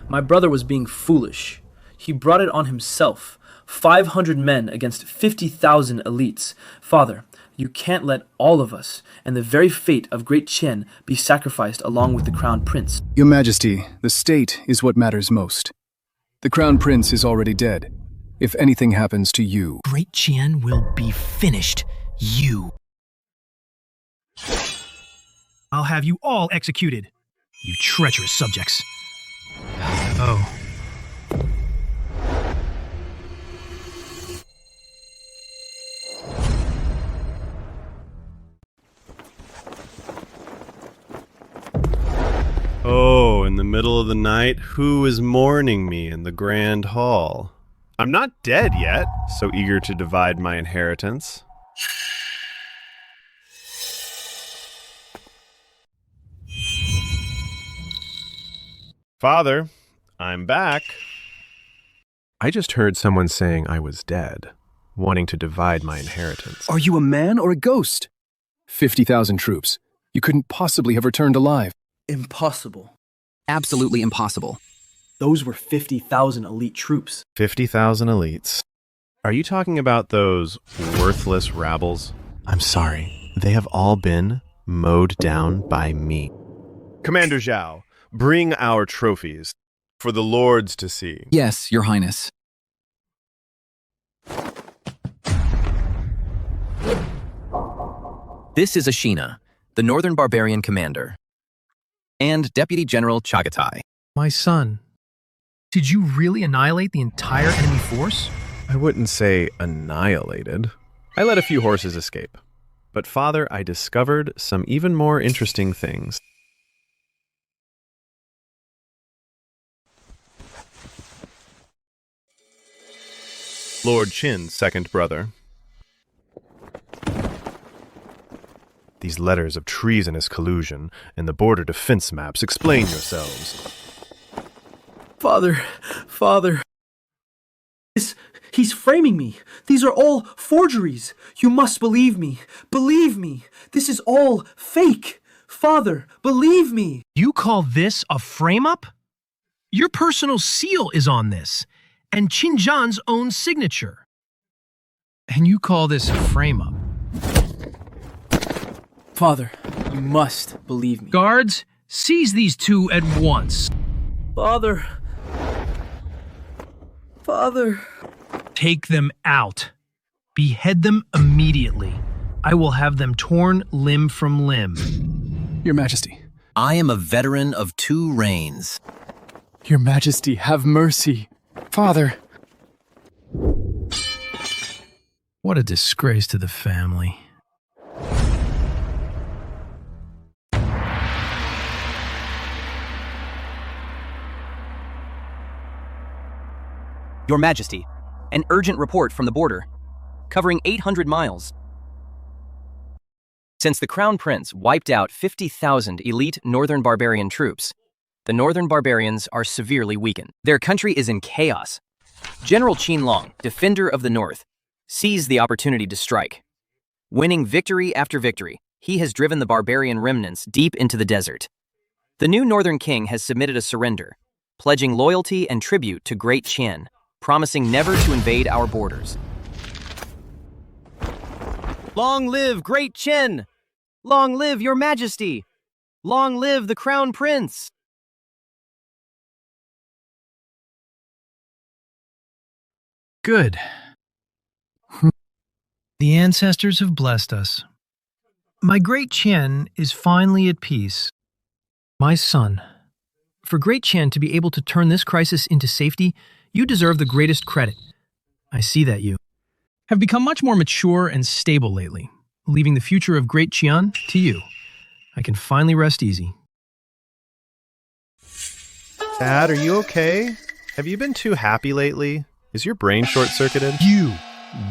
my brother was being foolish. He brought it on himself. 500 men against 50,000 elites. Father, you can't let all of us and the very fate of Great Qian be sacrificed along with the Crown Prince. Your Majesty, the state is what matters most. The Crown Prince is already dead. If anything happens to you, Great Qian will be finished. You. I'll have you all executed, you treacherous subjects. Oh. Oh, in the middle of the night, who is mourning me in the grand hall? I'm not dead yet, so eager to divide my inheritance. Father, I'm back. I just heard someone saying I was dead, wanting to divide my inheritance. Are you a man or a ghost? 50,000 troops. You couldn't possibly have returned alive. Impossible. Absolutely impossible. Those were 50,000 elite troops. 50,000 elites. Are you talking about those worthless rabbles? I'm sorry. They have all been mowed down by me. Commander Xiao, bring our trophies for the lords to see. Yes, Your Highness. This is Ashina, the Northern Barbarian commander, and Deputy General Chagatai. My son, did you really annihilate the entire enemy force? I wouldn't say annihilated. I let a few horses escape. But Father, I discovered some even more interesting things. Lord Qin's second brother. These letters of treasonous collusion and the border defense maps. Explain yourselves. Father. He's framing me. These are all forgeries. You must believe me. Believe me. This is all fake. Father, believe me. You call this a frame-up? Your personal seal is on this, and Qinzhan's own signature. And you call this a frame-up? Father, you must believe me. Guards, seize these two at once. Father. Take them out. Behead them immediately. I will have them torn limb from limb. Your Majesty. I am a veteran of 2 reigns. Your Majesty, have mercy. Father. What a disgrace to the family. Your Majesty, an urgent report from the border, covering 800 miles. Since the Crown Prince wiped out 50,000 elite Northern Barbarian troops, the Northern Barbarians are severely weakened. Their country is in chaos. General Qin Long, defender of the North, seized the opportunity to strike. Winning victory after victory, he has driven the barbarian remnants deep into the desert. The new Northern King has submitted a surrender, pledging loyalty and tribute to Great Qian, promising never to invade our borders. Long live Great Qian! Long live Your Majesty! Long live the Crown Prince! Good. The ancestors have blessed us. My Great Qian is finally at peace. My son, for Great Qian to be able to turn this crisis into safety, You deserve the greatest credit. I see that you have become much more mature and stable lately, leaving the future of Great Qian to you. I can finally rest easy. Dad, are you okay? Have you been too happy lately? Is your brain short-circuited?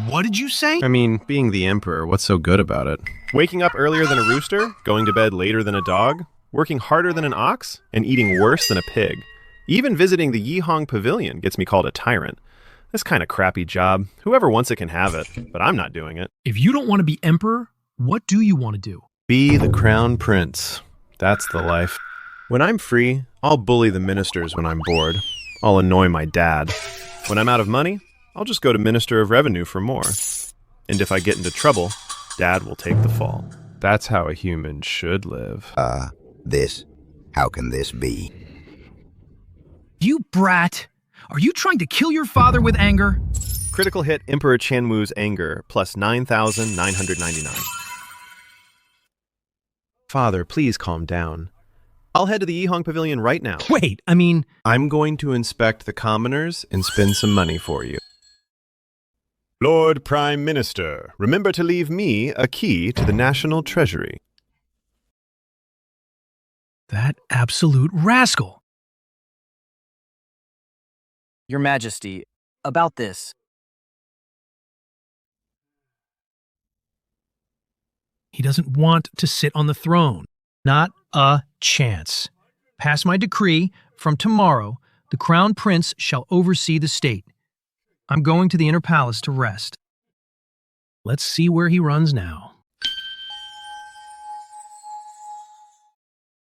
What did you say? I mean, being the Emperor, what's so good about it? Waking up earlier than a rooster, going to bed later than a dog, working harder than an ox, and eating worse than a pig. Even visiting the Yihong Pavilion gets me called a tyrant. This kind of crappy job, whoever wants it can have it, but I'm not doing it. If you don't want to be emperor, what do you want to do? Be the crown prince. That's the life. When I'm free, I'll bully the ministers when I'm bored. I'll annoy my dad. When I'm out of money, I'll just go to Minister of Revenue for more. And if I get into trouble, Dad will take the fall. That's how a human should live. How can this be? You brat! Are you trying to kill your father with anger? Critical hit Emperor Qianwu's anger, plus 9,999. Father, please calm down. I'll head to the Yihong Pavilion right now. Wait, I'm going to inspect the commoners and spend some money for you. Lord Prime Minister, remember to leave me a key to the National Treasury. That absolute rascal! Your Majesty, about this. He doesn't want to sit on the throne. Not a chance. Pass my decree. From tomorrow, the Crown Prince shall oversee the state. I'm going to the inner palace to rest. Let's see where he runs now.